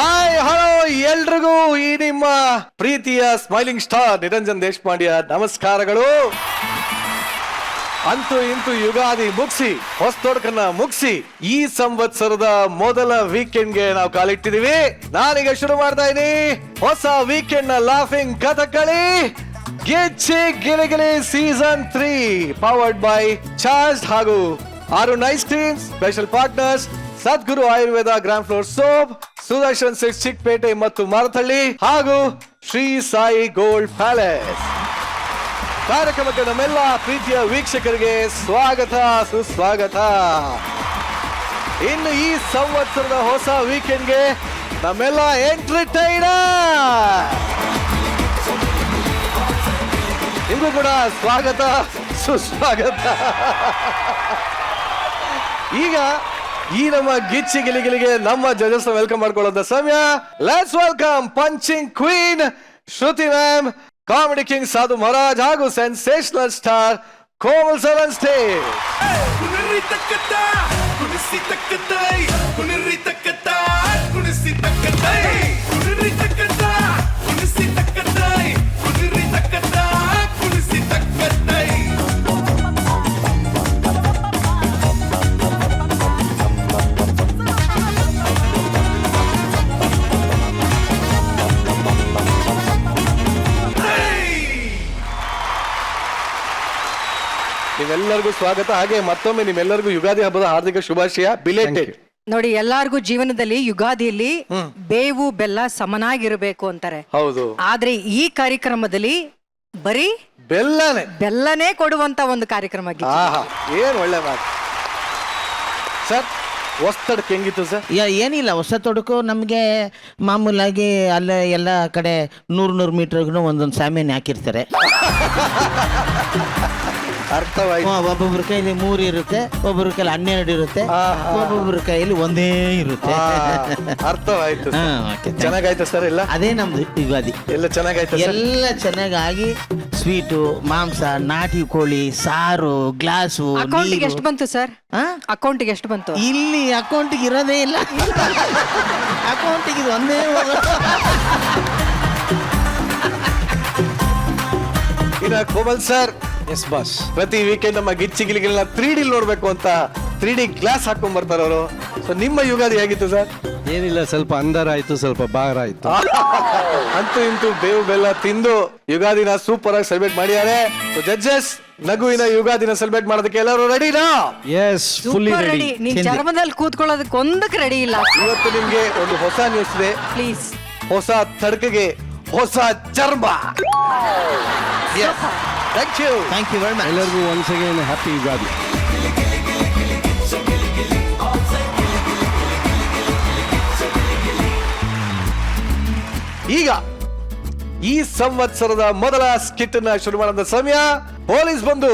Hi hello ಎಲ್ರಿಗೂ ಈ ನಿಮ್ಮ ಪ್ರೀತಿಯ ಸ್ಮೈಲಿಂಗ್ ಸ್ಟಾರ್ ನಿರಂಜನ್ ದೇಶಪಾಂಡ್ಯ ನಮಸ್ಕಾರಗಳು. ಅಂತೂ ಇಂತೂ ಯುಗಾದಿ ಮುಗಿಸಿ ಹೊಸತೊಡಕನ್ನ ಮುಗಿಸಿ ಈ ಸಂವತ್ಸರದ ಮೊದಲ ವೀಕೆಂಡ್ಗೆ ನಾವು ಕಾಲಿಟ್ಟಿದೀವಿ. ನಾನೀಗ ಶುರು ಮಾಡ್ತಾ ಇದೀನಿ ಹೊಸ ವೀಕೆಂಡ್ ನ laughing Kathakali Gicchi Giligili season 3 powered by charge ಹಾಗೂ Arun ice cream. Special partners Sadguru Ayurveda grand floor soap, Sudarshan six Chickpet ಮತ್ತು ಮಾರತಳ್ಳಿ ಹಾಗೂ ಶ್ರೀ ಸಾಯಿ ಗೋಲ್ಡ್ ಪ್ಯಾಲೇಸ್. ಕಾರ್ಯಕ್ರಮಕ್ಕೆ ನಮ್ಮೆಲ್ಲ ಪ್ರೀತಿಯ ವೀಕ್ಷಕರಿಗೆ ಸ್ವಾಗತ ಸುಸ್ವಾಗತ. ಇನ್ನು ಈ ಸಂವತ್ಸರದ ಹೊಸ ವೀಕೆಂಡ್ಗೆ ನಮ್ಮೆಲ್ಲ ಎಂಟರ್ಟೈನರ್ ನಿಮಗೂ ಕೂಡ ಸ್ವಾಗತ ಸುಸ್ವಾಗತ. ಈಗ ಈ ನಮ್ಮ ಗಿಚ್ಚಿ ಗಿಲಿಗಿಲಿಗೆ ನಮ್ಮ ಜಜಸ್ ವೆಲ್ಕಮ್ ಮಾಡ್ಕೊಳ್ಳೋದ ಸಮಯ. Let's welcome punching queen Shruti ma'am, comedy king ಸಾಧು ಮಹಾರಾಜ್ ಹಾಗೂ sensational star Komal sir on stage. ನಿಮ್ಮೆಲ್ಲರಿಗೂ ಸ್ವಾಗತ. ಹಾಗೆ ಮತ್ತೊಮ್ಮೆ ನಿಮ್ಮೆಲ್ಲರಿಗೂ ಯುಗಾದಿ ಹಬ್ಬದ ಹಾರ್ದಿಕ ಶುಭಾಶಯ. ಬಿಲೇಟೆಡ್. ನೋಡಿ, ಎಲ್ಲಾರ್ಗೂ ಜೀವನದಲ್ಲಿ ಯುಗಾದಿಯಲ್ಲಿ ಬೇವು ಬೆಲ್ಲ ಸಮನಾಗಿರಬೇಕು ಅಂತಾರೆ. ಹೌದು. ಆದ್ರೆ ಈ ಕಾರ್ಯಕ್ರಮದಲ್ಲಿ ಬರೀ ಬೆಲ್ಲನೇ ಕೊಡುವಂತ ಒಂದು ಕಾರ್ಯಕ್ರಮ. ಆಹಾ, ಏನ್ ಒಳ್ಳೆ ಮಾತು ಸರ್. ಹೊಸ್ತಡಕ್ಕೆ ಹೆಂಗಿತ್ತು ಸರ್? ಏನಿಲ್ಲ, ಹೊಸ ತೊಡಕು ನಮಗೆ ಮಾಮೂಲಾಗಿ ಅಲ್ಲ ಎಲ್ಲ ಕಡೆ 100 ಮೀಟರ್ಗೂ ಒಂದೊಂದು ಸಾಮಾನ್ಯ ಹಾಕಿರ್ತಾರೆ. ಅರ್ಥವಾಯ್ತು. ಒಬ್ಬೊಬ್ರ ಕೈಲಿ 3 ಇರುತ್ತೆ, ಒಬ್ಬೊಬ್ರ ಕೈಲಿ 12 ಇರುತ್ತೆ, ಒಬ್ಬೊಬ್ರ ಕೈಲಿ 1 ಇರುತ್ತೆ. ಅರ್ಥವಾಯ್ತು. ಚೆನ್ನಾಗಾಯ್ತು ಸರ್ ಎಲ್ಲ? ಅದೇ ನಮ್ದು ಯುಗಾದಿ ಎಲ್ಲ ಚೆನ್ನಾಗಾಯ್ತು. ಎಲ್ಲ ಚೆನ್ನಾಗಿ ಸ್ವೀಟು, ಮಾಂಸ, ನಾಟಿ ಕೋಳಿ, ಸಾರು, ಗ್ಲಾಸು. ಅಕೌಂಟಿಗೆ ಎಷ್ಟು ಬಂತು ಸರ್? ಅಕೌಂಟಿಗೆ ಎಷ್ಟು ಬಂತು? ಇಲ್ಲಿ ಅಕೌಂಟಿಗೆ ಇರೋದೇ ಇಲ್ಲ. ಅಕೌಂಟಿಗೆ ಒಂದೇ ಕೋಮಲ್ ಸರ್. Yes boss. ಪ್ರತಿ ವೀಕೆಂಡ್ ನಮ್ಮ ಗಿಚ್ಚಿ ಗಿಲಿಗಿಲಿನ 3D ನೋಡ್ಬೇಕು ಅಂತ 3D ಗ್ಲಾಸ್ ಹಾಕೊಂಡ್ ಬರ್ತಾರ ಅವರು. ಸೊ ನಿಮ್ಮ ಯುಗಾದಿ ಹೇಗಿತ್ತು ಸರ್? ಏನಿಲ್ಲ, ಸ್ವಲ್ಪ ಅಂದರ ಆಯ್ತು, ಸ್ವಲ್ಪ ಭಾರ ಆಯ್ತು. ಅಂತೂ ಇಂತೂ ಬೇವು ಬೆಲ್ಲ ತಿಂದು ಯುಗಾದಿನ ಸೂಪರ್ ಆಗಿ ಸೆಲೆಬ್ರೇಟ್ ಮಾಡಿದ್ದಾರೆ. ಸೊ ಜಡ್ಜಸ್, ನಗುವಿನ ಯುಗಾದಿನ ಸೆಲೆಬ್ರೇಟ್ ಮಾಡೋದಕ್ಕೆ ಎಲ್ಲರೂ ರೆಡಿನಾ? Yes, fully ready. ನೀನ್ ಚರ್ಮದಲ್ಲಿ ಕೂತ್ಕೊಳ್ಳೋದಕ್ಕೆ ಒಂದಕ್ಕೆ ರೆಡಿ ಇಲ್ಲ. ಇವತ್ತು ನಿಮ್ಗೆ ಒಂದು ಹೊಸ ನ್ಯೂಸ್ ಇದೆ. ಪ್ಲೀಸ್. ಹೊಸ ತಡ್ಕೆಗೆ ಹೊಸ ಚರ್ಮ. Thank you very much. ಎಲ್ಲರಿಗೂ ಒನ್ಸ್ ಅಗೇನ್ ಹ್ಯಾಪಿ ಯುಗಾದಿ. ಈಗ ಈ ಸಂವತ್ಸರದ ಮೊದಲ ಸ್ಕಿಟ್ ನ ಶುರು ಮಾಡಿದ ಸಮಯ. ಪೊಲೀಸ್ ಬಂದು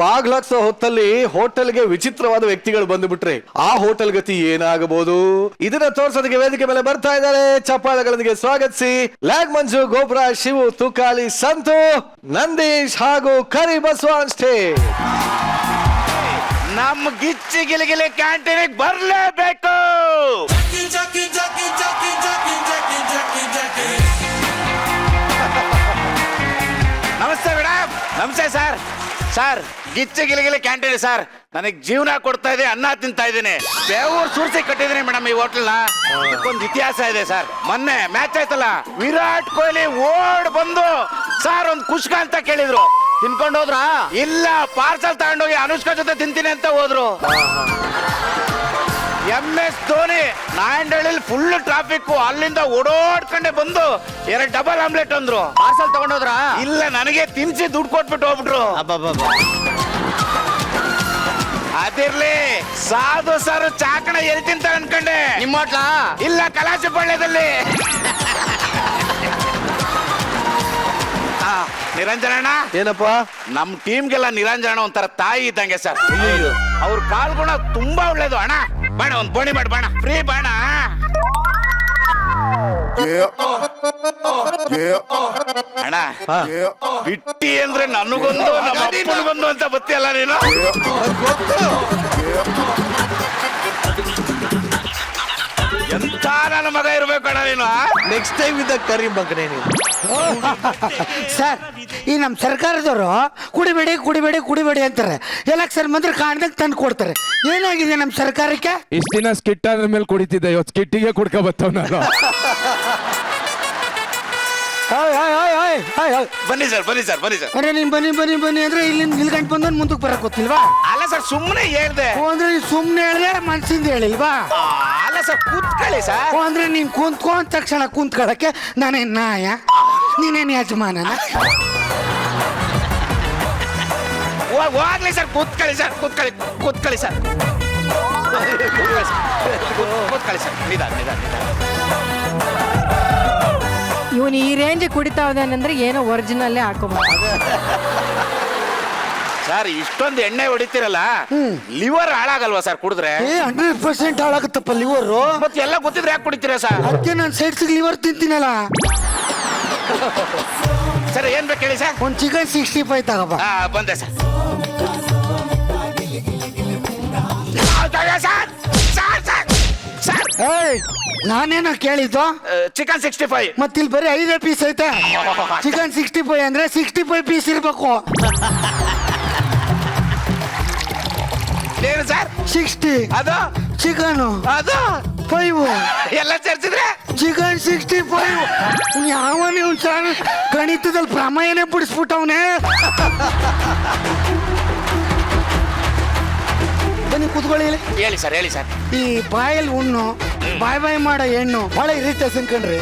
ಬಾಗ್ಲಾಕ್ಸೋ ಹೊತ್ತಲ್ಲಿ ಹೋಟೆಲ್ಗೆ ವಿಚಿತ್ರವಾದ ವ್ಯಕ್ತಿಗಳು ಬಂದು ಬಿಟ್ರೆ ಆ ಹೋಟೆಲ್ ಗತಿ ಏನಾಗಬಹುದು? ಇದನ್ನ ತೋರ್ಸೋದಕ್ಕೆ ವೇದಿಕೆ ಮೇಲೆ ಬರ್ತಾ ಇದ್ದಾರೆ. ಚಪ್ಪಾಳೆಗಳೊಂದಿಗೆ ಸ್ವಾಗತಿಸಿ ಲ್ಯಾಗ್ ಮಂಜು, ಗೋಬ್ರ, ಶಿವು, ತುಕಾಲಿ, ಸಂತು, ನಂದೀಶ್ ಹಾಗೂ ಕರಿ ಬಸವಾನ್ ಸ್ಟೇಜ್. ನಮ್ಮ ಗಿಚ್ಚಿ ಗಿಲಿಗಿಲಿ ಕ್ಯಾಂಟೀನ್ ಬರ್ಲೇಬೇಕು. ನಮಸ್ತೆ ಮೇಡಮ್. ನಮಸ್ತೆ ಸರ್. ಸರ್, ಗಿಚ್ಚಿ ಗಿಲಿಗಿಲಿ ಕ್ಯಾಂಟೀನ್ ಸರ್. ನನಗೆ ಜೀವನ ಕೊಡ್ತಾ ಇದೆ, ಅನ್ನ ತಿಂತಾ ಇದ್ದೀನಿ. ಬೇವೂರು ಸೂರ್ಸಿ ಕಟ್ಟಿದ್ದೀನಿ ಮೇಡಮ್ ಈ ಹೋಟೆಲ್ನ. ಇದಕ್ಕೊಂದು ಇತಿಹಾಸ ಇದೆ ಸರ್. ಮೊನ್ನೆ ಮ್ಯಾಚ್ ಆಯ್ತಲ್ಲ, ವಿರಾಟ್ ಕೊಹ್ಲಿ ಓಡ್ ಬಂದು ಸರ್ ಒಂದು ಕುಷ್ಕ ಅಂತ ಕೇಳಿದ್ರು. ತಿನ್ಕೊಂಡು ಹೋದ್ರ? ಇಲ್ಲ, ಪಾರ್ಸಲ್ ತಗೊಂಡೋಗಿ ಅನುಷ್ಕಾ ಜೊತೆ ತಿಂತೀನಿ ಅಂತ ಹೋದ್ರು. MS Dhoni Nayandahalli full traffic, ಅಲ್ಲಿಂದ ಓಡೋಡ್ಕೊಂಡೆ ಬಂದು 2 ಡಬಲ್ ಆಮ್ಲೆಟ್ ಅಂದ್ರು. ಪಾರ್ಸಲ್ ತಗೊಂಡೋದ್ರ? ಇಲ್ಲ, ನನಗೆ ತಿನ್ಸಿ ದುಡ್ಡು ಕೊಟ್ಬಿಟ್ಟು ಹೋಗ್ಬಿಟ್ರು. ಅದಿರ್ಲಿ, ಸಾಧು ಸರ್ ಚಾಕಣ ಎಲ್ಲಿ ತಿಂತಾರೆ ಅನ್ಕೊಂಡೆ. ನಿಮ್ಮ ಹೋಟ್ಲ? ಇಲ್ಲ, ಕಲಾಸಿಪಾಳ್ಯದಲ್ಲಿ. ನಿರಂಜನಣ್ಣ. ಏನಪ್ಪ? ನಮ್ ಟೀಮ್ಗೆಲ್ಲ ನಿರಂಜನ ಒಂಥರ ತಾಯಿ ಇದ್ದಂಗೆ ಸರ್. ಅವ್ರ ಕಾಲ್ಗುಣ ತುಂಬಾ ಒಳ್ಳೇದು. ಅಣ್ಣ ಬಾಣ, ಒಂದ್ ಬೋಣಿ ಮಾಡಿ ಬಾಣ, ಫ್ರೀ ಬಾಣ. ಅಣ್ಣ, ಬಿಟ್ಟಿ ಅಂದ್ರೆ ನನಗೊಂದು ನಮ್ಮ ಅಪ್ಪನಿಗೊಂದು ಅಂತ ಬತ್ತಿಯಲ್ಲ ನೀನು. ಎಂತ ನನ್ನ ಮಗ ಇರ್ಬೇಕು ಅಣ್ಣ ನೀನು. ನೆಕ್ಸ್ಟ್ ಟೈಮ್ ಇದ್ದ ಕರಿ ಮಗನೇ ನೀನು. ಸರ್ ಈ ನಮ್ಮ ಸರ್ಕಾರದವರು ಕುಡಿಬೇಡಿ ಕುಡಿಬೇಡಿ ಕುಡಿಬೇಡಿ ಅಂತಾರೆ. ಎಲೆಕ್ಷನ್ ಬಂದ್ರೆ ಕಾಣ್ದಂಗೆ ತಂದು ಕೊಡ್ತಾರೆ. ಏನಾಗಿದೆ ನಮ್ಮ ಸರ್ಕಾರಕ್ಕೆ? ಇಷ್ಟ ದಿನ ಸ್ಕಿಟ್ ಆದ್ರ ಮೇಲೆ ಕುಡಿತಿದ್ದೆ, ಇವತ್ತು ಸ್ಕಿಟ್ಟಿಗೆ ಕುಡ್ಕೊ ಬತ್ತವ್ ನಾನು. ಬನ್ನಿ ಸರ್ ಬನ್ನಿ ಸರ್ ಬನ್ನಿ ಸರ್. ಅರೆ ನೀನ್ ಬನ್ನಿ ಬನ್ನಿ ಬನ್ನಿ ಅಂದ್ರೆ ಇಲ್ಲಿ ನಿಲ್ಗಂಟ್ ಬಂದ್ ಮುಂದಕ್ಕೆ ಬರಕ್ ಗೊತ್ತಿಲ್ವಾ? ಅಲ್ಲ ಸರ್ ಸುಮ್ಮನೆ ಹೇಳ್ದೆ. ಅಂದ್ರೆ ಸುಮ್ನೆ ಹೇಳಿದ್ರೆ ಮನ್ಸಿಂದ ಹೇಳಿಲ್ವಾ? ಅಲ್ಲ ಸರ್ ಕೂತ್ಕೊಳ್ಳಿ ಸರ್. ಅಂದ್ರೆ ನೀನ್ ಕುಂತ್ಕೊಂಡ್ ತಕ್ಷಣ ಕುಂತ್ಕೊಳಕ್ಕೆ ನಾನೇನ್ ನಾಯ, ನೀನೇನ್ ಯಜಮಾನನ? ಹೋಗ್ಲಿ ಸರ್ ಕೂತ್ಕೊಳ್ಳಿ ಸರ್ ಕೂತ್ಕೊಳ್ಳಿ ಕೂತ್ಕೊಳ್ಳಿ ಸರ್ ಕೂತ್ಕೊಳ್ಳಿ ಸರ್. ನಿಧಾನ ನಿಧಾನ ನಿಧಾನ. ಇವನು ಈ ರೇಂಜ್ ಕುಡಿತಾ ಇದ್ದಾನಂದ್ರೆ ಏನೋ ಒರಿಜಿನಲ್ಲೇ ಹಾಕೋಬಹುದು. ಸರ್ ಇಷ್ಟೊಂದು ಎಣ್ಣೆ ಹೊಡಿತೀರಲ್ಲ, ಲಿವರ್ ಹಾಳಾಗಲ್ವಾ ಸರ್ ಕುಡಿದ್ರೆ? 100% ಹಾಳಾಗುತ್ತಪ್ಪ ಲಿವರು. ಮತ್ತೆ ಎಲ್ಲ ಗೊತ್ತಿದ್ರೆ ಯಾಕೆ ಕುಡಿತೀರಾ ಸರ್? ಅದಕ್ಕೆ ನಾನು ಸೈಡ್ಸ್ ಲಿವರ್ ತಿಂತೀನಲ್ಲ. ಸರ್ ಏನ್ ಬೇಕು ಹೇಳಿ ಸರ್? ಒಂದು ಚಿಕನ್ 65 ತಗೋಬ. ಬಂದೆ sir. Sir sir sir sir ಏಯ್ ನಾನೇನ ಕೇಳಿದ್ದು? ಚಿಕನ್ 65. ಮತ್ತೆ ಇಲ್ಲಿ ಬರೀ 5 ಪೀಸ್ ಐತೆ. ಚಿಕನ್ 65 ಅಂದ್ರೆ 65 ಪೀಸ್ ಇರ್ಬೇಕು. ಏನು ಸರ್? 60 ಅದು ಚಿಕನ್, ಅದು 5 ಎಲ್ಲ ಸೇರ್ಸಿದ್ರೆ ಚಿಕನ್ 65. ಯಾವನೇ ಒಂದು ಸಣ್ಣ ಗಣಿತದಲ್ಲಿ ಪ್ರಮಾಣನೇ ಬಿಡಿಸ್ಬಿಟ್ಟವನೇ. ಬನ್ನಿ ಕೂತ್ಕೊಳ್ಳಿ ಇಲ್ಲಿ. ಹೇಳಿ ಸರ್ ಹೇಳಿ ಸರ್. ಈ ಬಾಯಲ್ಲಿ ಹುಣ್ಣು ಬಾಯ್ ಬಾಯ್ ಮಾಡೋ ಹೆಣ್ಣು ಬಹಳ ಇರಿಟೇಷನ್ ಕಣ್ರಿ.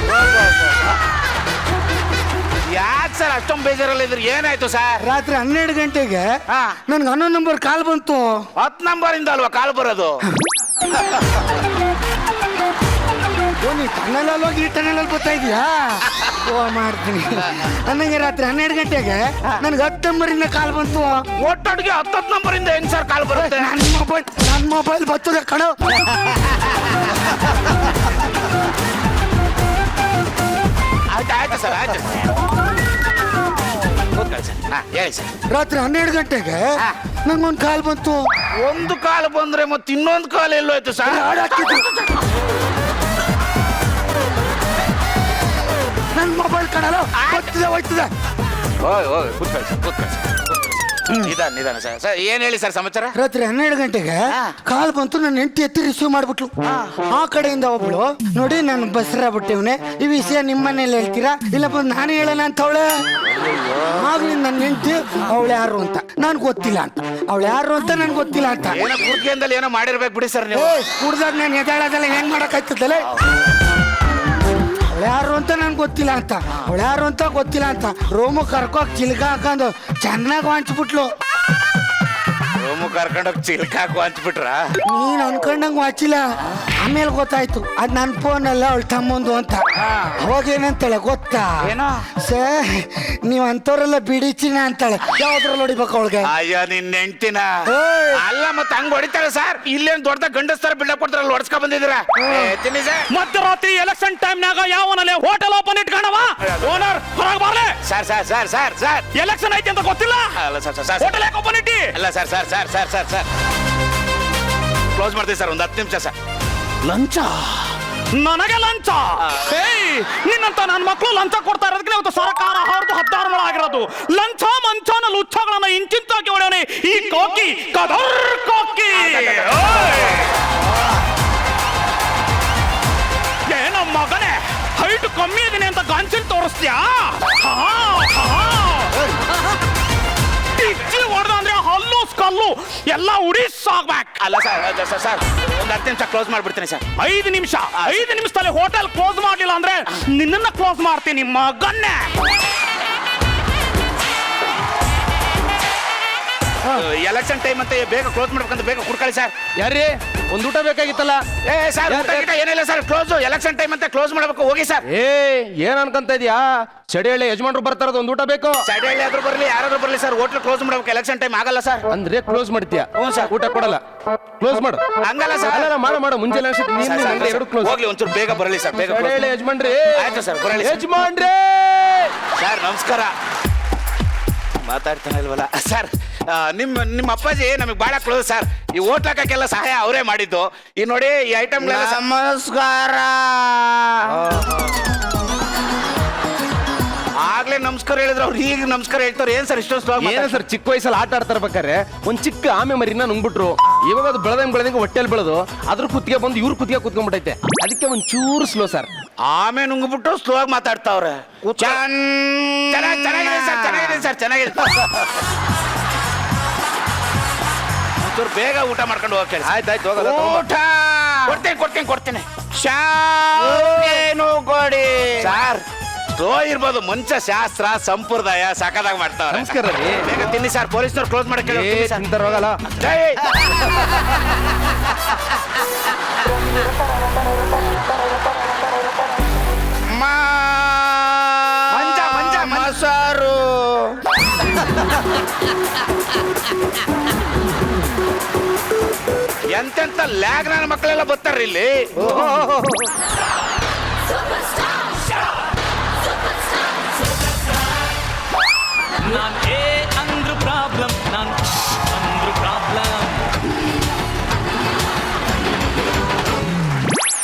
ಯಾಕೆ ಸರ್ ಅಷ್ಟೊಂದು ಬೇಜಾರಲ್ಲಿ ಇದ್ರಿ? ಏನಾಯ್ತು ಸರ್? ರಾತ್ರಿ 12 ಗಂಟೆಗೆ ಹಾ. ನನ್ಗೆ 11 ನಂಬರ್ ಕಾಲ್ ಬಂತು. 10 ನಂಬರ್ ಇಂದ ಅಲ್ವಾ ಕಾಲ್ ಬರೋದು? ನೀ ಟನಲಲ್ಲಿ ಹೋಗಿ ಈ ಟನಲಲ್ಲಿ ಬರ್ತಾ ಇದೀಯಾ? ಮಾಡ್ತೀನಿ. ನನಗೆ ರಾತ್ರಿ 12 ಗಂಟೆಗೆ ನನ್ಗೆ 10 ನಂಬರಿಂದ ಕಾಲ್ ಬಂತು. ಒಟ್ಟೊಟ್ಟಿಗೆ 10 ನಂಬರ್ ಇಂದ ಹೆಂಗ್ ಸರ್ ಕಾಲ್ ಬರುತ್ತೆ? ನನ್ನ ಮೊಬೈಲ್ ಬರ್ತದೆ ಕಣ. ಆಯ್ತು ಆಯ್ತು ಸರ್ ಆಯ್ತು ಕೂತ್ಕೊಳ್ಳಿ ಸರ್. ಹೇಳಿ ಸರ್. ರಾತ್ರಿ 12 ಗಂಟೆಗೆ ನಂಗೊಂದು ಕಾಲ್ ಬಂತು. ಒಂದು ಕಾಲ್ ಬಂದ್ರೆ ಮತ್ತೆ ಇನ್ನೊಂದು ಕಾಲ್ ಎಲ್ಲೋಯ್ತು ಸರ್? ನನ್ನ ಮೊಬೈಲ್ ಕಣಲ್ಲ ಬರ್ತಿದೆ ಹೋಯ್ತದೆ. ಓಯ್ ಓಯ್ ಕೂತ್ಕೊಳ್ಳಿ ಸರ್ ಕೂತ್ಕೊಳ್ಳಿ ಸರ್. ನಿಧಾನ ನಿಧಾನ ಸರ್. ಸರ್ ಏನ್ ಹೇಳಿ ಸರ್ ಸಮಾಚಾರ? ರಾತ್ರಿ 12 ಗಂಟೆಗೆ ಕಾಲ್ ಬಂತು. ನನ್ನ ಹೆಂಡತಿ ಎತ್ತಿ ರಿಸೀವ್ ಮಾಡ್ಬಿಟ್ಲು. ಆ ಕಡೆಯಿಂದ ಒಬ್ಳು ನೋಡಿ ನಾನು ಬಸ್ರ ಬಿಟ್ಟಿವ್ನೆ, ಈ ವಿಷಯ ನಿಮ್ಮ ಮನೇಲಿ ಹೇಳ್ತೀರಾ ಇಲ್ಲ ಬಂದು ನಾನು ಹೇಳೋಣ ಅಂತ ಅವಳೆ. ಆಗ್ಲಿ ನನ್ನ ಹೆಂಡತಿ ಅವಳು ಯಾರು ಅಂತ ನನ್ಗೆ ಗೊತ್ತಿಲ್ಲ ಅಂತ, ಅವಳು ಯಾರು ಅಂತ ನನ್ಗೆ ಗೊತ್ತಿಲ್ಲ ಅಂತ. ಏನೋ ಕುರ್ಕಿಯಿಂದಲ್ಲಿ ಏನೋ ಮಾಡಿರ್ಬೇಕು ಬಿಡಿ ಸರ್ ನೀವು. ಕುಡ್ದಾಗ ನಾನು ಎದಾಳದಲ್ಲ ಹೆಂಗ್ ಮಾಡಕ್ಕಾಯ್ತದಲ್ಲ. ಅವಳು ಯಾರು ಅಂತ ನನ್ಗೆ ಗೊತ್ತಿಲ್ಲ ಅಂತ, ಅವಳು ಯಾರು ಅಂತ ಗೊತ್ತಿಲ್ಲ ಅಂತ ರೋಮು ಕರ್ಕೋಕ್ ಚಿಲ್ಕ ಹಾಕೊಂಡು ಚೆನ್ನಾಗಿ ವಾಂಚ್ಬಿಟ್ಲು. ರೂಮು ಕರ್ಕೊಂಡೋಗಿ ಚಿಲ್ಕ ಹಾಕಿ ಹಂಚ್ಬಿಟ್ರ? ನೀನ್ ಅನ್ಕೊಂಡಂಗ್ ವಾಚಿಲ್ಲ. ಆಮೇಲೆ ಗೊತ್ತಾಯ್ತು ಅದ್ ನನ್ನ ಫೋನ್ ಅಲ್ಲ ಅವಳು ತಮ್ಮಂದು ಅಂತ. ಅವಾಗ ಏನಂತಾಳೆ ಗೊತ್ತಾ? ಏನೋ ಸರ್ ನೀವ್ ಅಂತವ್ರೆಲ್ಲ ಬಿಡಿಚಿನ ಅಂತಾಳೆ. ಯಾವ್ದ್ರಲ್ಲಿ ಹೊಡಿಬೇಕು ಅವಳಿಗೆ? ಅಯ್ಯೋ ನಿನ್ನ ಹೆಂಡ್ತಿನ. ಏಯ್! ಅಲ್ಲ ಮತ್ತೆ ಹಂಗ್ ಹೊಡಿತಾರೆ ಸರ್. ಇಲ್ಲೇನ್ ದೊಡ್ಡದಾಗ ಗಂಡಸ್ತಾರ ಬಿಲ್ಡಪ್ ಕೊಡ್ತಾರಲ್ಲ, ಹೊಡ್ಸ್ಕೊ ಬಂದಿದ್ದೀರಾ? ತಿನ್ನಿ ಸರ್. ಮಧ್ಯರಾತ್ರಿ ಎಲೆಕ್ಷನ್ ಟೈಮ್ನಾಗ ಯಾವನಲ್ಲಿ ಹೋಟೆಲ್ ಓಪನ್ ಇಟ್ಕೊಂಡವ ಓನರ್ ಹೊರಗೆ ಬರ್ಲೆ. Sir sir sir sir sir election ಐತಿ ಅಂತ ಗೊತ್ತಿಲ್ಲ? ಅಲ್ಲ ಸರ್ ಸರ್ ಸರ್ ಹೋಟೆಲ್ ಯಾಕೆ ಓಪನ್ ಇಟ್ಟಿ? ಅಲ್ಲ sir sir sir sir sir sir close ಮಾಡ್ತೀವಿ ಸರ್ ಒಂದು 10 ನಿಮಿಷ ಸರ್. ಲಂಚ? ನನಗೆ ಲಂಚ? ಏಯ್ ನಿನ್ನಂತ ನನ್ನ ಮಕ್ಕಳು ಲಂಚ ಕೊಡ್ತಾ ಇರೋದಕ್ಕೆ ಇವತ್ತು ಸರ್ಕಾರ ಹೊರದು 16 ಆಗಿರೋದು. ಲಂಚ ಮಂಚನ ಲುಚ್ಚಗಳನ್ನ ಇಂಚಿಂಚಾಗಿ ಹೊಡೆಯವನೇ ಈ ಕೋಕಿ ಕದರ್ ಕೋಕಿ. ಏನ ಮಗನೇ ಹೈಟ್ ಕಮ್ಮಿ ಇದೀನಿ ಅಂತ ಗಾಂಚಿಲ್ ತೋರಿಸ್ತೀಯಾ? ಹೊಡೆದ ಅಂದ್ರೆ ಹಲ್ಲು ಸ್ಕಲ್ಲು ಎಲ್ಲ ಉಡಿಸಾಗ್ಬೇಕು. ಅಲ್ಲ ಸರ್ ಸರ್ ಸರ್ ಒಂದು 10 ನಿಮಿಷ ಕ್ಲೋಸ್ ಮಾಡ್ಬಿಡ್ತೀನಿ ಸರ್. 5 ನಿಮಿಷ 5 ನಿಮಿಷದಲ್ಲಿ ಹೋಟೆಲ್ ಕ್ಲೋಸ್ ಮಾಡಲಿಲ್ಲ ಅಂದ್ರೆ ನಿನ್ನನ್ನ ಕ್ಲೋಸ್ ಮಾಡ್ತೀನಿ ಮಗನ್ನೇ. ಎಲೆಕ್ಷನ್ ಟೈಮ್ ಅಂತ ಬೇಗ ಕ್ಲೋಸ್ ಮಾಡ್ಬೇಕಂತ ಬೇಗ ಕುಡ್ಕೊಳ್ಳಿ ಸರ್. ಯಾರ್ರಿ ಒಂದ್ ಊಟ ಬೇಕಾಗಿತ್ತಲ್ಲ? ಏ ಸರ್ ಊಟ ಗೀಟ ಏನಿಲ್ಲ ಸರ್, ಕ್ಲೋಸ್ ಎಲೆಕ್ಷನ್ ಟೈಮ್ ಅಂತ ಕ್ಲೋಸ್ ಮಾಡ್ಬೇಕು. ಹೋಗಿ ಸರ್. ಏನ್ ಅನ್ಕೊಂತ ಇದೀಯಾ? ಚಡಿಹಳ್ಳಿ ಯಜಮಾನ್ರು ಬರ್ತಾರದು, ಒಂದ್ ಊಟ ಬೇಕು. ಸೈಡಲ್ಲಿ ಆದ್ರೂ ಬರ್ಲಿ ಯಾರಾದ್ರೂ ಬರ್ಲಿ ಸರ್, ಹೋಟ್ಲ್ ಕ್ಲೋಸ್ ಮಾಡ್ಬೇಕು. ಎಲೆಕ್ಷನ್ ಟೈಮ್ ಆಗಲ್ಲ ಸರ್. ಅಂದ್ರೆ ಕ್ಲೋಸ್ ಮಾಡ್ತೀಯಾ? ಹ್ಞೂ ಸರ್. ಊಟ ಕೊಡಲ್ಲ, ಕ್ಲೋಸ್ ಮಾಡು. ಹಂಗಲ್ಲ ಸರ್. ಅಲ್ಲ ಮಾಡು ಮುಂಜಾನೆ ಎರಡು ಕ್ಲೋಸ್. ಹೋಗ್ಲಿ ಒಂಚೂರು ಬೇಗ ಬರಲಿ ಸರ್, ಬೇಗ close. ಚಡಿಹಳ್ಳಿ ಯಜಮಾನ್ರಿ. ಆಯ್ತು ಸರ್ ಬರಲಿ ಸರ್. ಯಜಮಾನ್ರಿ ಸರ್ ನಮಸ್ಕಾರ. ಮಾತಾಡ್ತಾನೆ ಇಲ್ವಲ್ಲ ಸರ್. ನಿಮ್ಮ ಅಪ್ಪಾಜಿ ನಮಗೆ ಬಹಳ ಕ್ಲೋಸ್ ಸರ್. ಈ ಓಟ್ ಹಾಕಕ್ಕೆಲ್ಲ ಸಹಾಯ ಅವರೇ ಮಾಡಿದ್ದು. ಈ ನೋಡಿ ಈ ಐಟಮ್ಗಳೆಲ್ಲ ನಮಸ್ಕಾರ. ಆಗ್ಲೇ ನಮಸ್ಕಾರ ಹೇಳಿದ್ರು ಅವ್ರು ಈಗ ನಮಸ್ಕಾರ ಹೇಳ್ತಾರೆ. ಏನ್ ಸರ್ ಇಷ್ಟೊಂದು ಸ್ಲೋ ಏನೋ ಸರ್, ಚಿಕ್ಕ ವಯಸ್ಸಲ್ಲಿ ಆಟ ಆಡ್ತಾ ಇರ್ಬೇಕಾದ್ರೆ ಒಂದ್ ಚಿಕ್ಕ ಆಮೆ ಮರಿನ ನುಂಗ್ಬಿಟ್ರು. ಇವಾಗ ಅದು ಬೆಳೆದಂಗೆ ಹೊಟ್ಟೆಲ್ ಬೆಳೆದು ಅದ್ರ ಕುತ್ತಿಗೆ ಬಂದು ಇವ್ರ ಕುತ್ತಿಗೆ ಕುತ್ಕೊಂಡ್ಬಿಟ್ಟೈತೆ. ಅದಕ್ಕೆ ಒಂದ್ ಚೂರು ಸ್ಲೋ ಸರ್. ಆಮೇಲೆ ನುಂಗ್ಬಿಟ್ಟು ಸ್ಲೋ ಆಗಿ ಮಾತಾಡ್ತಾವ್ರೆ. ಚೆನ್ನಾಗಿದೆ ಸರ್, ಚೆನ್ನಾಗಿದೆ ಸರ್, ಚೆನ್ನಾಗಿದೆ. ಒಂಚೂರು ಬೇಗ ಊಟ ಮಾಡ್ಕೊಂಡು ಹೋಗಕ್ಕೆ ಹೇಳಿ. ಆಯ್ತಾಯ್ತು, ಹೋಗಲ್ಲ ಊಟ ಕೊಡ್ತೇನೆ. ಶಾನು ಕೊಡಿ ಸರ್. ಸ್ಲೋ ಇರ್ಬೋದು, ಮುಂಚೆ ಶಾಸ್ತ್ರ ಸಂಪ್ರದಾಯ ಸಾಕಾದಾಗ ಮಾಡ್ತಾವ್ರೆ. ನಮಸ್ಕಾರ ರೀ. ಬೇಗ ತಿನ್ನಿ ಸರ್, ಪೊಲೀಸ್ನವ್ರು ಕ್ಲೋಸ್ ಮಾಡಕ್ಕೆ ಹೇಳಿ ಸರ್. ತಿಂತಾರ, ಹೋಗಲ್ಲ. ಏಯ್! ಮಂಜ ಮಸಾರು. ಎಂತೆಂತ ಲ್ಯಾಗ್ ನನ್ನ ಮಕ್ಕಳೆಲ್ಲ ಬರ್ತಾರ್ರಿ ಇಲ್ಲಿ. ನಾನ್ ಅಂದ್ರು ಪ್ರಾಬ್ಲಮ್, ನಾನ್ ಅಂದ್ರು ಪ್ರಾಬ್ಲಮ್.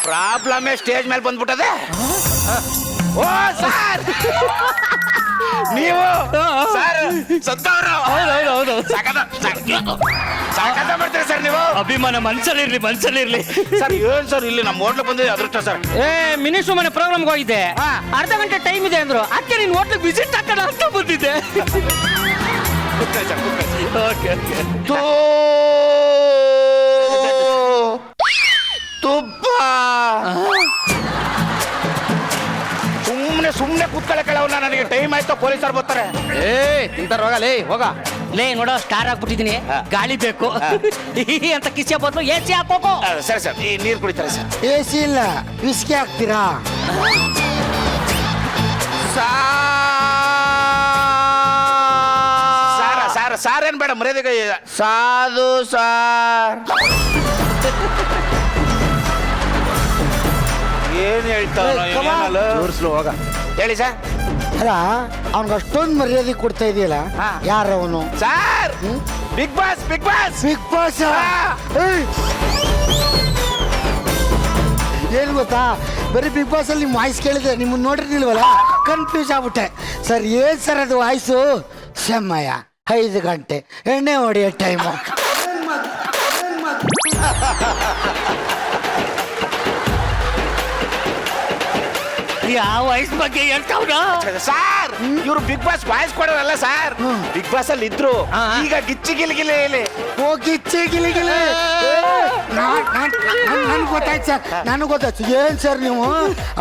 ಪ್ರಾಬ್ಲಮ್ ಸ್ಟೇಜ್ ಮೇಲೆ ಬಂದ್ಬಿಟ್ಟದೆ. ಓ ಸರ್, ನೀವು ಸರ್ ಸತ್ತವರು ಸಾಕದ ಮಾಡ್ತೀರಿ ಸರ್ ನೀವು. ಅಭಿಮಾನ ಮನ್ಸಲ್ಲಿರ್ಲಿ. ಸರ್ ಏನ್ ಸರ್ ಇಲ್ಲಿ ನಮ್ಮ ಹೋಟ್ಲ್ ಬಂದಿದೆ ಅದೃಷ್ಟ ಸರ್. ಮಿನಿಸ್ಟ್ರು ಮನೆ ಪ್ರೋಗ್ರಾಮ್ಗೆ ಹೋಗಿದ್ದೆ. ಅರ್ಧ ಗಂಟೆ ಟೈಮ್ ಇದೆ ಅಂದ್ರು. ಅದಕ್ಕೆ ನೀನ್ ಹೋಟ್ಲಿಗೆ ವಿಸಿಟ್ ಹಾಕೋಣ ಅಂತ ಬಂದಿದ್ದೆ. ತುಪ್ಪ ಸುಮ್ನೆ ಕೂತ್ಕೊಳ್ಳೋಣ. ನನಗೆ ಟೈಮ್ ಆಯ್ತು, ಪೊಲೀಸರು ಬರ್ತಾರೆ. ತಿಂತಾರ, ಹೋಗಲೇ, ಹೋಗ. ಲೇ ನೋಡೋ, ಸ್ಟಾರ್ ಆಗ್ಬಿಟ್ಟಿದೀನಿ. ಗಾಳಿ ಬೇಕು ಅಂತ ಕಿಸೆ ಬದಲು ಎಸಿ ಹಾಕೋಕೋ. ಸರಿ ಸರ್, ಈ ನೀರು ಕುಡಿತಾರೆ ಸರ್. AC ಇಲ್ಲ, ವಿಸ್ಕಿ ಹಾಕ್ತೀರಾ? ಸಾರ್ ಏನ್ ಬೇಡ, ಮರ್ಯಾದೆಗೆ ಸಾಧು ಸಾರ್. ಏನ್ ಹೇಳ್ತಾವ ಸ್ಲೋ, ಹೋಗ. ಹೇಳಿ ಸರ್. ಅಲ್ಲ, ಅವ್ನಿಗೆ ಅಷ್ಟೊಂದು ಮರ್ಯಾದೆ ಕೊಡ್ತಾ ಇದೆಯಲ್ಲ, ಯಾರವನು? Sir, big boss. Big boss ಏನು ಗೊತ್ತಾ, ಬರೀ ಬಿಗ್ ಬಾಸ್ ಅಲ್ಲಿ ನಿಮ್ಮ ವಾಯ್ಸ್ ಕೇಳಿದೆ, ನಿಮ್ಮನ್ನ ನೋಡಿರ್ಲಿಲ್ವಲ್ಲ, ಕನ್ಫ್ಯೂಸ್ ಆಗ್ಬಿಟ್ಟೆ. ಸರ್ ಏನ್ ಸರ್ ಅದು ವಾಯ್ಸು? ಸಮಯ 5 ಗಂಟೆ, ಎಣ್ಣೆ ಹೊಡೆಯೋ ಟೈಮು. ಯಾವ ವಯಸ್ಸು ಬಗ್ಗೆ ಹೇಳ್ತಾವ್ರ ಸರ್? ಇವ್ರು ಬಿಗ್ ಬಾಸ್ ವಾಯ್ಸ್ ಕೊಡೋರಲ್ಲ ಸರ್, ಬಿಗ್ ಬಾಸ್ ಅಲ್ಲಿ ಇದ್ರು. ಈಗ ಗಿಚ್ಚಿ ಗಿಲಿಗಿಲಿ ಓ ಗಿಚ್ಚಿ ಗಿಲಿಗಿಲಿ. ನನ್ಗೆ ಗೊತ್ತಾಯ್ತು ಸರ್, ನನಗೆ ಗೊತ್ತಾಯ್ತು. ಏನ್ ಸರ್ ನೀವು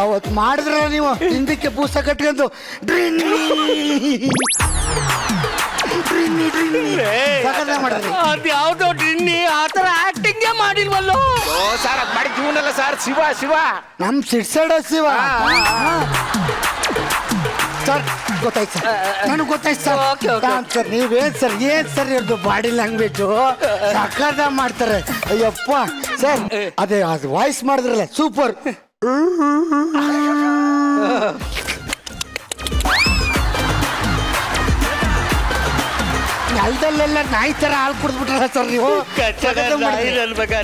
ಅವತ್ತು ಮಾಡಿದ್ರ, ನೀವು ಹಿಂದಕ್ಕೆ ಪುಸ್ತಕ ಕಟ್ಕೊಂಡು ಅದ್ಯಾವ್ದೋ ಡಿನ್ನಿ ಆ ತರ ಆಕ್ಟಿಂಗೇ ಮಾಡಿಲ್ವಲ್ಲೋ. ಸರ್ ಅದ್ ಮಾಡಿ ಜೀವನಲ್ಲ ಸರ್. ಶಿವ ನಮ್ ಸಿಡ್ಸಡ ಶಿವ ಸರ್. ಗೊತ್ತಾಯ್ತು ಸರ್, ನನಗೆ ಗೊತ್ತಾಯ್ತು ಸರ್. ಸರ್ ನೀವೇನ್ ಸರ್, ಏನ್ ಸರ್ ಇವ್ರದ್ದು ಬಾಡಿ ಲ್ಯಾಂಗ್ವೇಜು ಸಕ್ಕದ ಮಾಡ್ತಾರೆ. ಅಯ್ಯಪ್ಪ ಸರ್, ಅದೇ ಅದು ವಾಯ್ಸ್ ಮಾಡಿದ್ರಲ್ಲ ಸೂಪರ್. ಅಲ್ದಲ್ಲೆಲ್ಲ ನಾಯಿ ತರ ಹಾಲು ಕುಡಿದ್ಬಿಟ್ರಲ್ಲ ಸರ್ ನೀವು.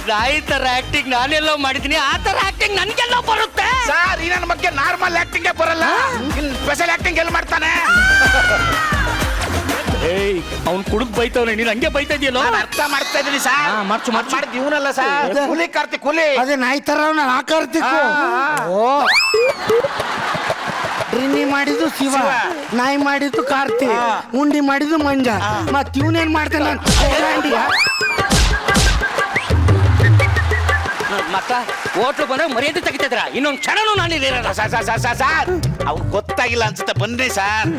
ನಾಯಿ ತರ ಆಕ್ಟಿಂಗ್ ನಾನೆಲ್ಲೋ ಮಾಡಿದೀನಿ, ಆ ತರ ಆಕ್ಟಿಂಗ್ ನನ್ಗೆಲ್ಲೋ ಬರುತ್ತೆ ಸರ್. ಈ ನನ್ನ ಬಗ್ಗೆ ನಾರ್ಮಲ್ ಆಕ್ಟಿಂಗ್ ಬರಲ್ಲ, ಸ್ಪೆಷಲ್ ಆಕ್ಟಿಂಗ್ ಎಲ್ಲಿ ಮಾಡ್ತಾನೆ? ಏಯ್, ಅವ್ನು ಕುಡುಕ್ ಬೈತವ್ನೆ, ನೀನ್ ಹಂಗೆ ಬೈತಾ ಇದೆಯಲ್ಲ. ಅರ್ಥ ಮಾಡ್ತಾ ಇದೀನಿ ಸರ್. ಮಾಡಿದ್ ಇವನಲ್ಲ ಸರ್, ಕೂಲಿ ಕಾರ್ತಿಕ್ ಕೂಲಿ. ಅದೇ ನಾಯಿ ತರ ಆ ಕಾರ್ತಿಕ್. ಓ, ಡ್ರಿನ್ನಿ ಮಾಡಿದ್ದು ಶಿವ, ನಾಯಿ ಮಾಡಿದ್ದು ಕಾರ್ತಿ, ಉಂಡಿ ಮಾಡಿದ್ದು ಮಂಜ. ಮತ್ ಇವನೇನ್ ಮಾಡ್ತಾನೆ? ಮತ್ತ ಹೋಟ್ಲು ಬಂದ್ರೆ ಮರ್ಯಾದೆ ತೆಗಿತಿದ್ರ, ಇನ್ನೊಂದ್ ಕ್ಷಣನೂ ನಾನಿರಲ್ಲ. ಸರ್ ಅವ್ನು ಗೊತ್ತಾಗಿಲ್ಲ ಅನ್ಸುತ್ತೆ, ಬನ್ನಿ ಸರ್.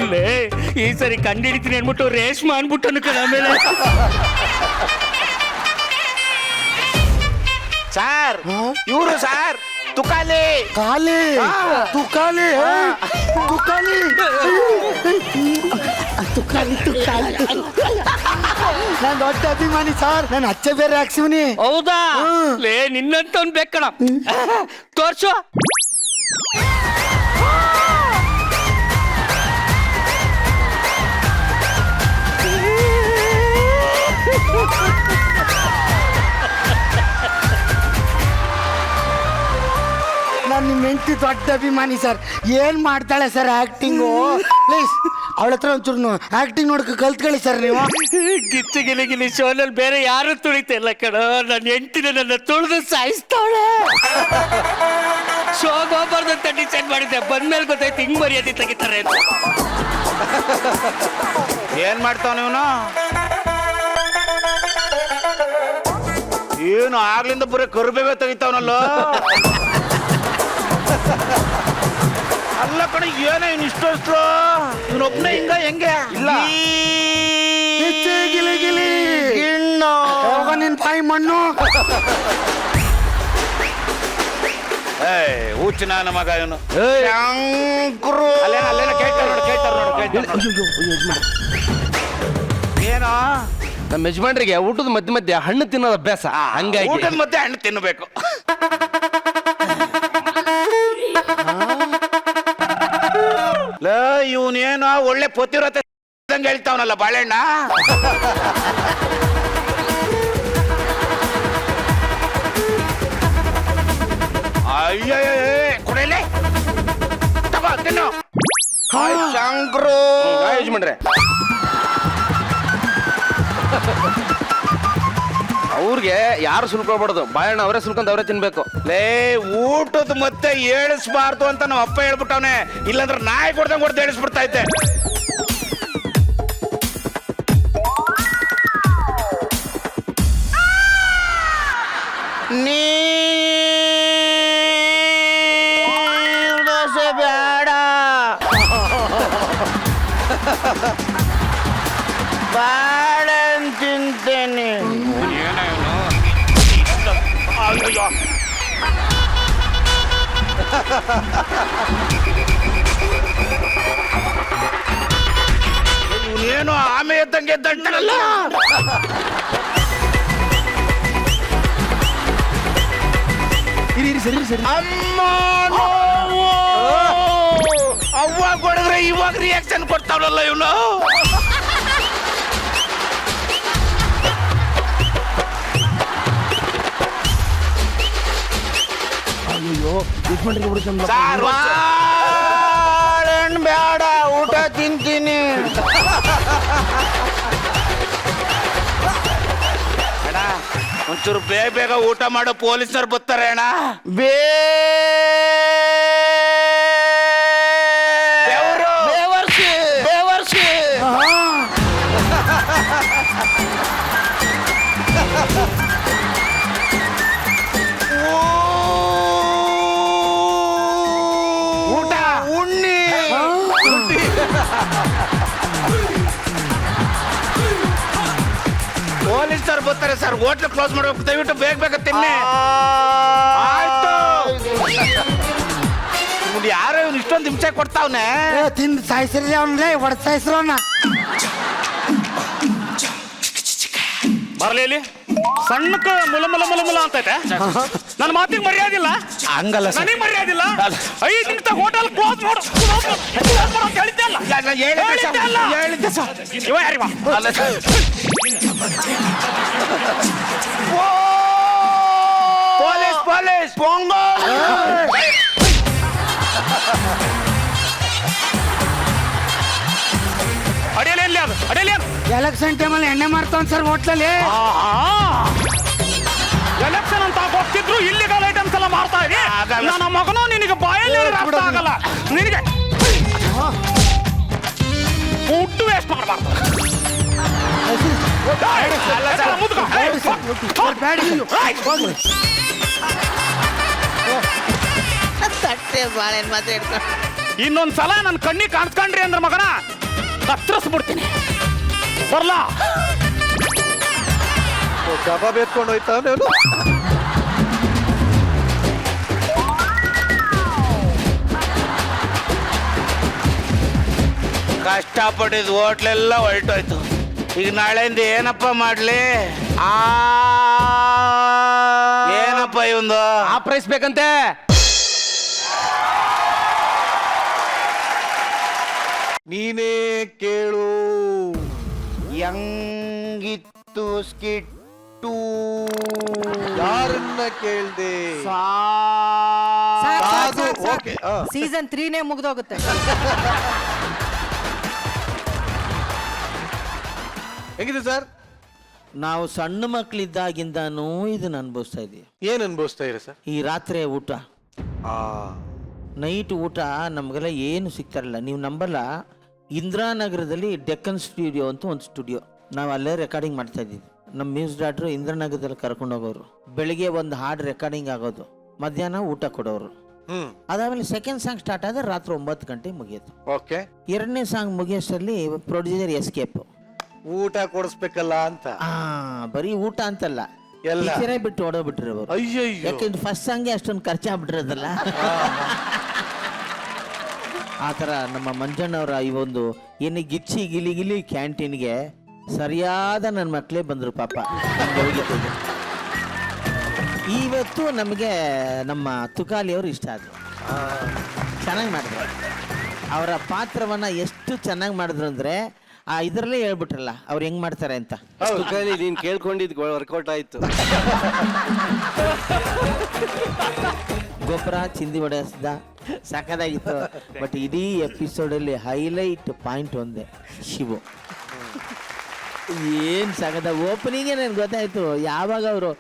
ಈ ಸರಿ ಕಂಡಿಡಿತೀನಿ ಅನ್ಬಿಟ್ಟು ರೇಷ್ಮೆ ಅನ್ಬಿಟ್ಟು ಅನ್ಕೊಂಡು ಆಮೇಲೆ ಸರ್ ಇವರು ಸರ್ ತುಕಾಲಿ ಕಾಲಿ ತುಕಾಲಿ ತುಕಾಲಿ ತುಕಾಲಿ ತುಕಾಲಿ. ನಾನು ದೊಡ್ಡ ಅಭಿಮಾನಿ ಸರ್, ನಾನು ಅಚ್ಚೆ ಬೇರೆ ಹಾಕ್ಸಿವ್ನಿ. ಹೌದಾ? ಲೇ ನಿನ್ನಂತ ಬೇಕಣ, ತೋರ್ಸು. ನಿಮ್ಮ ಹೆಂಡತಿ ದೊಡ್ಡ ಅಭಿಮಾನಿ ಸರ್. ಏನ್ ಮಾಡ್ತಾಳೆ ಸರ್ ಆಕ್ಟಿಂಗು? ಪ್ಲೀಸ್ ಅವಳ ಹತ್ರ ಒಂಚೂರು ಆಕ್ಟಿಂಗ್ ನೋಡಕ್ಕೆ ಕಲ್ತ್ಕೊಳ್ಳಿ ಸರ್ ನೀವು. ಗಿಚ್ಚಿ ಗಿಲಿ ಶೋನಲ್ಲಿ ಬೇರೆ ಯಾರು ತುಳಿತಿಲ್ಲ ಕಣ. ನನ್ನ ಹೆಂಡತಿನ ನನ್ನ ತುಳಿದು ಸಾಯಿಸ್ತಾವಳೆ. ಶೋಗ್ ಹೋಗ್ಬಾರ್ದಂತ ಡಿಸೈಡ್ ಮಾಡಿದ್ದೆ. ಬಂದ್ಮೇಲೆ ಗೊತ್ತಾಯ್ತು ಹಿಂಗ್ ಮರ್ಯಾದೆ ತೆಗಿತಾರೆ ಅಂತ. ಏನ್ ಮಾಡ್ತಾವ ನೀವನು? ಏನು ಆಗ್ಲಿಂದ ಬರೀ ಕರುಬೇವೆ ತೆಗಿತಾವನಲ್ಲ. ಅಲ್ಲ ಕಣ, ಏನೋ ಇನ್ ಇಷ್ಟು ಇವನೊಬ್ನೇ ಹಿಂಗ ಹೆಂಗೆ? ಇಲ್ಲ ಗಿಲಿ ಗಿಲಿ ಹೋಗ ನಿನ್ ಬಾಯಿ ಮಣ್ಣು. ಹುಚ್ಚು ನನ್ನ ಮಗ ಇವನು. ಅಲ್ಲೇನ ಕೇಳ್ತಾರ ನೋಡು. ಏನೋ ನಮ್ಮ ಯಜಮಾನ್ರಿಗೆ ಊಟದ ಮಧ್ಯೆ ಮಧ್ಯೆ ಹಣ್ಣು ತಿನ್ನೋದು ಅಭ್ಯಾಸ, ಹಂಗಾಗಿ ಊಟದ ಮಧ್ಯೆ ಹಣ್ಣು ತಿನ್ನಬೇಕು. ಇವನೇನೋ ಒಳ್ಳೆ ಪತಿವ್ರತೆ ಹೇಳ್ತಾವನಲ್ಲ ಬಾಳೆಹಣ್ಣ. ಅಯ್ಯ ಕೊಡಲೇ ತಗೋ ತಿನ್ನು. ಶಂಕ್ರು ಯಜಮಾನ್ರೆ ಅವ್ರಿಗೆ ಯಾರು ಸುಲ್ಕೊಳ್ಬಾರ್ದು, ಬಾಳೆಹಣ್ಣು ಅವರೇ ಸುಲ್ಕೊಂಡ್ ಅವರೇ ತಿನ್ಬೇಕು. ಲೇ ಊಟದ ಮತ್ತೆ ಏಳಿಸ್ಬಾರ್ದು ಅಂತ ನಮ್ಮ ಅಪ್ಪ ಹೇಳ್ಬಿಟ್ಟವನೆ. ಇಲ್ಲಾಂದ್ರೆ ನಾಯಿ ಕೊಡ್ದಂಗೆ ಕೊಡ್ದು ಏಳಿಸ್ಬಿಡ್ತಾ ಇದ್ದೆ. ಬೇಡ ಬಾಳೆಹಣ್ಣು ತಿಂತೇನೆ. ಇವನೇನು ಆಮೆ ಎದ್ದಂಗೆ ಎದ್ದಂಟಲ್ಲ. ಅಮ್ಮ ಅವಾಗ ಹೊಡೆದ್ರೆ ಇವಾಗ ರಿಯಾಕ್ಷನ್ ಕೊಡ್ತಾವಲ್ಲ ಇವನು. ಬಾಳೆಹಣ್ಣು ಬೇಡ, ಊಟ ತಿಂತೀನಿ. ಅಣ್ಣ ಒಂಚೂರು ಬೇಗ ಬೇಗ ಊಟ ಮಾಡೋ, ಪೊಲೀಸರು ಬರ್ತಾರೆ ಅಣ್ಣ. ಬೇವರ್ಸಿ ಊಟ ಉಣ್ಣಿ ಪೊಲೀಸರು ಬರ್ತಾರೆ ಸರ್. ಹೋಟ್ಲು ಕ್ಲೋಸ್ ಮಾಡ್ಬೇಕು, ದಯವಿಟ್ಟು ಬೇಗ ಬೇಗ ತಿನ್ನಿ. ಆಯ್ತು. ಯಾರೋ ಇವ್ನು ಇಷ್ಟೊಂದು ಹಿಂಸೆ ಕೊಡ್ತಾವ್ನೆ. ತಿಂದು ಸಾಯಿಸ್ರಿ ಅವನ್ಲೇ, ಹೊಡೆದ್ ಸಾಯಿಸ್ರು ಅವನ್ನ. ಬರ್ಲಿ ಇಲ್ಲಿ ಸಣ್ಣಕ್ಕೆ ಮುಲ ಮುಲ ಮುಲ ಮುಲ ಅಂತೈತೆ. ನನ್ನ ಮಾತಿಗೆ ಮರ್ಯಾದಿಲ್ಲ, ಹಂಗಲ್ಲ ಸರ್. ನನಗೆ ಮರ್ಯಾದಿಲ್ಲ. 5 ನಿಮಿಷ ಹೋಟೆಲ್ ಕ್ಲೋಸ್ ಮಾಡು ಅಂತ ಹೇಳಿದ್ದೆ ಅಲ್ಲ. ಹೇಳಿದ್ದೆ ಸರ್. ಇವ ಯಾರಿವ? ಅಲ್ಲ ಸರ್. ಪೊಲೀಸ್ ಪೊಲೀಸ್ ಅಡಿಯಲ್ಲಿ ಅದು ಅಡಿಯಲ್ಲಿ ಅದು ಎಲೆಕ್ಷನ್ ಟೈಮಲ್ಲಿ ಎಣ್ಣೆ ಮಾರ್ತಾವ್ ಸರ್ ಹೋಟ್ಲಲ್ಲಿ. ಎಲೆಕ್ಷನ್ ಅಂತ ಗೊತ್ತಿದ್ರು ಇಲ್ಲಿಗಲ್ ಐಟಮ್ಸ್ ಎಲ್ಲ ಮಾರ್ತಾ ಇದೆ. ನನ್ನ ಮಗನು ನಿನಗೆ ಬಾಯಲ್ಲಿ ಅರ್ಥ ಆಗಲ್ಲ. ನಿನಗೆ ಫುಡ್ ವೇಸ್ಟ್ ಮಾಡಬಾರ್ದು. ಇನ್ನೊಂದ್ಸಲ ನನ್ನ ಕಣ್ಣಿ ಕಾಣಿಸ್ಕೊಂಡ್ರಿ ಅಂದ್ರೆ ಮಗನ ಕತ್ತರಿಸ್ಬಿಡ್ತೀನಿ. ಬರ್ಲಾ ಕಬಾಬ್ ಎತ್ಕೊಂಡು ಹೋಯ್ತಾವನೇನು? ಕಷ್ಟಪಟ್ಟಿದ್ದು ಹೋಟ್ಲೆಲ್ಲ ಹೊರಟೋಯ್ತು. ಈಗ ನಾಳೆಯಿಂದ ಏನಪ್ಪ ಮಾಡ್ಲಿ? ಏನಪ್ಪ ಇವಂದು ಆ ಪ್ರೈಸ್ ಬೇಕಂತೆ. ನೀನೇ ಕೇಳು. ಹೆಂಗಿತ್ತು ಸ್ಕಿಟ್ಟು? ಯಾರನ್ನ ಕೇಳ್ದೆ? ಸಾಕು, ಓಕೆ ಸೀಸನ್ 3ನೇ ಮುಗ್ದೋಗುತ್ತೆ. ಹೆಂಗಿದೆ ಸರ್? ನಾವು ಸಣ್ಣ ಮಕ್ಕಳಿದ್ದಾಗಿಂದನೂ ಇದನ್ನ ಅನುಭವಿಸ್ತಾ ಇದ್ದೀವಿ. ಏನ್ ಅನ್ಭವಿಸ್ತಾ ಇರ ಸರ್? ಈ ರಾತ್ರಿ ಊಟ, ನೈಟ್ ಊಟ ನಮಗೆಲ್ಲ ಏನು ಸಿಗ್ತಾರಲ್ಲ, ನೀವು ನಂಬಲ್ಲ. ಇಂದಿರಾನಗರದಲ್ಲಿ ಡೆಕ್ಕನ್ ಸ್ಟುಡಿಯೋ ಅಂತ ಒಂದು ಸ್ಟುಡಿಯೋ, ನಾವು ಅಲ್ಲೇ ರೆಕಾರ್ಡಿಂಗ್ ಮಾಡ್ತಾ ಇದ್ದೀವಿ. ನಮ್ಮ ಮ್ಯೂಸಿಕ್ ಡಾಕ್ಟ್ರು ಇಂದಿರಾನಗರದಲ್ಲಿ ಕರ್ಕೊಂಡು ಹೋಗೋರು. ಬೆಳಿಗ್ಗೆ ಒಂದು ಹಾಡು ರೆಕಾರ್ಡಿಂಗ್ ಆಗೋದು, ಮಧ್ಯಾಹ್ನ ಊಟ ಕೊಡೋರು. ಅದಾದ್ಮೇಲೆ ಸೆಕೆಂಡ್ ಸಾಂಗ್ ಸ್ಟಾರ್ಟ್ ಆದ್ರೆ ರಾತ್ರಿ 9 ಗಂಟೆಗೆ ಮುಗಿಯೋದು. ಓಕೆ. ಎರಡನೇ ಸಾಂಗ್ ಮುಗಿಯೋಷ್ಟರಲ್ಲಿ ಪ್ರೊಡ್ಯೂಸರ್ ಎಸ್ಕೇಪ್. ಊಟ ಕೊಡಿಸ್ಬೇಕಲ್ಲ ಅಂತ. ಬರೀ ಊಟ ಅಂತಲ್ಲ, ಎಲ್ಲ ಪಿಕ್ಚರೇ ಬಿಟ್ಟು ಓಡೋಗ್ಬಿಟ್ರಿ ಅವರು. ಅಯ್ಯಯ್ಯೋ. ಯಾಕೆಂದ್ರೆ ಫಸ್ಟ್ ಸಾಂಗ್ಗೆ ಅಷ್ಟೊಂದು ಖರ್ಚಾಗ್ಬಿಟ್ಟಿರೋದಲ್ಲ. ಆ ಥರ ನಮ್ಮ ಮಂಜಣ್ಣವರ ಈ ಒಂದು ಏನು ಗಿಚ್ಚಿ ಗಿಲಿ ಕ್ಯಾಂಟೀನ್ಗೆ ಸರಿಯಾದ ನನ್ನ ಮಕ್ಕಳೇ ಬಂದರು ಪಾಪ. ಇವತ್ತು ನಮಗೆ ನಮ್ಮ ತುಕಾಲಿಯವರು ಇಷ್ಟ ಆದರು, ಚೆನ್ನಾಗಿ ಮಾಡಿದ್ರು. ಅವರ ಪಾತ್ರವನ್ನು ಎಷ್ಟು ಚೆನ್ನಾಗಿ ಮಾಡಿದ್ರು ಅಂದರೆ ಇದರಲ್ಲೇ ಹೇಳ್ಬಿಟ್ರಲ್ಲ ಅವ್ರು ಹೆಂಗ್ ಮಾಡ್ತಾರೆ ಅಂತ. ತುಕಾಲಿ ನೀನ್ ಕೇಳ್ಕೊಂಡಿದ್ ವರ್ಕೌಟ್ ಆಯ್ತು. ಗೊಬ್ಬರ ಚಿಂದಿ ಹೊಡೆಸ್ದ, ಸಖತ್ತಾಗಿತ್ತು. ಬಟ್ ಇಡೀ ಎಪಿಸೋಡಲ್ಲಿ ಹೈಲೈಟ್ ಪಾಯಿಂಟ್ ಒಂದೇ, ಶಿವು. ಏನು ಸಖದ ಓಪನಿಂಗೇ ನನಗೆ ಗೊತ್ತಾಯ್ತು. ಯಾವಾಗ ಅವರು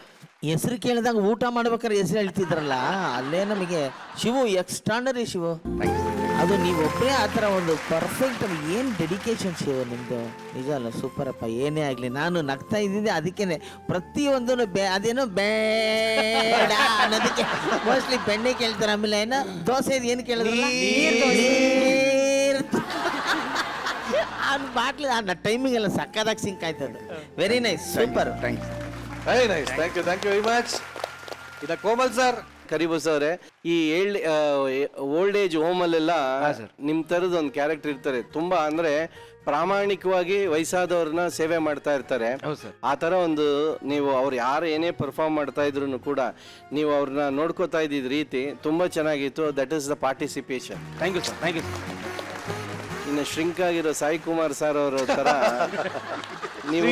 ಹೆಸರು ಕೇಳಿದಾಗ ಊಟ ಮಾಡ್ಬೇಕಾದ್ರೆ ಹೆಸರು ಹೇಳ್ತಿದ್ರಲ್ಲ, ಅಲ್ಲೇ ನಮಗೆ ಶಿವು ಎಕ್ಸ್ಟ್ರಾಂಡರಿ ಶಿವು. ಅದು ನೀವೊಬ್ಬರೇ ಆ ಥರ ಒಂದು ಪರ್ಫೆಕ್ಟ್, ಏನು ಡೆಡಿಕೇಶನ್ ಶಿವು ನಿಮ್ಮದು. ನಿಜ ಅಲ್ಲ, ಸೂಪರ್ ಅಪ್ಪ. ಏನೇ ಆಗಲಿ ನಾನು ನಗ್ತಾ ಇದ್ದಿದ್ದೆ ಅದಕ್ಕೇನೆ. ಪ್ರತಿಯೊಂದೂ ಅದೇನೋ ಬೇಡ ಅನ್ನೋದಕ್ಕೆ ಮೋಸ್ಟ್ಲಿ ಬೆಣ್ಣೆ ಕೇಳ್ತಾರೆ. ಆಮೇಲೆ ಏನೋ ದೋಸೆ ಏನು ಕೇಳಿದ್ರಲ್ಲ, ಬಾಟ್ಲಿ ಆ ಟೈಮಿಂಗ್ ಎಲ್ಲ ಸಕ್ಕದಾಗಿ ಸಿಂಕ್ ಆಯ್ತದು. Very nice, super. Very nice, thank you very much. ಇದ ಕೋಮಲ್ ಸರ್. ಕರಿಬಸ್ ಅವರೇ, ಈ ಓಲ್ಡ್ ಏಜ್ ಹೋಮ್ ಅಲ್ಲೆಲ್ಲ ನಿಮ್ ತರದ ಒಂದು ಕ್ಯಾರೆಕ್ಟರ್ ಇರ್ತಾರೆ. ತುಂಬಾ ಅಂದ್ರೆ ಪ್ರಾಮಾಣಿಕವಾಗಿ ವಯಸ್ಸಾದವ್ರನ್ನ ಸೇವೆ ಮಾಡ್ತಾ ಇರ್ತಾರೆ. ಆ ತರ ಒಂದು ನೀವು ಅವ್ರು ಯಾರು ಏನೇ ಪರ್ಫಾರ್ಮ್ ಮಾಡ್ತಾ ಇದ್ರು ಕೂಡ ನೀವು ಅವ್ರನ್ನ ನೋಡ್ಕೋತಾ ಇದ್ದಿದ್ ರೀತಿ ತುಂಬಾ ಚೆನ್ನಾಗಿತ್ತು. That is the participation. Thank you sir, thank you. ಇನ್ನು ಶ್ರಿಂಕ್ ಆಗಿರೋ ಸಾಯಿ ಕುಮಾರ್ ಸರ್ ಅವರ ತರ ನೀವು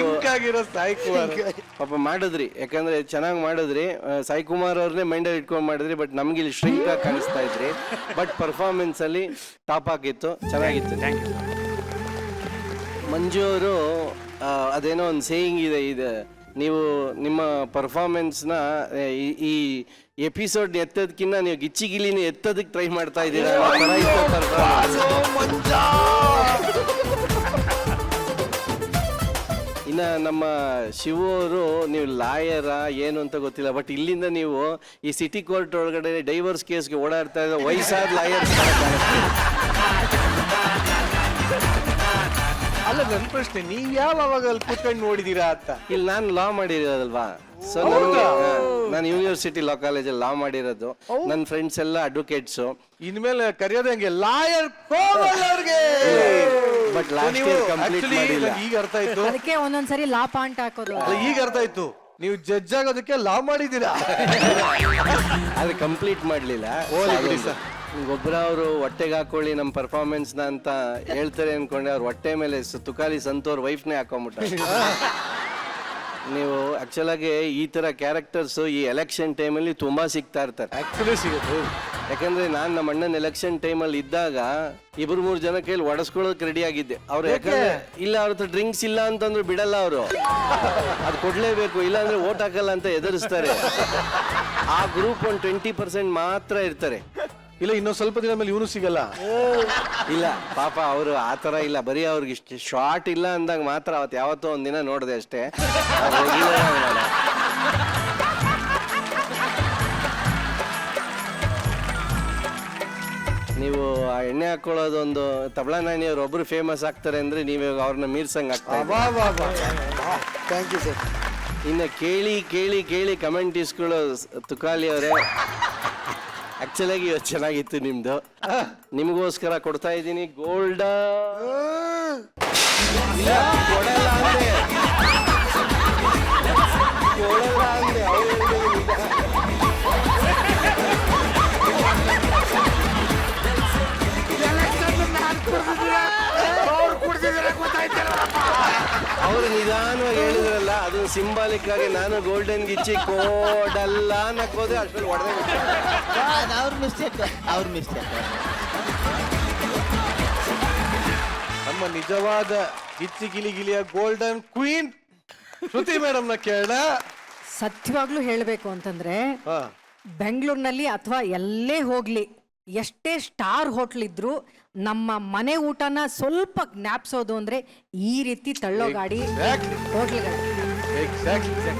ಸಾಯಿ ಕುಮಾರ್ ಪಾಪ ಮಾಡಿದ್ರಿ. ಯಾಕಂದ್ರೆ ಚೆನ್ನಾಗಿ ಮಾಡಿದ್ರಿ. ಸಾಯಿ ಕುಮಾರ್ ಅವ್ರನ್ನೇ ಮೈಂಡಲ್ಲಿ ಇಟ್ಕೊಂಡು ಮಾಡಿದ್ರಿ. ಬಟ್ ನಮ್ಗೆ ಇಲ್ಲಿ ಶ್ರಿಂಕ್ ಆಗಿ ಕಾಣಿಸ್ತಾ ಇದ್ರಿ. ಬಟ್ ಪರ್ಫಾರ್ಮೆನ್ಸ್ ಅಲ್ಲಿ ಟಾಪ್ ಆಗಿತ್ತು, ಚೆನ್ನಾಗಿತ್ತು. Thank you. ಮಂಜು ಅವರು ಅದೇನೋ ಒಂದು ಸೇಯಿಂಗ್ ಇದೆ, ನೀವು ನಿಮ್ಮ ಪರ್ಫಾರ್ಮೆನ್ಸ್ನ ಈ ಎಪಿಸೋಡ್ ಎತ್ತೋದಕ್ಕಿಂತ ನೀವು ಗಿಚ್ಚಿಗಿಲಿನ ಎತ್ತೋದಕ್ಕೆ ಟ್ರೈ ಮಾಡ್ತಾ ಇದ್ದೀರಾ. ಇನ್ನು ನಮ್ಮ ಶಿವು ಅವರು, ನೀವು ಲಾಯರ ಏನು ಅಂತ ಗೊತ್ತಿಲ್ಲ, ಬಟ್ ಇಲ್ಲಿಂದ ನೀವು ಈ ಸಿಟಿ ಕೋರ್ಟ್ ಒಳಗಡೆ ಡೈವರ್ಸ್ ಕೇಸ್ಗೆ ಓಡಾಡ್ತಾ ಇದ್ದ ವಯಸ್ಸಾದ ಲಾಯರ್. ಅಲ್ಲ, ನನ್ನ ಪ್ರಶ್ನೆ, ನೀವ್ ಯಾವಾಗ ಅಲ್ಲಿ ಕೂತ್ಕೊಂಡು ನೋಡಿದೀರಾ ಅಂತ. ಇಲ್ಲಿ ನಾನು ಲಾ ಮಾಡಿರೋದಲ್ವಾ, ಸೊ ನಾನು ಯೂನಿವರ್ಸಿಟಿ ಲಾ ಕಾಲೇಜಲ್ಲಿ ಲಾ ಮಾಡಿರೋದು. ನನ್ನ ಫ್ರೆಂಡ್ಸ್ ಎಲ್ಲ ಅಡ್ವೊಕೇಟ್ಸು. ಇನ್ಮೇಲೆ ಕರೆಯೋದು ಹಂಗೆ ಲಾಯರ್ ಕೋಮಲ್ ಅವ್ರಿಗೆ. ಬಟ್ ಲಾಸ್ಟ್ ಇಯರ್ ಕಂಪ್ಲೀಟ್ ಮಾಡಿಲ್ಲ. ಈಗ ಅರ್ಥ ಆಯ್ತು. ಅದಕ್ಕೆ ಒಂದೊಂದ್ಸರಿ ಲಾ ಪಾಯಿಂಟ್ ಹಾಕೋದು. ಅಲ್ಲ, ಈಗ ಅರ್ಥ ಆಯ್ತು, ನೀವು ಜಡ್ಜ್ ಆಗೋದಕ್ಕೆ ಲಾ ಮಾಡಿದ್ದೀರಾ. ಆದ್ರೆ ಕಂಪ್ಲೀಟ್ ಮಾಡ್ಲಿಲ್ಲ. ಗೊಬ್ಬರ ಅವರು ಹೊಟ್ಟೆಗೆ ಹಾಕೊಳ್ಳಿ ನಮ್ಮ ಪರ್ಫಾರ್ಮೆನ್ಸ್ನ ಅಂತ ಹೇಳ್ತಾರೆ ಅನ್ಕೊಂಡೆ. ಅವ್ರ ಹೊಟ್ಟೆ ಮೇಲೆ ತುಕಾಲಿ ಸಂತೋರ್ ವೈಫ್ನೇ ಹಾಕೊಂಡ್ಬಿಟ್ಟ. ನೀವು ಆಕ್ಚುಲ್ ಆಗಿ ಈ ತರ ಕ್ಯಾರೆಕ್ಟರ್ಸ್ ಈ ಎಲೆಕ್ಷನ್ ಟೈಮಲ್ಲಿ ತುಂಬಾ ಸಿಗ್ತಾ ಇರ್ತಾರೆ. ಆಕ್ಚುಲಿ ಸಿಗುತ್ತೆ. ಯಾಕಂದ್ರೆ ನಾನು ನಮ್ಮ ಅಣ್ಣನ ಎಲೆಕ್ಷನ್ ಟೈಮಲ್ಲಿ ಇದ್ದಾಗ 2-3 ಜನ ಕೈಲಿ ಒಡಸ್ಕೊಳ್ಳೋಕೆ ರೆಡಿ ಆಗಿದ್ದೆ. ಅವ್ರು ಯಾಕಂದ್ರೆ ಇಲ್ಲ ಅವ್ರ ಹತ್ರ ಡ್ರಿಂಕ್ಸ್ ಇಲ್ಲ ಅಂತಂದ್ರೆ ಬಿಡಲ್ಲ ಅವರು, ಅದು ಕೊಡ್ಲೇಬೇಕು, ಇಲ್ಲ ಅಂದ್ರೆ ವೋಟ್ ಹಾಕಲ್ಲ ಅಂತ ಎದುರಿಸ್ತಾರೆ. ಆ ಗ್ರೂಪ್ ಒಂದು 20% ಮಾತ್ರ ಇರ್ತಾರೆ. ಇಲ್ಲ, ಇನ್ನೊಂದು ಸ್ವಲ್ಪ ದಿನ ಮೇಲೆ ಇವನು ಸಿಗಲ್ಲ. ಇಲ್ಲ ಪಾಪ ಅವರು ಆ ಥರ ಇಲ್ಲ, ಬರೀ ಅವ್ರಿಗೆ ಇಷ್ಟು ಶಾರ್ಟ್ ಇಲ್ಲ ಅಂದಾಗ ಮಾತ್ರ ಅವತ್ತು ಯಾವತ್ತೋ ಒಂದಿನ ನೋಡಿದೆ ಅಷ್ಟೇ. ನೀವು ಆ ಎಣ್ಣೆ ಹಾಕೊಳ್ಳೋದೊಂದು ತಬಲಾ ನಾಣಿಯವ್ರು ಒಬ್ರು ಫೇಮಸ್ ಆಗ್ತಾರೆ ಅಂದ್ರೆ ನೀವು ಅವ್ರನ್ನ ಮೀರ್ಸಂಗ್ ಆಗ್ತಾ. Thank you sir. ಇನ್ನು ಕೇಳಿ ಕೇಳಿ ಕೇಳಿ ಕಮೆಂಟ್ ಇಸ್ಕೊಳ್ಳೋ ತುಕಾಲಿ ಅವರೇ, ಆಕ್ಚುಲಾಗಿ ಇವತ್ತು ಚೆನ್ನಾಗಿತ್ತು ನಿಮ್ದು. ನಿಮಗೋಸ್ಕರ ಕೊಡ್ತಾ ಇದ್ದೀನಿ ಗೋಲ್ಡ್. ಕೊಡಲ್ಲ ಅಂದೆ, ಕೊಡಲ್ಲ ಅಂದೆ. ಅವ್ರು ನಿಧಾನವಾಗಿ ಹೇಳಿದ್ರಲ್ಲ, ಅದು ಸಿಂಬಾಲಿಕ್ ಆಗಿ ನಾನು ಗೋಲ್ಡನ್ ಗಿಚ್ಚಿ ಕೋಡಲ್ಲ ಅನ್ನಕೋದೆ ಅಷ್ಟರಲ್ಲಿ ಹೊಡೆದೇ ಅವ್ರ ಮಿಸ್ಟೇಕ್ ಅವ್ರ ಮಿಸ್ಟೇಕ್. ನಮ್ಮ ನಿಜವಾದ ಗಿಚ್ಚಿ ಗಿಲಿಗಿಲಿಯ ಗೋಲ್ಡನ್ ಕ್ವೀನ್ ಶ್ರುತಿ ಮೇಡಮ್ ನ ಕೇಳೋಣ. ಸತ್ಯವಾಗ್ಲೂ ಹೇಳಬೇಕು ಅಂತಂದ್ರೆ ಹಾ. ಬೆಂಗಳೂರಿನಲ್ಲಿ ಅಥವಾ ಎಲ್ಲೇ ಹೋಗ್ಲಿ, ಎಷ್ಟೇ ಸ್ಟಾರ್ ಹೋಟ್ಲ್ ಇದ್ರು ನಮ್ಮ ಮನೆ ಊಟನ ಸ್ವಲ್ಪ ಜ್ಞಾಪಿಸೋದು ಅಂದ್ರೆ ಈ ರೀತಿ ತಳ್ಳೋ ಗಾಡಿ ಹೋಟ್ಲ್ಗಳು. Exactly.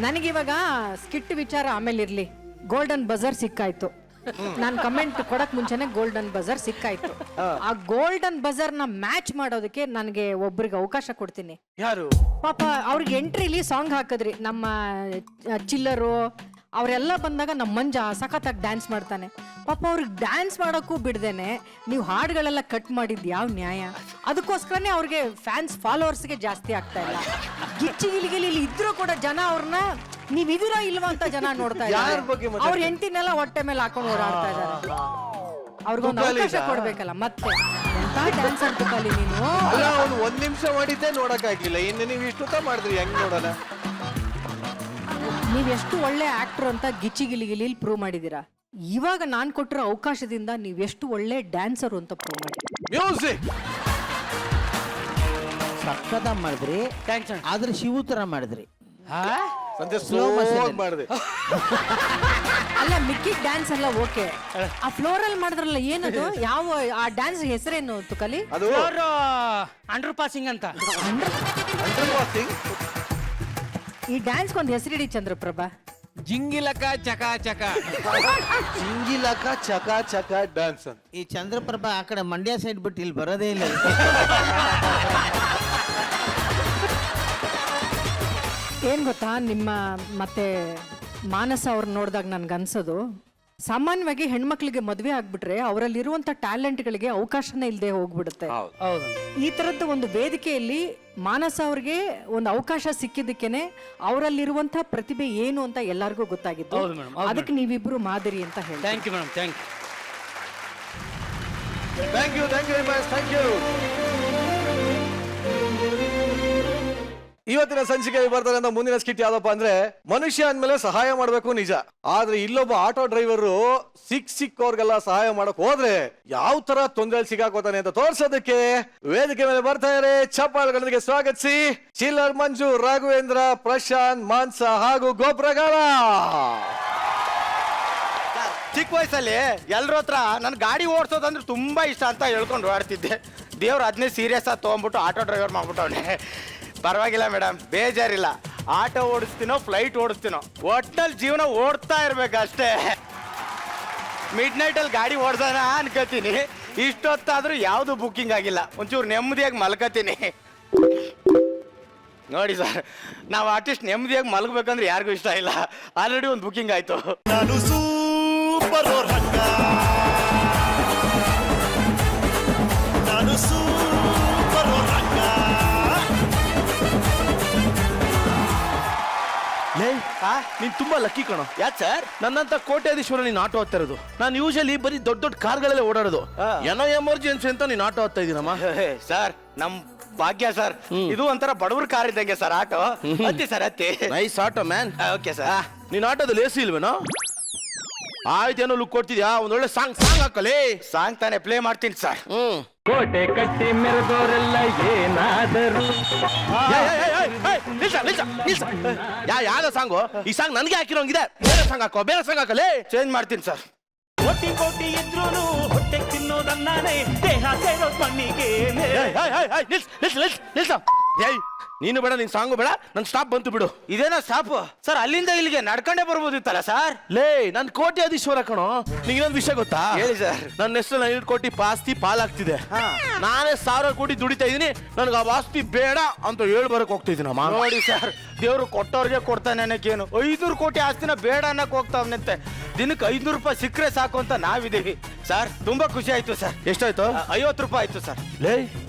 ನನಗಿವಾಗ ಸ್ಕಿಟ್ ವಿಚಾರ ಆಮೇಲೆ ಇರ್ಲಿ, ಗೋಲ್ಡನ್ ಬಜಾರ್ ಸಿಕ್ಕಾಯ್ತು. ನಾನು ಕಮೆಂಟ್ ಕೊಡಕ್ ಮುಂಚೆನೆ ಗೋಲ್ಡನ್ ಬಜಾರ್ ಸಿಕ್ಕಾಯ್ತು. ಆ ಗೋಲ್ಡನ್ ಬಜಾರ್ ನ ಮ್ಯಾಚ್ ಮಾಡೋದಕ್ಕೆ ನನಗೆ ಒಬ್ರಿಗೆ ಅವಕಾಶ ಕೊಡ್ತೀನಿ. ಯಾರು? ಪಾಪ ಅವ್ರಿಗೆ ಎಂಟ್ರಿಲಿ ಸಾಂಗ್ ಹಾಕಿದ್ರಿ, ನಮ್ಮ ಚಿಲ್ಲರು ಅವರೆಲ್ಲ ಬಂದಾಗ ನಮ್ಮ ಮಂಜ ಸಖತ್ತಾಗಿ ಡ್ಯಾನ್ಸ್ ಮಾಡ್ತಾನೆ. ಪಾಪ ಅವ್ರಿಗೆ ಡ್ಯಾನ್ಸ್ ಮಾಡೋಕ್ಕೂ ಬಿಡ್ದೇನೆ ನೀವು ಹಾಡುಗಳೆಲ್ಲ ಕಟ್ ಮಾಡಿದ್ ಯಾವ ನ್ಯಾಯ? ಅದಕ್ಕೋಸ್ಕರನೇ ಅವ್ರಿಗೆ ಫ್ಯಾನ್ಸ್ ಫಾಲೋವರ್ಸ್ಗೆ ಜಾಸ್ತಿ ಆಗ್ತಾ ಇಲ್ಲ. ಗಿಚ್ಚಿ ಗಿಲಿಗಿಲಿ ಇಲ್ಲಿ ಇದ್ರೂ ಕೂಡ ಜನ ಅವ್ರನ್ನ ನೀವಿದಿರೋ ಇಲ್ವಾ ಅಂತ ಜನ ನೋಡ್ತಾ ಯಾರ್ ಬಗ್ಗೆ ಇದ್ದಾರೆ. ಮಾತಾಡ್ತೀರಿ? ಅವ್ರ ಹೆಂಡತಿನೆಲ್ಲ ಹೊಟ್ಟೆ ಮೇಲೆ ಹಾಕೊಂಡು ಓಡಾಡ್ತಾ ಇದ್ದಾರೆ. ಅವ್ರಿಗೊಂದು ಅವಕಾಶ ಕೊಡ್ಬೇಕಲ್ಲ. ಮತ್ತೆ ಎಂತ ಡ್ಯಾನ್ಸರ್ ತುಕಾಲಿ ನೀನು. ಅಲ್ಲ, ಅವ್ನು 1 ನಿಮಿಷ ಮಾಡಿದ್ದೆ ನೋಡಕ್ ಆಗ್ಲಿಲ್ಲ, ಇನ್ನು ನೀವು ಇಷ್ಟೊತ್ತ ಮಾಡಿದ್ರಿ, ಹೆಂಗ್ ನೋಡೋಣ? ನೀವೆಷ್ಟು ಒಳ್ಳೆ ಆಕ್ಟರ್ ಅಂತ ಗಿಚ್ಚಿ ಗಿಲಿಗಿಲಿ ಪ್ರೂವ್ ಮಾಡಿದೀರಾ. ಇವಾಗ ನಾನ್ ಕೊಟ್ಟಿರೋ ಅವಕಾಶದಿಂದ ನೀವೆಷ್ಟು ಒಳ್ಳೆ ಡ್ಯಾನ್ಸರ್ ಅಂತ ಪ್ರೂವ್ ಮಾಡಿ. ಮ್ಯೂಸಿಕ್. ಸಕ್ಕದ ಮಾಡಿದ್ರಿ, ಆದ್ರೆ ಶಿವು ತರ ಮಾಡಿದ್ರಿ. ಸಂಜೆ Slow motion ಅಲ್ಲಿ. ಮಾಡಿದೆ. ಅಲ್ಲ, ಮಿಕ್ಕಿ ಡ್ಯಾನ್ಸ್ ಎಲ್ಲ ಓಕೆ, ಆ ಫ್ಲೋರ್ ಅಲ್ಲಿ ಮಾಡಿದ್ರಲ್ಲ ಏನದು, ಯಾವ ಆ ಡ್ಯಾನ್ಸ್ ಹೆಸರೇನು ತುಕಲಿ? ಅದು ಅಂಡರ್ ಪಾಸಿಂಗ್ ಅಂತ. ಅಂಡರ್ಪಾಸಿಂಗ್. ಈ ಡ್ಯಾನ್ಸ್ ಒಂದು ಹೆಸರಿಡಿ ಚಂದ್ರಪ್ರಭಾ. ಜಿಂಗಿಲಕ ಚಕ ಚಕ. ಚಿಂಗಿಲಕ ಚಕ ಚಕ ಡ್ಯಾನ್ಸ್ ಅಂತ. ಈ ಚಂದ್ರಪ್ರಭಾ ಆ ಕಡೆ ಮಂಡ್ಯ ಸೈಡ್ ಬಿಟ್ಟು ಇಲ್ಲಿ ಬರೋದೇ ಇಲ್ಲ. ಏನ್ ಗೊತ್ತಾ, ನಿಮ್ಮ ಮತ್ತೆ ಮಾನಸ ಅವ್ರನ್ನ ನೋಡಿದಾಗ ನನ್ಗನ್ಸೋದು, ಸಾಮಾನ್ಯವಾಗಿ ಹೆಣ್ಮಕ್ಳಿಗೆ ಮದುವೆ ಆಗ್ಬಿಟ್ರೆ ಅವರಲ್ಲಿರುವಂತ ಟ್ಯಾಲೆಂಟ್ಗಳಿಗೆ ಅವಕಾಶನೇ ಇಲ್ಲದೆ ಹೋಗ್ಬಿಡುತ್ತೆ. ಹೌದು. ಈ ತರದ್ದು ಒಂದು ವೇದಿಕೆಯಲ್ಲಿ ಮಾನಸ ಅವ್ರಿಗೆ ಒಂದು ಅವಕಾಶ ಸಿಕ್ಕಿದ್ದಕ್ಕೇನೆ ಅವರಲ್ಲಿರುವಂತ ಪ್ರತಿಭೆ ಏನು ಅಂತ ಎಲ್ಲರಿಗೂ ಗೊತ್ತಾಗಿತ್ತು. ಹೌದು madam, ಹೌದು ಅದಕ್ಕೆ ನೀವಿಬ್ರು ಮಾದರಿ ಅಂತ ಹೇಳಿ. Thank you madam, thank you. Thank you very much, thank you. ಇವತ್ತಿನ ಸಂಚಿಕೆಯಲ್ಲಿ ಬರ್ತಾರೆ ಅಂತ ಮುಂದಿನ ಸ್ಕಿಟ್ ಯಾವ್ದಪ್ಪ ಅಂದ್ರೆ, ಮನುಷ್ಯ ಅಂದ್ಮೇಲೆ ಸಹಾಯ ಮಾಡ್ಬೇಕು ನಿಜ, ಆದ್ರೆ ಇಲ್ಲೊಬ್ಬ ಆಟೋ ಡ್ರೈವರು ಸಿಕ್ಕವ್ರಿಗೆಲ್ಲ ಸಹಾಯ ಮಾಡಕ್ ಹೋದ್ರೆ ಯಾವ ತರ ತೊಂದರೆ ಸಿಗಾಕೋತಾನೆ ಅಂತ ತೋರ್ಸೋದಕ್ಕೆ ವೇದಿಕೆ ಮೇಲೆ ಬರ್ತಾ ಇದ್ದಾರೆ. ಚಪ್ಪಾಳೆಗಳೊಂದಿಗೆ ಸ್ವಾಗತಿಸಿ ಚಿಲ್ಲರ್ ಮಂಜು, ರಾಘವೇಂದ್ರ, ಪ್ರಶಾಂತ್, ಮಾನ್ಸ ಹಾಗೂ ಗೋಪ್ರಗಾಳ. ಚಿಕ್ಕ ವಯಸ್ಸಲ್ಲಿ ಎಲ್ಲರ ಹತ್ರ ನನ್ ಗಾಡಿ ಓಡಿಸೋದಂದ್ರೆ ತುಂಬಾ ಇಷ್ಟ ಅಂತ ಹೇಳ್ಕೊಂಡು ಓಡ್ತಿದ್ದೆ. ದೇವ್ರು ಅದನ್ನೇ ಸೀರಿಯಸ್ ಆಗಿ ತಗೊಂಡ್ಬಿಟ್ಟು ಆಟೋ ಡ್ರೈವರ್ ಮಾಡ್ಬಿಟ್ಟವನೆ. ಪರವಾಗಿಲ್ಲ ಮೇಡಮ್, ಬೇಜಾರಿಲ್ಲ. ಆಟೋ ಓಡಿಸ್ತೀನೋ ಫ್ಲೈಟ್ ಓಡಿಸ್ತೀನೋ, ಒಟ್ಟಲ್ಲಿ ಜೀವನ ಓಡ್ತಾ ಇರ್ಬೇಕಷ್ಟೇ. ಮಿಡ್ ನೈಟಲ್ಲಿ ಗಾಡಿ ಓಡ್ಸೋಣ ಅನ್ಕೋತೀನಿ, ಇಷ್ಟೊತ್ತಾದ್ರೂ ಯಾವುದು ಬುಕ್ಕಿಂಗ್ ಆಗಿಲ್ಲ. ಒಂಚೂರು ನೆಮ್ಮದಿಯಾಗಿ ಮಲ್ಕೋತೀನಿ. ನೋಡಿ ಸರ್, ನಾವು ಆರ್ಟಿಸ್ಟ್ ನೆಮ್ಮದಿಯಾಗಿ ಮಲಗಬೇಕಂದ್ರೆ ಯಾರಿಗೂ ಇಷ್ಟ ಇಲ್ಲ. ಆಲ್ರೆಡಿ ಒಂದು ಬುಕ್ಕಿಂಗ್ ಆಯ್ತು. ನಾನು ಸೂಪರ್ ರಂಗ, ನಾನು ಸೂಪರ್ ರಂಗ. ನೀನ್ ತುಂಬಾ ಲಕ್ಕಿ ಕಣೋ. ಯಾಕೆ ಸರ್? ನನ್ನಂತ ಕೋಟ್ಯಾಧೀಶ್ವರ ನೀನ್ ಆಟೋ ಓದ್ತಾ ಇರೋದು. ನಾನು ಯೂಶಲಿ ಬರೀ ದೊಡ್ಡ ದೊಡ್ಡ ಕಾರ್ಗಳಲ್ಲೇ ಓಡಾಡೋದು. ಏನೋ ಎಮರ್ಜೆನ್ಸಿ ಅಂತ ನೀನ್ ಆಟೋ ಓದ್ತಾ ಇದೀನಮ್ಮ. ಸರ್, ನಮ್ ಭಾಗ್ಯ ಸರ್, ಇದು ಒಂಥರ ಬಡವ್ರ ಕಾರ್ ಇದ್ದಂಗೆ ಸರ್ ಆಟೋ. ಹತ್ತಿ ಸರ್, ಹತ್ತಿ. Nice auto man. Okay sir. ನೀನ್ ಆಟೋದಲ್ಲಿ ಎಸಿ ಇಲ್ವೇನೋ? ಆಯ್ತೇನೋ ಲುಕ್ ಕೊಡ್ತಿದ್ಯಾ? ಒಂದೊಳ್ಳೆ ಸಾಂಗ್ ಹಾಕಲಿ. ಸಾಂಗ್ ತಾನೇ ಪ್ಲೇ ಮಾಡ್ತೀನಿ ಸರ್. ಕೋಟೆ ಕಟ್ಟಿ ಮೆರೆದೋರೆಲ್ಲ ಏನಾದರು. ಯಾವ್ದೋ ಸಾಂಗು? ಈ ಸಾಂಗ್ ನನಗೆ ಹಾಕಿರೋಂಗಿದೆ. ಬೇರೆ ಸಾಂಗ್ ಹಾಕೋ, ಬೇರೆ ಸಾಂಗ್ ಹಾಕಲಿ. ಚೇಂಜ್ ಮಾಡ್ತೀನಿ ಸರ್. ಕೋಟಿ ಕೋಟಿ ಇದ್ರೂನು ಹೊಟ್ಟೆ ತಿನ್ನೋದನ್ನಾನೆ, ದೇಹ ಸೇರೋದ್ ಮಣ್ಣಿಗೆ. ನೀನು ಬೇಡ, ನಿನ್ ಸಾಂಗು ಬೇಡ, ನನ್ ಸ್ಟಾಪ್ ಬಂತು ಬಿಡು. ಇದೇನೋ ಸ್ಟಾಪ್ ಸರ್? ಅಲ್ಲಿಂದ ಇಲ್ಲಿಗೆ ನಡ್ಕೊಂಡೇ ಬರ್ಬೋದಿತ್ತಲ್ಲ ಸರ್? ಲೇ, ನನ್ ಕೋಟ್ಯಾಧೀಶ್ವರ ಕಣೋ. ನಿಂಗೊಂದು ವಿಷಯ ಗೊತ್ತಾ? ಹೇಳಿ ಸರ್. ನನ್ನ ಹೆಸರು 5 ಕೋಟಿ ಆಸ್ತಿ ಪಾಲಾಗ್ತಿದೆ. ನಾನೇ 1000 ಕೋಟಿ ದುಡಿತಾ ಇದೀನಿ. ನನ್ಗೆ ಆ ಆಸ್ತಿ ಬೇಡ ಅಂತ ಹೇಳ್ಬರಕ್ ಹೋಗ್ತಿದ್ದೀನಮ್ಮ. ನೋಡಿ ಸರ್, ದೇವ್ರು ಕೊಟ್ಟವ್ರಿಗೆ ಕೊಡ್ತಾನೆ ಅನ್ನಕ್ಕೇನು 500 ಕೋಟಿ ಆಸ್ತಿನ ಬೇಡ ಅನ್ನಕ್ ಹೋಗ್ತಾವನಂತೆ. ದಿನಕ್ಕೆ 500 ರೂಪಾಯಿ ಸಿಕ್ಕರೆ ಸಾಕು ಅಂತ ನಾವಿದ್ದೀವಿ ಸರ್. ತುಂಬಾ ಖುಷಿ ಆಯ್ತು ಸರ್. ಎಷ್ಟಾಯ್ತು? 50 ರೂಪಾಯಿ ಆಯ್ತು ಸರ್. ಲೇ,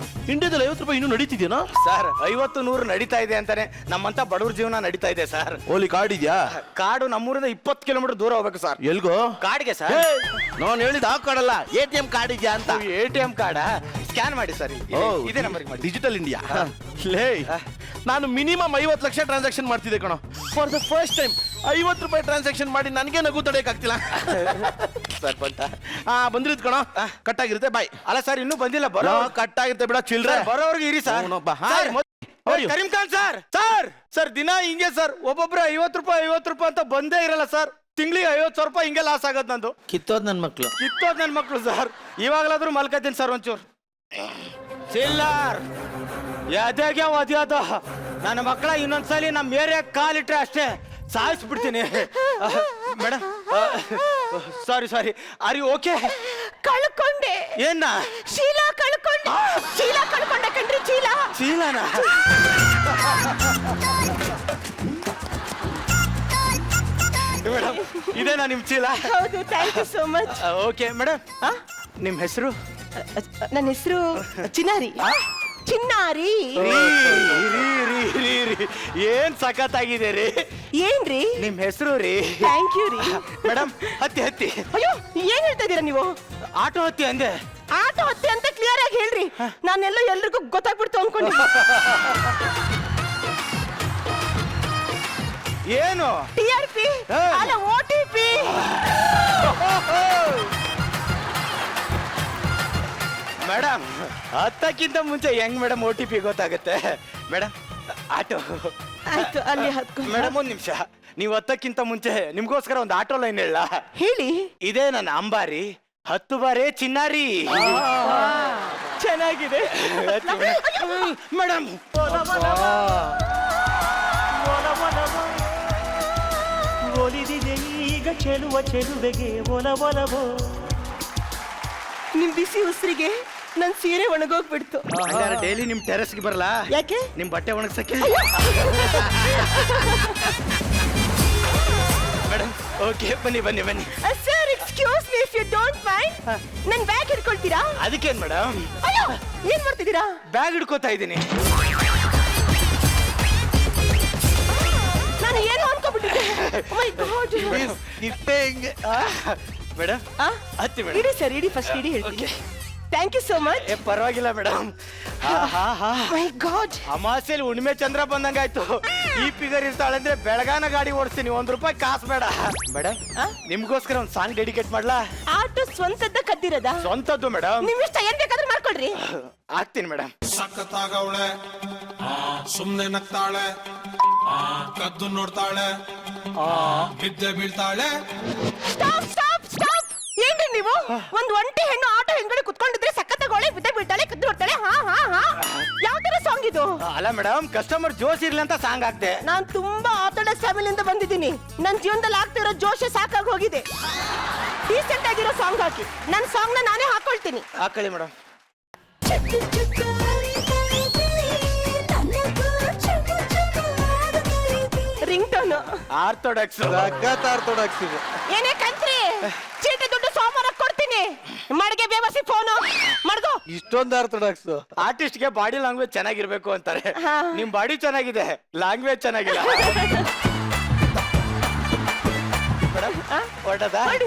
ಇಂಡಿಯಾದಲ್ಲಿ 50 ರೂಪಾಯಿ ಇನ್ನೂ ನಡೀತಿದ್ಯೇನೋ ಸರ್? 50-100 ನಡೀತಾ ಇದೆ ಅಂತಾನೆ ನಮ್ಮಂತ ಬಡವ್ರ ಜೀವನ ನಡೀತಾ ಇದೆ ಸರ್. ಓಲಿ ಕಾರ್ಡ್ ಇದೆಯಾ? ಕಾಡು ನಮ್ಮೂರಿಂದ 20 ಕಿಲೋಮೀಟರ್ ದೂರ ಹೋಗ್ಬೇಕು ಸರ್. ಎಲ್ಗೋ? ಕಾಡ್ಗೆ ಸರ್. ನಾನು ಹೇಳಿದ ಆ ಕಾರ್ಡ್ ಅಲ್ಲ, ATM ಕಾರ್ಡ್ ಇದೆಯಾ ಅಂತ. ATM ಕಾರ್ಡ್ ಸ್ಕ್ಯಾನ್ ಮಾಡಿ ಸರ್. ಇದೇ ನಂಬರ್ ಮಾಡಿ. Digital India. ಲೇ, ನಾನು ಮಿನಿಮಮ್ 50 ಲಕ್ಷ ಟ್ರಾನ್ಸಾಕ್ಷನ್ ಮಾಡ್ತಿದ್ದೆ ಕಣೋ. ಫಾರ್ ದ ಫಸ್ಟ್ ಟೈಮ್ 50 ರೂಪಾಯಿ ಟ್ರಾನ್ಸಾಕ್ಷನ್ ಮಾಡಿ ನನಗೆ ನಗು ತಡೆಯಕ್ಕಾಗ್ತಿಲ್ಲ. ಸರ್ ಬಂತ ಬಂದಿರೋದು ಕಣೋ, ಕಟ್ ಆಗಿರುತ್ತೆ. ಬಾಯ್. ಅಲ್ಲ ಸರ್ ಇನ್ನೂ ಬಂದಿಲ್ಲ, ಬರೋ ಕಟ್ ಆಗಿರುತ್ತೆ ಬಿಡ, ಚಿಲ್ಡ್ರೆ ಬರೋರ್ಗೆ ಇರಿ sir. Karim Khan sir, sir ದಿನ ಹಿಂಗೆ ಸರ್, ಒಬ್ಬೊಬ್ರು 50 ರೂಪಾಯಿ ಅಂತ ಬಂದೇ ಇರಲ್ಲ ಸರ್. ತಿಂಗಳಿಗೆ 50,000 ರೂಪಾಯಿ ಹಿಂಗೆ ಲಾಸ್ ಆಗೋದು ನಂದು. ಕಿತ್ತೋದ್ ನನ್ನ ಮಕ್ಳು. ಕಿತ್ತೋದ್ ನನ್ನ ಮಕ್ಳು ಸರ್. ಇವಾಗಲಾದ್ರೂ ಮಲ್ಕತ್ತೀನಿ ಸರ್ ಒಂಚೂರು. ಚಿಲ್ಲರ್ ಎದೆಗೆ ಒದ್ಯೋದು ನನ್ನ ಮಕ್ಕಳ. ಇನ್ನೊಂದ್ಸಲಿ ನಮ್ಮ ಏರಿಯಾ ಕಾಲಿಟ್ರೆ ಅಷ್ಟೇ ಸಾಯಿಸ್ಬಿಡ್ತೀನಿ. Madam sorry are you okay? ಕಳ್ಕೊಂಡೆ. ಏನ? ಚೀಲ ಕಳ್ಕೊಂಡೆ ಕಣ್ರಿ, ಚೀಲನಾ? ಮೇಡಮ್ ಇದೇನಾ ನಿಮ್ ಚೀಲ? ಹೌದು, thank you so much. Okay madam, ನಿಮ್ ಹೆಸರು? ನನ್ನ ಹೆಸರು ಚಿನ್ನಾರಿ. ಚಿನ್ನಾರಿ. ಏನ್ ಸಖತ್ತಾಗಿದೆ ರೀ. ಏನ್ರಿ ನಿಮ್ ಹೆಸರು ರೀ? ಥ್ಯಾಂಕ್ ಯು ರೀ. ಮೇಡಮ್ ಹತ್ತಿ. ಅಯ್ಯೋ, ಏನ್ ಹೇಳ್ತಾ ಇದೀರಾ ನೀವು? ಆಟೋ ಹತ್ತಿ ಅಂದೆ. ಆಟೋ ಹತ್ತಿ ಅಂತ ಕ್ಲಿಯರ್ ಆಗಿ ಹೇಳ್ರಿ. ನಾನೆಲ್ಲೋ ಎಲ್ರಿಗೂ ಗೊತ್ತಾಗ್ಬಿಡ್ತು ಅನ್ಕೊಂಡಿ. ಏನು? TRP ಅಲ್ಲ, OTP. ಮೇಡಮ್ ಹತ್ತಕ್ಕಿಂತ ಮುಂಚೆ ಹೆಂಗ್ ಮೇಡಮ್ OTP ಗೊತ್ತಾಗುತ್ತೆ? ಮೇಡಮ್ ಆಟೋ ಆಯ್ತು, ಅಲ್ಲಿ ಹತ್ಕೊ. ಮೇಡಮ್ ಒಂದ್ ನಿಮಿಷ, ನೀವು ಹತ್ತಕ್ಕಿಂತ ಮುಂಚೆ ನಿಮ್ಗೋಸ್ಕರ ಒಂದು ಆಟೋ ಲೈನ್ ಹೇಳ. ಹೇಳಿ. ಇದೇ ನನ್ನ ಅಂಬಾರಿ, 10 ಬಾರಿ ಚಿನ್ನಾರಿ. ಚೆನ್ನಾಗಿದೆ ಮೇಡಮ್. ಒಲಿದಿದೆ ಈಗ ಚೆಲುವೆಗೆ ಒಲವೋ. ನಿಮ್ ಬಿಸಿ ಉಸಿರಿಗೆ ನನ್ ಸೀರೆ ಒಣಗೋಗ್ಬಿಡ್ತು. ಡೈಲಿ ನಿಮ್ ಟೆರೆಸ್ಗೆ ಬರಲ್ಲ? ಯಾಕೆ? ನಿಮ್ ಬಟ್ಟೆ ಒಣಗ್ಸಕ್ಕೆ. ಮೇಡಮ್ ಓಕೆ, ಬನ್ನಿ. Sir excuse me if you don't mind. ನನ್ ಬ್ಯಾಗ್ ಹಿಡ್ಕೊಳ್ತೀರಾ? ಅದಕ್ಕೇನ್ ಮೇಡಮ್? ಅಯ್ಯೋ, ಏನ್ ಮಾಡ್ತಿದ್ದೀರಾ? ಬ್ಯಾಗ್ ಹಿಡ್ಕೋತಾ ಇದ್ದೀನಿ. ನಾನು ಏನು ಅನ್ಕೋಬಿಟ್ಟಿದ್ದೆ. My god. ಮೇಡಮ್ ಹತ್ತಿ ಮೇಡಮ್. ಇಡಿ ಸರ್, ಇಡಿ ಫಸ್ಟ್ ಇಡಿ ಹೇಳ್ತೀನಿ. Thank you so much. ಪರವಾಗಿಲ್ಲ ಮೇಡಮ್. My god. ಅಮಾಸೆಯಲ್ಲಿ ಹುಣ್ಣಿಮೆ ಚಂದ್ರ ಬಂದಂಗಾಯ್ತು. ಈ ಫಿಗರ್ ಇರ್ತಾಳೆ ಅಂದ್ರೆ ಬೆಳಗಾನ ಗಾಡಿ ಓಡಿಸ್ತೀನಿ, 1 ರೂಪಾಯಿ ಕಾಸು ಬೇಡ. ಮೇಡಮ್ ನಿಮ್ಗೋಸ್ಕರ ಒಂದು ಸಾಂಗ್ ಡೆಡಿಕೇಟ್ ಮಾಡ್ಲಾ? ಆಟೋ ಸ್ವಂತದ ಕದ್ದಿರದ? ಸ್ವಂತದ್ದು ಮೇಡಮ್. ನಿಮ್ ಇಷ್ಟ, ಏನ್ ಬೇಕಾದ್ರೂ ಮಾಡ್ಕೊಳ್ರಿ. ಆಗ್ತೀನಿ ಮೇಡಮ್. ಸಖತ್ತಾಗವಳೆ, ಸುಮ್ನೆ ನಗ್ತಾಳೆ, ಕದ್ದು ನೋಡ್ತಾಳೆ, ಬಿದ್ದೆ ಬೀಳ್ತಾಳೆ. ಏನ್ರಿ ನೀವು? ಒಂದ್ ಒಂಟಿ ಹೆಣ್ಣು ಆಟೋ ಹಿಂದ್ಗಡೆ ಕುತ್ಕೊಂಡಿದ್ರೆ ಸಖತ್ತಾಗೋಳೆ, ಬಿದ್ದೆ ಬೀಳ್ತಾಳೆ, ಕದ್ದು ನೋಡ್ತಾಳೆ. ಯಾವ ತರ ಸಾಂಗ್ ಇದು? ಅಲ್ಲ ಮೇಡಮ್, ಕಸ್ಟಮರ್ ಜೋಶ್ ಇರ್ಲಿ ಅಂತ ಸಾಂಗ್ ಹಾಕ್ದೆ. ನಾನ್ ತುಂಬಾ ಆರ್ಥೋಡಾಕ್ಸ್ ಫ್ಯಾಮಿಲಿಯಿಂದ ಬಂದಿದ್ದೀನಿ. ನನ್ ಜೀವನದಲ್ಲಿ ಆಗ್ತಿರೋ ಜೋಶ್ ಸಾಕಾಗಿ ಹೋಗಿದೆ. ಡೀಸೆಂಟ್ ಆಗಿರೋ ಸಾಂಗ್ ಹಾಕಿ. ನನ್ ಸಾಂಗ್ ನ ನಾನೇ ಹಾಕೊಳ್ತೀನಿ. ಹಾಕೊಳ್ಳಿ madam. Ring tone. Orthodox. Orthodox ಇದು. ಏನೇ ಕಂತ್ರಿ, ಚೀಟಿ ದುಡ್ಡು ಸೋಮವಾರ ಕೊಡ್ತೀನಿ. ಮಡ್ಗೆ ಬೇವಸಿ ಫೋನು ಮಡ್ಗೋ. ಇಷ್ಟೊಂದು ಆರ್ಥೋಡಾಕ್ಸ್. ಆರ್ಟಿಸ್ಟ್ಗೆ ಬಾಡಿ ಲ್ಯಾಂಗ್ವೇಜ್ ಚೆನ್ನಾಗಿರ್ಬೇಕು ಅಂತಾರೆ. ನಿಮ್ ಬಾಡಿ ಚೆನ್ನಾಗಿದೆ, ಲ್ಯಾಂಗ್ವೇಜ್ ಚೆನ್ನಾಗಿಲ್ಲ.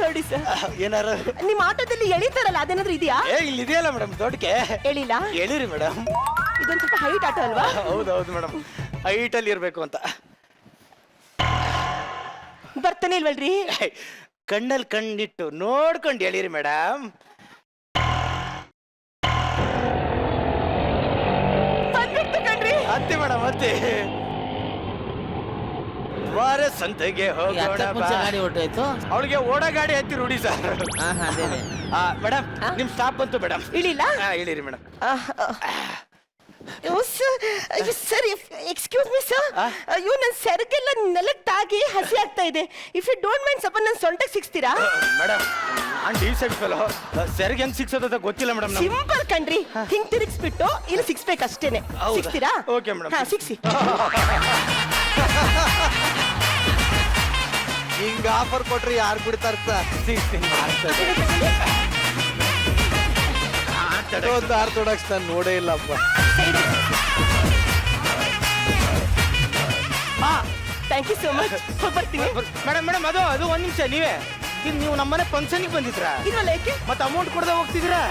ಹೊಡಿ ಸರ್. ಏನಾರು ನಿಮ್ ಆಟೋದಲ್ಲಿ ಎಳಿತಾರಲ್ಲ, ಅದೇನಾದ್ರೂ ಇದೆಯಾ? ಇಲ್ಲಿ ಇದೆಯಲ್ಲ ಮೇಡಮ್, ದೊಡ್ಡಕ್ಕೆ ಎಳಿಲ್ಲ. ಹೇಳಿರಿ ಮೇಡಮ್. ಇದೊಂದು ಸ್ವಲ್ಪ ಹೈಟ್ ಆಟೋ ಅಲ್ವಾ? ಹೌದೌದು ಮೇಡಮ್, ಹೈಟ್ ಅಲ್ಲಿ ಇರ್ಬೇಕು ಅಂತ. ಬರ್ತಾನೆ ಇಲ್ವಲ್ರಿ? ಕಣ್ಣಲ್ಲಿ ಕಣ್ಣಿಟ್ಟು ನೋಡ್ಕೊಂಡು ಹೇಳಿರಿ ಮೇಡಮ್. ಬಂದ್ಬಿಡ್ತು ಕಣ್ರಿ. ಹತ್ತಿ ಮೇಡಮ್, ಹತ್ತಿ. ವಾರ ಸಂತೆಗೆ ಹೋಗೋಣ ಬಾ. ಗಾಡಿ ಹೊರಟಾಯ್ತು. ಅವಳಿಗೆ ಓಡ ಗಾಡಿ ಹತ್ತಿ ರೂಢಿ ಸರ್. ಅದೇನೆ. ಮೇಡಮ್ ನಿಮ್ ಸ್ಟಾಪ್ ಬಂತು ಮೇಡಮ್. ಇಳಿಲ್ಲ? ಇಳಿರಿ madam. Sir excuse me sir, ಅಯ್ಯೋ ನನ್ನ ಸೆರಗೆಲ್ಲ ನೆಲಕ್ಕೆ ತಾಗಿ ಹಸಿ ಆಗ್ತಾ ಇದೆ. ಇಫ್ ಯು ಡೋಂಟ್ ಮೈಂಡ್ ಸ್ವಲ್ಪ ನನ್ನ ಸೊಂಟಕ್ಕೆ ಸಿಕ್ಸ್ತೀರಾ? ಮೇಡಮ್ ನಾನ್ ಡೀಸೆಂಟ್ ಫೆಲೋ, ಸೆರಗೆ ಹೆಂಗ್ ಸಿಕ್ಸೋದ ಗೊತ್ತಿಲ್ಲ ಮೇಡಮ್. ಸಿಂಪಲ್ ಕಣ್ರಿ, ಹಿಂಗ್ ತಿರುಗಿಸ್ಬಿಟ್ಟು ಇಲ್ಲಿ ಸಿಕ್ಸ್ಬೇಕು ಅಷ್ಟೇನೆ. ಸಿಕ್ಸ್ತೀರಾ? Okay madam. ಹಾ, ಸಿಕ್ಸಿ. ಹಿಂಗ ಆಫರ್ ಕೊಟ್ರೆ ಯಾರು ಬಿಡ್ತಾರ? ಒಂದು ಆರ್ಥೋಡಾಕ್ಸ್ ನಾನು ನೋಡೇ ಇಲ್ಲಪ್ಪ. Thank you so much. ಬರ್ತೀನಿ ಮೇಡಮ್. ಅದು ಒಂದ್ ನಿಮಿಷ, ನೀವೇ ಇದು ನೀವು ನಮ್ಮನೆ ಫಂಕ್ಷನ್ಗೆ ಬಂದಿದ್ರಾ? ಇಲ್ವಲ್ಲ, ಏಕೆ? ಮತ್ತೆ ಅಮೌಂಟ್ ಕೊಡದೆ ಹೋಗ್ತಿದ್ದೀರಾ?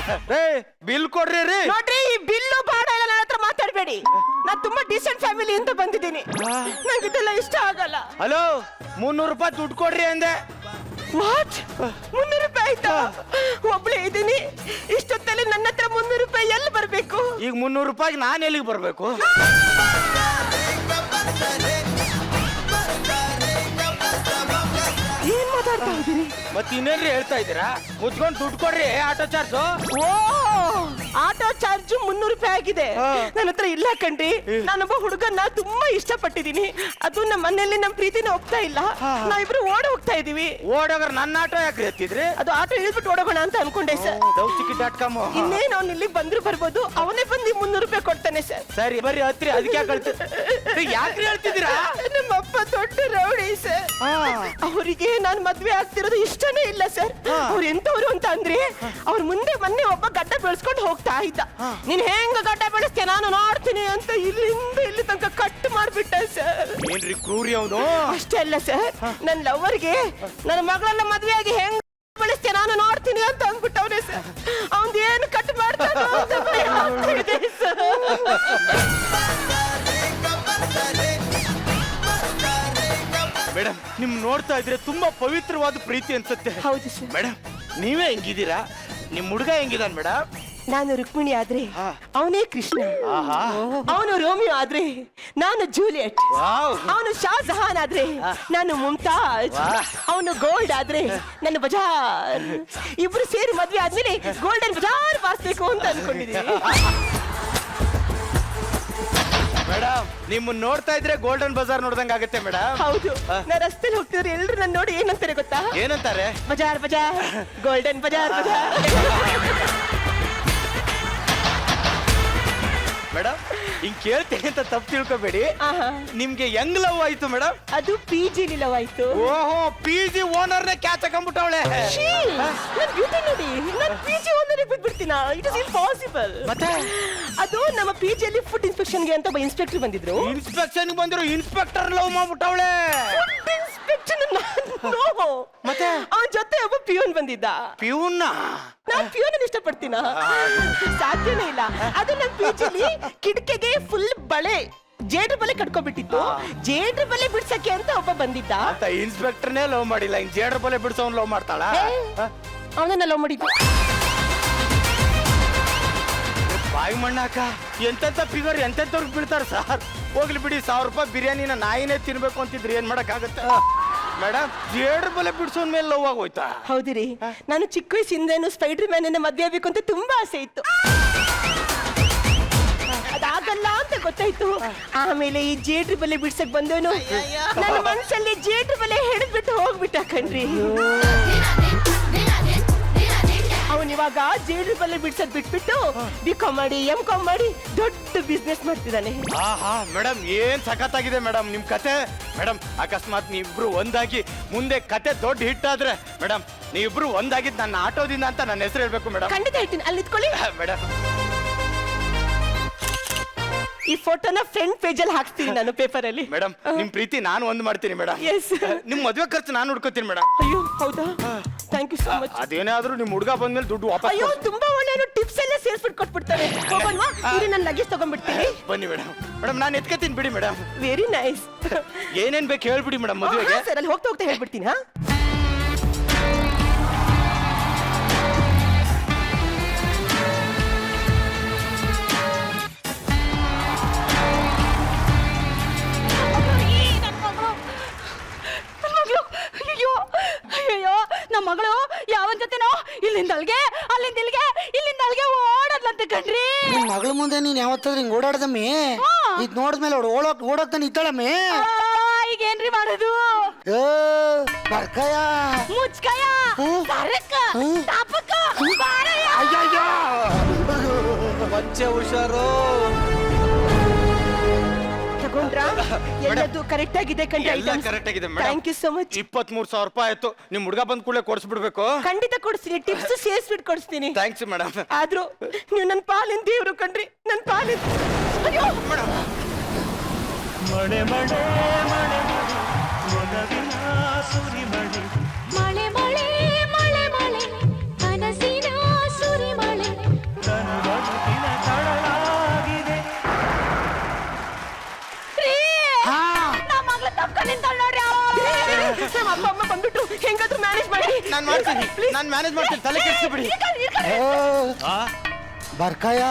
ಬಿಲ್ ಕೊಡ್ರಿ ರೀ. ನೋಡ್ರಿ, ಈ ಬಿಲ್ಲು ಬಾಡ ಎಲ್ಲ ನನ್ನ ಹತ್ರ ಮಾತಾಡ್ಬೇಡಿ. ನಾನ್ ತುಂಬಾ ಡೀಸೆಂಟ್ ಫ್ಯಾಮಿಲಿ ಅಂತ ಬಂದಿದ್ದೀನಿ. ನಂಗೆ ಇದೆಲ್ಲ ಇಷ್ಟ ಆಗಲ್ಲ. ಹಲೋ, 300 ರೂಪಾಯಿ ದುಡ್ಡು ಕೊಡ್ರಿ ಅಂದೆ. ವಾಟ್? 300 ರೂಪಾಯಿ ಆಯ್ತಾ? ಒಬ್ಳೆ ಇದ್ದೀನಿ. ಇಷ್ಟೊತ್ತಲ್ಲಿ ನನ್ನ ಹತ್ರ 300 ರೂಪಾಯಿ ಎಲ್ಲಿ ಬರ್ಬೇಕು? ಈಗ 300 ರೂಪಾಯಿಗೆ ನಾನು ಎಲ್ಲಿಗೆ ಬರ್ಬೇಕು? ಏನ್ ಮಾತಾಡ್ತಾ ಇದ್ದೀರಿ? ಮತ್ತೆ ಇನ್ನೇನ್ರಿ ಹೇಳ್ತಾ ಇದ್ದೀರಾ? ಮುಚ್ಕೊಂಡು ದುಡ್ಡು ಕೊಡ್ರಿ, ಆಟೋ ಚಾರ್ಜ್. ಓ, ಆಟೋ ಚಾರ್ಜ್ 300 ರೂಪಾಯಿ ಆಗಿದೆ. ನನ್ನ ಹತ್ರ ಇಲ್ಲ ಕಣ್ರಿ. ನಾನೊಬ್ಬ ಹುಡುಗನ್ನ ತುಂಬಾ ಇಷ್ಟಪಟ್ಟಿದ್ದೀನಿ. ಅದು ನಮ್ಮ ಮನೆಯಲ್ಲಿ ನಮ್ಮ ಪ್ರೀತಿನ ಒಪ್ತಾ ಇಲ್ಲ. ನಾವಿಬ್ರು ಓಡ ಹೋಗ್ತಾ ಇದೀವಿ. ಓಡೋಗ್ರ ನನ್ನ ಆಟೋ ಯಾಕೆ ಎತ್ತಿದ್ರಿ? ಅದು ಆಟೋ ಇಳ್ಬಿಟ್ಟು ಓಡೋಗೋಣ ಅಂತ ಅನ್ಕೊಂಡೆ ಸರ್. dowticket.com. ಇನ್ನೇನು ಅವ್ನು ಇಲ್ಲಿ ಬಂದ್ರು ಬರ್ಬೋದು. ಅವನೇ ಬಂದು 300 ರೂಪಾಯಿ ಕೊಡ್ತಾನೆ ಸರ್. ಸರಿ ಬರ್ರಿ ಹತ್ರಿ. ಅದಕ್ಕೆ ಯಾಕೆ ಹೇಳ್ತಿದ್ದೀರಾ? ನಮ್ಮಪ್ಪ ದೊಡ್ಡ ರೌಡಿ ಸರ್. ಅವರಿಗೆ ನಾನು ಮದ್ವೆ ಆಗ್ತಿರೋದು ಇಷ್ಟನೇ ಇಲ್ಲ ಸರ್. ಅವ್ರು ಎಂತವ್ರು ಅಂತ ಅಂದ್ರೆ ಅವ್ರ ಮುಂದೆ ಮೊನ್ನೆ ಒಬ್ಬ ಗಡ್ಡ ಬೆಳೆಸ್ಕೊಂಡು ಹೋಗ್ತಾ ಇದ್ದ. ನೀನ್ ಹೆಂಗ ಗಡ್ಡ ಬೆಳೆಸ್ತೀಯ ನಾನು ನೋಡ್ತೀನಿ ಅಂತ ಇಲ್ಲಿಂದ ಇಲ್ಲಿ ತನಕ ಕಟ್ ಮಾಡ್ಬಿಟ್ಟ ಸರ್. ಏನ್ರಿ ಕ್ರೂರಿ ಅವನು? ಅಷ್ಟೇ ಅಲ್ಲ ಸರ್, ನನ್ನ ಲವರ್ಗೆ ನನ್ನ ಮಗಳನ್ನ ಮದ್ವೆ ಆಗಿ ಹೆಂಗ್ ಬೆಳೆಸ್ತೀಯ ನಾನು ನೋಡ್ತೀನಿ ಅಂತ ಅಂದ್ಬಿಟ್ಟವ್ರೆ ಸರ್. ಅವನ್ ಏನು ಕಟ್ ಮಾಡ್ತಾನೋ ಅಂತ ಭಯ ಆಗ್ತಿದೆ ಸರ್. ಮೇಡಮ್, ನಿಮ್ ನೋಡ್ತಾ ಇದ್ರೆ ತುಂಬಾ ಪವಿತ್ರವಾದ ಪ್ರೀತಿ ಅನ್ಸುತ್ತೆ. ಹೌದು ಸರ್. ಮೇಡಮ್, ನೀವೇ ಹೆಂಗಿದ್ದೀರಾ? ನಿಮ್ ಹುಡುಗ ಹೆಂಗಿದಾನ್ ಮೇಡಮ್? ನಾನು ರುಕ್ಮಿಣಿ ಆದ್ರೆ ಅವನೇ ಕೃಷ್ಣ. ಅವನು ರೋಮಿಯೋ ಆದ್ರೆ ನಾನು ಜೂಲಿಯಟ್. ಅವನು ಶಾಜಹಾನ್ ಆದ್ರೆ ನಾನು ಮುಮ್ತಾಜ್. ಅವನು ಗೋಲ್ಡ್ ಆದ್ರೆ ನನ್ನ ಬಜಾರ್. ಇಬ್ರು ಸೇರಿ ಮದ್ವೆ ಆದ್ಮೇಲೆ ಗೋಲ್ಡನ್ ಬಜಾರ್ ಬಾರಿಸ್ಬೇಕು ಅಂತ ಅನ್ಕೊಂಡಿದೀವಿ. ಮೇಡಮ್, ನಿಮ್ಮನ್ನ ನೋಡ್ತಾ ಇದ್ರೆ ಗೋಲ್ಡನ್ ಬಜಾರ್ ನೋಡ್ದಂಗ ಆಗುತ್ತೆ ಮೇಡಮ್. ಹೌದು, ನಾ ರಸ್ತೆಲಿ ಹೋಗ್ತಿದ್ರೆ ಎಲ್ರು ನನ್ನ ನೋಡಿ ಏನಂತಾರೆ ಗೊತ್ತಾ? ಏನಂತಾರೆ? ಬಜಾರ್ ಬಜಾರ್, ಗೋಲ್ಡನ್ ಬಜಾರ್ ಬಜಾರ್. ಮೇಡಮ್, ಹಿಂಗ್ ಕೇಳ್ತೀನಿ ಅಂತ ತಪ್ಪು ತಿಳ್ಕೊಬೇಡಿ. ನಿಮ್ಗೆ ಹೆಂಗ್ ಲವ್ ಆಯ್ತು ಮೇಡಮ್? ಅದು PG ಲವ್ ಆಯ್ತು. ಓಹೋ, PG ಓನರ್ನೇ ಕ್ಯಾಚ್ ಹಾಕೊಂಡ್ಬಿಟ್ಟವಳೆ. ನನ್ ಬ್ಯೂಟಿ ನೋಡಿ, ನನ್ PG ಓನರ್ ಬಿಟ್ಬಿಡ್ತೀನಾ? It is impossible. ಮತ್ತೆ ಅದು ನಮ್ಮ PG ಅಲ್ಲಿ ಫುಡ್ ಇನ್ಸ್ಪೆಕ್ಷನ್ಗೆ ಅಂತ ಒಬ್ಬ ಇನ್ಸ್ಪೆಕ್ಟರ್ ಬಂದಿದ್ರು. ಇನ್ಸ್ಪೆಕ್ಷನ್ ಬಂದಿರೋ ಇನ್ಸ್ಪೆಕ್ಟರ್ ಲವ್ ಮಾಡ್ಬಿಟ್ಟವಳೆ. ಮತ್ತೆ ಅವನ ಜೊತೆ ಒಬ್ಬ ಪಿಯೂನ್ ಬಂದಿದ್ದ. ಪಿಯೂನ್? ನಾನ್ ಪಿಯೂನ್ ಇಷ್ಟಪಡ್ತೀನ? ಸಾಧ್ಯನೇ ಇಲ್ಲ. ಅದು ನಮ್ಮ PGಲಿ ಕಿಟಕಿಗೆ ಫುಲ್ ಬಳೆ, ಜೇಡ್ರ ಬಲೆ ಕಟ್ಕೊಬಿಟ್ಟಿತ್ತು. ಜೇಡ್ರ ಬಲೆ ಬಿಡ್ಸಕ್ಕೆ ಅಂತ ಒಬ್ಬ ಬಂದಿದ್ದ. ಅಂತ ಇನ್ಸ್ಪೆಕ್ಟರ್ನೇ ಲವ್ ಮಾಡಿಲ್ಲ, ಹಿಂಗ್ ಜೇಡ್ರ ಬಲೆ ಬಿಡ್ಸೋನ್ ಲವ್ ಮಾಡ್ತಾಳ? ಅವನನ್ನ ಲವ್ ಮಾಡಿದ್ದು. ಬಾಯಿ ಮಣ್ಣಾಕ ಎಂತೆಂತ ಫಿಗರ್ ಎಂತೆಂತವ್ರಿಗೆ ಬೀಳ್ತಾರ ಸರ್. ಹೋಗ್ಲಿ ಬಿಡಿ, 1000 ರೂಪಾಯಿ ಬಿರಿಯಾನಿನ ನಾಯಿನೇ ತಿನ್ಬೇಕು ಅಂತಿದ್ರಿ, ಏನ್ ಮಾಡಕ್ ಆಗತ್ತೆ ಮೇಡಮ್? ಜೇಡ್ರ ಬಲೆ ಬಿಡ್ಸೋನ್ ಮೇಲೆ ಲವ್ ಆಗೋಯ್ತಾ? ಹೌದಿರಿ, ನಾನು ಚಿಕ್ಕ ವಯಸ್ಸಿಂದೇನು ಸ್ಪೈಡರ್ ಮ್ಯಾನ್ ಅನ್ನ ಮದ್ವೆ ಆಗ್ಬೇಕು ಅಂತ ತುಂಬಾ ಆಸೆ ಇತ್ತು. ಅದಾಗಲ್ಲ ಅಂತ ಗೊತ್ತಾಯ್ತು. ಆಮೇಲೆ ಈ ಜೇಡ್ರ ಬಲೆ ಬಿಡ್ಸಕ್ ಬಂದವನು ನನ್ನ ಮನಸ್ಸಲ್ಲಿ ಜೇಡ್ರ ಬಲೆ ಹಿಡಿದ್ಬಿಟ್ಟು ಹೋಗ್ಬಿಟ್ಟ ಕಣ್ರಿ. ಅವನಿವಾಗ ಜೇಡ್ರ ಬಲೆ ಬಿಡ್ಸಕ್ ಬಿಟ್ಬಿಟ್ಟು BCom ಮಾಡಿ MCom ಮಾಡಿ ದೊಡ್ಡ ಬಿಸ್ನೆಸ್ ಮಾಡ್ತಿದ್ದಾನೆ. ಮೇಡಮ್, ಏನ್ ಸಖತ್ತಾಗಿದೆ ಮೇಡಮ್ ನಿಮ್ ಕತೆ. ಮೇಡಮ್, ಅಕಸ್ಮಾತ್ ನೀವಿಬ್ರು ಒಂದಾಗಿ ಮುಂದೆ ಕತೆ ದೊಡ್ಡ ಹಿಟ್ ಆದ್ರೆ ಮೇಡಮ್, ನೀವಿಬ್ರು ಒಂದಾಗಿದ್ ನನ್ನ ಆಟೋದಿಂದ ಅಂತ ನನ್ನ ಹೆಸರು ಹೇಳ್ಬೇಕು ಮೇಡಮ್. ಖಂಡಿತ ಹೇಳ್ತೀನಿ, ಅಲ್ಲಿ ನಿಂತ್ಕೊಳ್ಳಿ ಮೇಡಮ್. ಈ ಫೋಟೋನ ಫ್ರಂಟ್ ಪೇಜ್ ಅಲ್ಲಿ ಹಾಕ್ತೀನಿ ನಾನು ಪೇಪರ್ ಅಲ್ಲಿ. ಮೇಡಮ್, ನಿಮ್ ಪ್ರೀತಿ ನಾನು ಒಂದು ಮಾಡ್ತೀನಿ ಮೇಡಮ್. ಎಸ್. ನಿಮ್ ಮದ್ವೆ ಖರ್ಚು ನಾನು ಹುಡ್ಕೋತೀನಿ ಮೇಡಮ್. ಅಯ್ಯೋ ಹೌದಾ? Thank you so much. ಅದೇನೇ ಆದ್ರೂ ನಿಮ್ ಹುಡುಗ ಬಂದ್ಮೇಲೆ ದುಡ್ಡು ವಾಪಸ್. ಅಯ್ಯೋ, ತುಂಬಾ ಒಳ್ಳೆಯವರು ಟಿಪ್ಸ್ ಎಲ್ಲ ಸೇರ್ಸ್ಬಿಟ್ಟು ಕೊಟ್ಬಿಡ್ತಾರೆ. ಹೋಗೋಣವಾ? ಇಲ್ಲಿ ನನ್ನ ಲಗೇಜ್ ತಗೊಂಡ್ಬಿಡ್ತೀನಿ. ಬನ್ನಿ ಮೇಡಮ್. ಮೇಡಮ್, ನಾನು ಎತ್ಕೋತೀನಿ ಬಿಡಿ ಮೇಡಮ್. Very nice. ಏನೇನ್ ಬೇಕು ಹೇಳ್ಬಿಡಿ ಮೇಡಮ್ ಮದುವೆಗೆ. ಸರ್, ಅಲ್ಲಿ ಹೋಗ್ತಾ ಹೋಗ್ತಾ ಹೇಳ್ಬಿಡ್ತೀನಿ. ಅಯ್ಯೋ, ನಮ್ಮ ಮಗಳು ಯಾವನ್ ಜೊತೆನೋ ಇಲ್ಲಿಂದ ಅಲ್ಗೆ ಅಲ್ಲಿಂದ ಇಲ್ಲಿಗೆ ಇಲ್ಲಿಂದ ಅಲ್ಗೆ ಓಡೋದ್ಲಂತೆ ಕಣ್ರಿ. ನಿನ್ ಮಗಳ ಮುಂದೆ ನೀನ್ ಯಾವತ್ತಾದ್ರೂ ಹಿಂಗ್ ಓಡಾಡ್ದಮ್ಮಿ? ಇದ್ ನೋಡಿದ್ಮೇಲೆ ಓಡೋಗ್ತಾನೆ ಇದ್ದಾಳಮ್ಮಿ. ಈಗ ಏನ್ರಿ ಮಾಡೋದು? ಬರ್ಕಯ ಮುಚ್ಕಯ ಸರಕ ತಾಪಕ ಬಾರಯ್ಯ. ಅಯ್ಯಯ್ಯೋ, ಪಂಚೆ ಹುಷಾರು. ತಗೊಂಡ್ರಾ? ಎಲ್ಲದು ಕರೆಕ್ಟ್ ಆಗಿದೆ ಕಣ್ರಿ. ಎಲ್ಲ ಕರೆಕ್ಟ್ ಆಗಿದೆ madam. Thank you so much. 23,000 ರೂಪಾಯಿ ಆಯ್ತು. ನಿಮ್ ಹುಡುಗ ಬಂದ್ ಕೂಡಲೇ ಕೊಡ್ಸ್ಬಿಡ್ಬೇಕು. ಖಂಡಿತ ಕೊಡಿಸ್ತೀನಿ, ಟಿಪ್ಸ್ ಸೇರಿಸ್ಬಿಟ್ಟು ಕೊಡಿಸ್ತೀನಿ. Thanks madam. ಆದ್ರೂ ನೀವು ನನ್ನ ಪಾಲಿನ ದೇವ್ರು ಕಣ್ರಿ, ನನ್ನ ಪಾಲಿನ. ಅಯ್ಯೋ ಮೇಡಮ್. ಮಳೆ ಮಳೆ ಮಳೆ ಒಲವಿನ ಸುರಿಮಳೆ. ಮಳೆ ಮಳೆ ಮಳೆ ಮಳೆ ಕನಸಿನ ಸುರಿಮಳೆ. ನನ್ನ ಬದುಕಿನ ತಡಲಾಗಿದೆ ನಾನು ಮಾಡ್ತೀನಿ, ನಾನು ಮ್ಯಾನೇಜ್ ಮಾಡ್ತೀನಿ, ತಲೆ ಕೆಡಿಸ್ಬಿಡಿ. ಬರ್ಕಯ್ಯ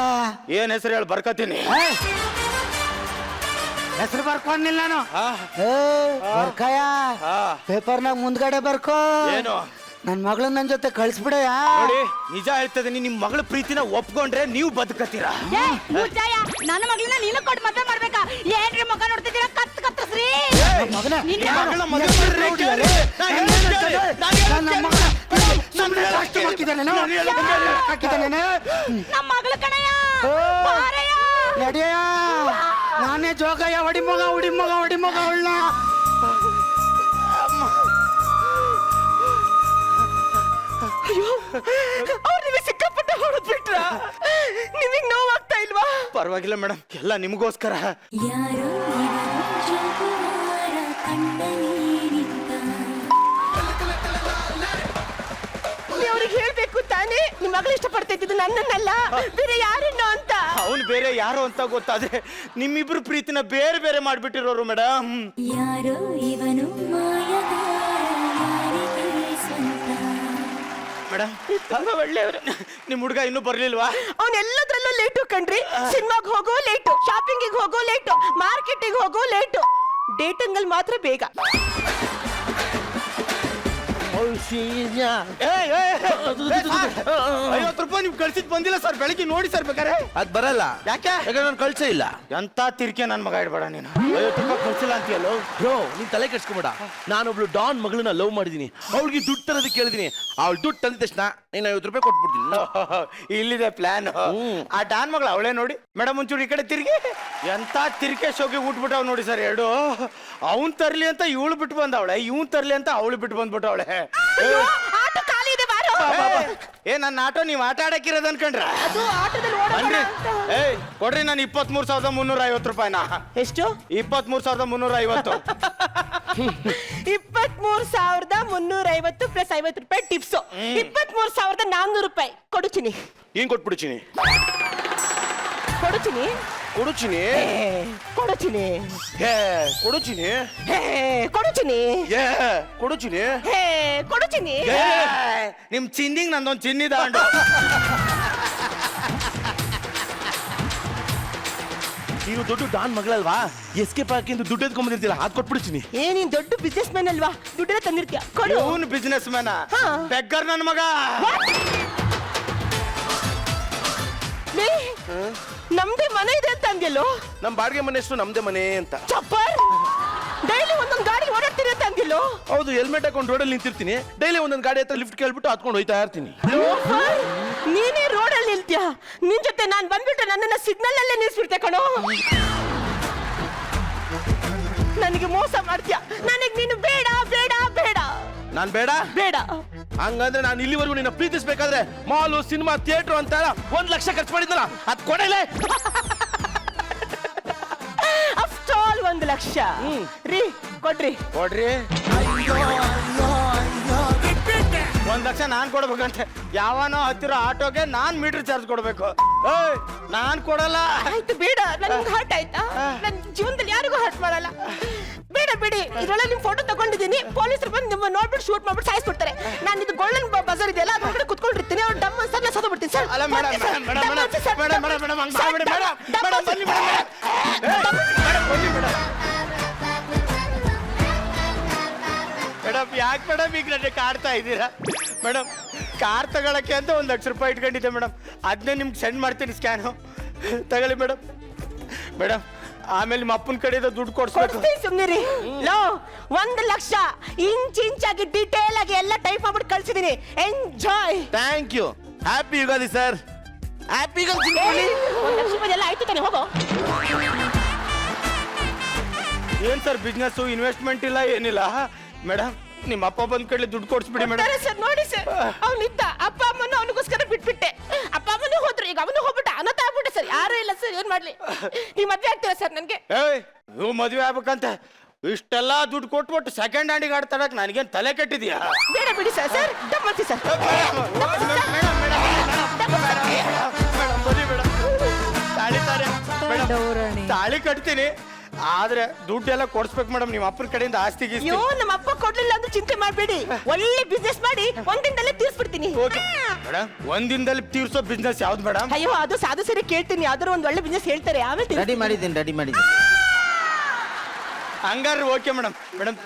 ಏನ್ ಹೆಸರು ಹೇಳಿ ಬರ್ಕತೀನಿ. ಹೆಸರು ಬರ್ಕೊಂಡಿಲ್ಲ ನಾನು. ಬರ್ಕಯ್ಯ ಪೇಪರ್ನಾಗ ಮುಂದ್ಗಡೆ ಬರ್ಕೋ. ಏನು ನನ್ ಮಗಳು ನನ್ ಜೊತೆ ಕಳ್ಸ್ಬಿಡಯ್ಯ. ನೋಡಿ, ನಿಜ ಹೇಳ್ತದೀನಿ, ನಿಮ್ ಮಗಳ ಪ್ರೀತಿನ ಒಪ್ಕೊಂಡ್ರೆ ನೀವು ಬದುಕತ್ತೀರಾ. ನನ್ನ ಮಗಳನ್ನ ನೀನು ಕೊಟ್ಟು ಮದುವೆ ಮಾಡ್ಬೇಕಾ? ಏನ್ರಿ ಮಗ ನೋಡ್ತಿದ್ದೀರಾ? ಕತ್ತರಿಸ್ರಿ. ನಮ್ಮ ಮಗಳ ಕಣಯ್ಯ, ಬಾರಯ್ಯ. ನಡಿಯಯ್ಯ, ನಾನೇ ಜೋಗಯ್ಯ. ಹೊಡಿ ಮಗ ಅವಳನ್ನ. ಅಯ್ಯೋ, ಅವ್ರು ನಿಮಗೆ ಸಿಕ್ಕಾಪಟ್ಟೆ ಹೊಡೆದ್ಬಿಟ್ರ? ನಿಮಗೆ ನೋವಾಗ್ತಾ ಇಲ್ವಾ? ಪರವಾಗಿಲ್ಲ ಮೇಡಮ್, ಎಲ್ಲ ನಿಮಗೋಸ್ಕರ. ಅವ್ರಿಗೆ ಹೇಳ್ಬೇಕು ತಾನೇ, ನಿಮ್ಮ ಮಗಳು ಇಷ್ಟಪಡ್ತಾ ಇದ್ದಿದ್ದು ನನ್ನನ್ನಲ್ಲ, ಬೇರೆ ಯಾರನ್ನೋ ಅಂತ. ಅವನು ಬೇರೆ ಯಾರು ಅಂತ ಗೊತ್ತಾದ್ರೆ ನಿಮ್ಮಿಬ್ರು ಪ್ರೀತಿನ ಬೇರೆ ಬೇರೆ ಮಾಡ್ಬಿಟ್ಟಿರೋರು ಮೇಡಮ್. ಯಾರೋ ಇವನು ಮೇಡಮ್ ತುಂಬಾ ಒಳ್ಳೆಯವರು. ನಿಮ್ ಹುಡುಗ ಇನ್ನೂ ಬರ್ಲಿಲ್ವಾ? ಅವ್ನು ಎಲ್ಲದ್ರಲ್ಲೂ ಲೇಟು ಕಣ್ರಿ. ಸಿನಿಮಾಗ್ ಹೋಗೋ ಲೇಟು, ಶಾಪಿಂಗಿಗೆ ಹೋಗೋ ಲೇಟು, ಮಾರ್ಕೆಟಿಗೆ ಹೋಗೋ ಲೇಟು, ಡೇಟಿಂಗ್ ಅಲ್ಲಿ ಮಾತ್ರ ಬೇಗ. 50 ರೂಪಾಯಿ ನೀವು ಕಳ್ಸಿದ್ ಬಂದಿಲ್ಲ ಸರ್, ಬೆಳಿಗ್ಗೆ ನೋಡಿ ಸರ್ ಬೇಕಾರೆ. ಅದ್ ಬರಲ್ಲ. ಯಾಕೆ? ನಾನು ಕಳ್ಸೇ ಇಲ್ಲ. ಎಂತ ತಿರ್ಕೆ ನನ್ ಮಗ ಇಡ್ಬೇಡ ನೀನು. 50 ರೂಪಾಯಿ ಕಳ್ಸಿಲ್ಲ ಅಂತೀಯಲ್ಲೋ. ಬ್ರೋ, ನೀನ್ ತಲೆ ಕೆಡ್ಸ್ಕೊಬೇಡ. ನಾನೊಬ್ಳು ಡಾನ್ ಮಗಳನ್ನ ಲವ್ ಮಾಡಿದೀನಿ. ಅವಳಿಗೆ ದುಡ್ಡು ತರೋದಕ್ಕೆ ಕೇಳಿದೀನಿ. ಅವಳು ದುಡ್ಡು ತಂದಿದ ತಕ್ಷಣ ನೀನು 50 ರೂಪಾಯಿ ಕೊಟ್ಬಿಡ್ತೀನಿ. ಇಲ್ಲಿದೆ ಪ್ಲಾನ್. ಆ ಡಾನ್ ಮಗಳು ಅವಳೇ ನೋಡಿ. ಮೇಡಮ್ ಒಂಚೂರು ಈ ಕಡೆ ತಿರ್ಗಿ. ಎಂತ ತಿರ್ಕೆ ಶೋಗಿ ಊಟ್ಬಿಟ್ಟವ್ ನೋಡಿ ಸರ್ ಎರಡು. ಅವ್ನ್ ತರ್ಲಿ ಅಂತ ಇವಳು ಬಿಟ್ಟು ಬಂದವಳೆ, ಇವ್ನ್ ತರ್ಲಿ ಅಂತ ಅವಳು ಬಿಟ್ಟು ಬಂದ್ಬಿಟ್ಟವಳೆ. ಆಟೋ ಖಾಲಿ ಇದೆ, ಬಾರೋ. ಏ, ನನ್ನ ಆಟೋ ನೀವ್ ಆಟ ಆಡಕ್ಕಿರೋದ್ ಅನ್ಕೊಂಡ್ರ? ಅದು ಆಟೋದಲ್ಲಿ ಓಡೋಣ ಅಂತ. ಏಯ್, ಕೊಡ್ರಿ ನಾನು 23,350 ರೂಪಾಯಿನ. ಎಷ್ಟು? 23,350. 23,350 ಪ್ಲಸ್ 50 ರೂಪಾಯಿ ಟಿಪ್ಸ್. 23,400 ರೂಪಾಯಿ ಕೊಡುಚಿನಿ. ಏನ್ ಕೊಟ್ಬಿಡ್ತೀನಿ? ಕೊಡುಚಿನಿ. ಕೊಡುಚಿನಿ. ಕೊಡುಚಿನಿ. ಕೊಡುಚಿನಿ. ಕೊಡುಚಿನಿ. ಕೊಡುಚಿನಿ. ಕೊಡುಚಿನಿ. ನಿಮ್ ಚಿನ್ನಿಂಗ್ ನಂದೊಂದು ಚಿನ್ನಿದ ಅಂಡು. ನೀವು ದೊಡ್ಡ ಡಾನ್ ಮಗಳಲ್ವಾ? ಎಸ್ಕೇಪ್ ಹಾಕಿಂದು ದುಡ್ಡು ಎತ್ಕೊಂಡ್ಬಂದಿರ್ತೀರ, ಅದ್ ಕೊಟ್ಬಿಡ್ತೀನಿ. ನೀನ್ ದೊಡ್ಡ ಬಿಸ್ನೆಸ್ ಮ್ಯಾನ್ ಅಲ್ವಾ? ದುಡ್ಡೆಲ್ಲ ತಂದಿರ್ತೀಯ, ಕೊಡು. ಇವನು ಬಿಸ್ನೆಸ್ ಮ್ಯಾನ, ಬೆಗ್ಗರ್ ನನ್ನ ಮಗ. ನಮ್ದೇ ಮನೆ ಇದೆ ಅಂತ ಅಂದ್ಯಲ್ಲೋ? ನಮ್ ಬಾಡಿಗೆ ಮನೆ ಎಷ್ಟು ನಮ್ದೇ ಮನೆ ಅಂತ. ಚಪ್ಪರ್, ಡೈಲಿ ಒಂದೊಂದು ಗಾಡಿ ಓಡಾಡ್ತೀನಿ ಅಂತ ಅಂದ್ಯಲ್ಲೋ? ಹೌದು, ಹೆಲ್ಮೆಟ್ ಹಾಕೊಂಡು ರೋಡಲ್ಲಿ ನಿಂತಿರ್ತೀನಿ. ಡೈಲಿ ಒಂದೊಂದು ಗಾಡಿ ಹತ್ರ ಲಿಫ್ಟ್ ಕೇಳ್ಬಿಟ್ಟು ಹತ್ಕೊಂಡು ಹೋಯ್ತಾ ಇರ್ತೀನಿ. ನೀನೇ ರೋಡಲ್ಲಿ ನಿಲ್ತೀಯ. ನಿನ್ ಜೊತೆ ನಾನ್ ಬಂದ್ಬಿಟ್ಟು ನನ್ನನ್ನ ಸಿಗ್ನಲ್ ಅಲ್ಲೇ ನಿಲ್ಸ್ಬಿಡ್ತೆ ಕಣೋ. ನನಗೆ ಮೋಸ ಮಾಡ್ತೀಯ. ನನಗೆ ನೀನು ಬೇಡ ಬೇಡ ಬೇಡ. ನಾನ್ ಬೇಡ ಬೇಡ. ಹಂಗಂದ್ರೆ ನಾನು ಇಲ್ಲಿವರೆಗೂ ನಿನ್ನ ಪ್ರೀತಿಸ್ಬೇಕಾದ್ರೆ ಮಾಲು, ಸಿನಿಮಾ, ಥಿಯೇಟರ್ ಅಂತ 1 ಲಕ್ಷ ಖರ್ಚು ಮಾಡಿದ್ನಲ್ಲ, ಅದ್ ಕೊಡಲೇ. ಅಷ್ಟೊಲ್ 1 ಲಕ್ಷ ರೀ, ಕೊಡ್ರಿ. 1 ಲಕ್ಷ ನಾನ್ ಕೊಡ್ಬೇಕಂತೆ. ಯಾವನೋ ಹತ್ತಿರ ಆಟೋಗೆ ನಾನ್ ಮೀಟರ್ ಚಾರ್ಜ್ ಕೊಡ್ಬೇಕು. ನಾನ್ ಕೊಡಲ್ಲ. ಆಯ್ತು, ಬೇಡ. ನನ್ಗೆ ಹರ್ಟ್ ಆಯ್ತಾ? ನನ್ ಜೀವನದಲ್ಲಿ ಯಾರಿಗೂ ಹರ್ಟ್ ಮಾಡಲ್ಲ. ಬೇಡ ಬಿಡಿ. ಇದ್ರೊಳಗೆ ನಿಮ್ ಫೋಟೋ ತಗೊಂಡಿದ್ದೀನಿ. ಪೊಲೀಸರು ಬಂದು ನಿಮ್ಮ ನೋಡ್ಬಿಟ್ಟು ಶೂಟ್ ಮಾಡ್ಬಿಟ್ಟು ಸಾಯಿಸ್ಬಿಡ್ತಾರೆ. ನಾನು ಇದು ಗೋಲ್ಡನ್ ಬಜಾರ್ ಇದೆಯಲ್ಲ, ಅದ್ರ ಕುತ್ಕೊಂಡಿರ್ತೀನಿ. ಅವ್ರು ಡಮ್ ಸರ್ ಸದ ಬಿಡ್ತೀನಿ ಸರ್. ಅಲ್ಲ madam, madam madam madam madam madam ಹಂಗ್ ಮಾಡ್ಬೇಡಿ ಮೇಡಮ್. ಮೇಡಮ್ ಬನ್ನಿ ಮೇಡಮ್. ಬನ್ನಿ ಮೇಡಮ್. ಮೇಡಮ್ ಯಾಕೆ ಮೇಡಮ್ ಈಗ ನನಗೆ ಕಾಡ್ತಾ ಇದ್ದೀರಾ? ಮೇಡಮ್, ಕಾರ್ ತಗೊಳಕ್ಕೆ ಅಂತ 1 ಲಕ್ಷ ರೂಪಾಯಿ ಇಟ್ಕೊಂಡಿದ್ದೆ ಮೇಡಮ್. ಅದನ್ನೇ ನಿಮ್ಗೆ ಸೆಂಡ್ ಮಾಡ್ತೀನಿ ಸ್ಕ್ಯಾನು. ತಗೊಳ್ಳಿ ಮೇಡಮ್. ಮೇಡಮ್, ಆಮೇಲೆ ನಿಮ್ಮ ಅಪ್ಪನ ಕಡೆಯಿಂದ ದುಡ್ಡು ಕೊಡ್ಸ್ಬೇಕು. ಸುಮ್ಮನಿರಿ. ಲೋ, 1 ಲಕ್ಷ ಇಂಚಾಗಿ ಡೀಟೇಲ್ ಆಗಿ ಎಲ್ಲ ಟೈಪ್ ಮಾಡ್ಬಿಟ್ಟು ಕಳ್ಸಿದೀನಿ. Enjoy. Thank you. Happy Ugadi sir. Happy Ugadi. 1 lakh ರೂಪಾಯಿ ಎಲ್ಲ ಆಯ್ತು ತಾನೆ, ಹೋಗೋ. ಏನ್ ಸರ್ ಬಿಸ್ನೆಸ್, ಇನ್ವೆಸ್ಟ್ಮೆಂಟ್ ಇಲ್ಲ, ಏನಿಲ್ಲ. ಮೇಡಮ್, ನಿಮ್ಮ ಅಪ್ಪ ಬಂದ್ ಕಡೆ ದುಡ್ಡು ಕೊಡ್ಸ್ಬಿಡಿ ಮೇಡಮ್. ಸರ್ ನೋಡಿ ಸರ್, ಅವ್ನಿದ್ದ. ಅಪ್ಪ ಅಮ್ಮನ ಅವನಿಗೋಸ್ಕರ ಬಿಟ್ಬಿಟ್ಟೆ. ಅಪ್ಪ ಅಮ್ಮನೂ ಹೋದ್ರು, ಈಗ ಅವನು ಹೋಗ್ಬಿಟ್ಟ. ಅನಾಥ ಆಗ್ಬಿಟ್ಟೆ ಸರ್. ಯಾರು ಇಲ್ಲ ಸರ್, ಏನ್ ಮಾಡ್ಲಿ? ನೀವ್ ಮದ್ವೆ ಆಗ್ತೀರಾ ಸರ್ ನನ್ಗೆ? ನೀವು ಮದ್ವೆ ಆಗ್ಬೇಕಂತ ಇಷ್ಟೆಲ್ಲ ದುಡ್ಡು ಕೊಟ್ಬಿಟ್ಟು ಸೆಕೆಂಡ್ ಹ್ಯಾಂಡಿಗೆ ಆಡ್ತಾಡಕ್ ನನಗೇನ್ ತಲೆ ಕೆಟ್ಟಿದ್ಯಾ? ಬೇಡ ಬಿಡಿ ಸರ್. Sir ದಮ್ಮಸಿ sir. ತಾಳಿ ಕಟ್ತೀನಿ. ಆದ್ರೆ ದುಡ್ಡೆಲ್ಲ ಕೊಡ್ಸ್ಬೇಕು ಮೇಡಮ್ ನಿಮ್ಮ ಅಪ್ಪನ ಕಡೆಯಿಂದ ಆಸ್ತಿ ಅಯ್ಯೋ ನಮ್ಮ ಅಪ್ಪ ಕೊಡ್ಲಿಲ್ಲ ಅಂದ್ರೆ ಚಿಂತೆ ಮಾಡ್ಬೇಡಿ, ಒಳ್ಳೆ ಬಿಸ್ನೆಸ್ ಮಾಡಿ ಒಂದಿನದಲ್ಲೇ ತೀರ್ಸ್ಬಿಡ್ತೀನಿ. ಮೇಡಮ್ ಒಂದಿನದಲ್ಲಿ ತೀರ್ಸೋ ಬಿಸ್ನೆಸ್ ಯಾವ್ದು ಮೇಡಮ್? ಅಯ್ಯೋ ಅದು ಸಾಧು ಸರಿ ಕೇಳ್ತೀನಿ, ಯಾವ್ದಾರು ಒಂದ್ ಒಳ್ಳೆ ಬಿಸ್ನೆಸ್ ಹೇಳ್ತಾರೆ ಆಮೇಲೆ ರೆಡಿ ಮಾಡಿದ್ದೀನಿ ಹಂಗಾರೆ ಓಕೆ ಮೇಡಮ್. ಮೇಡಮ್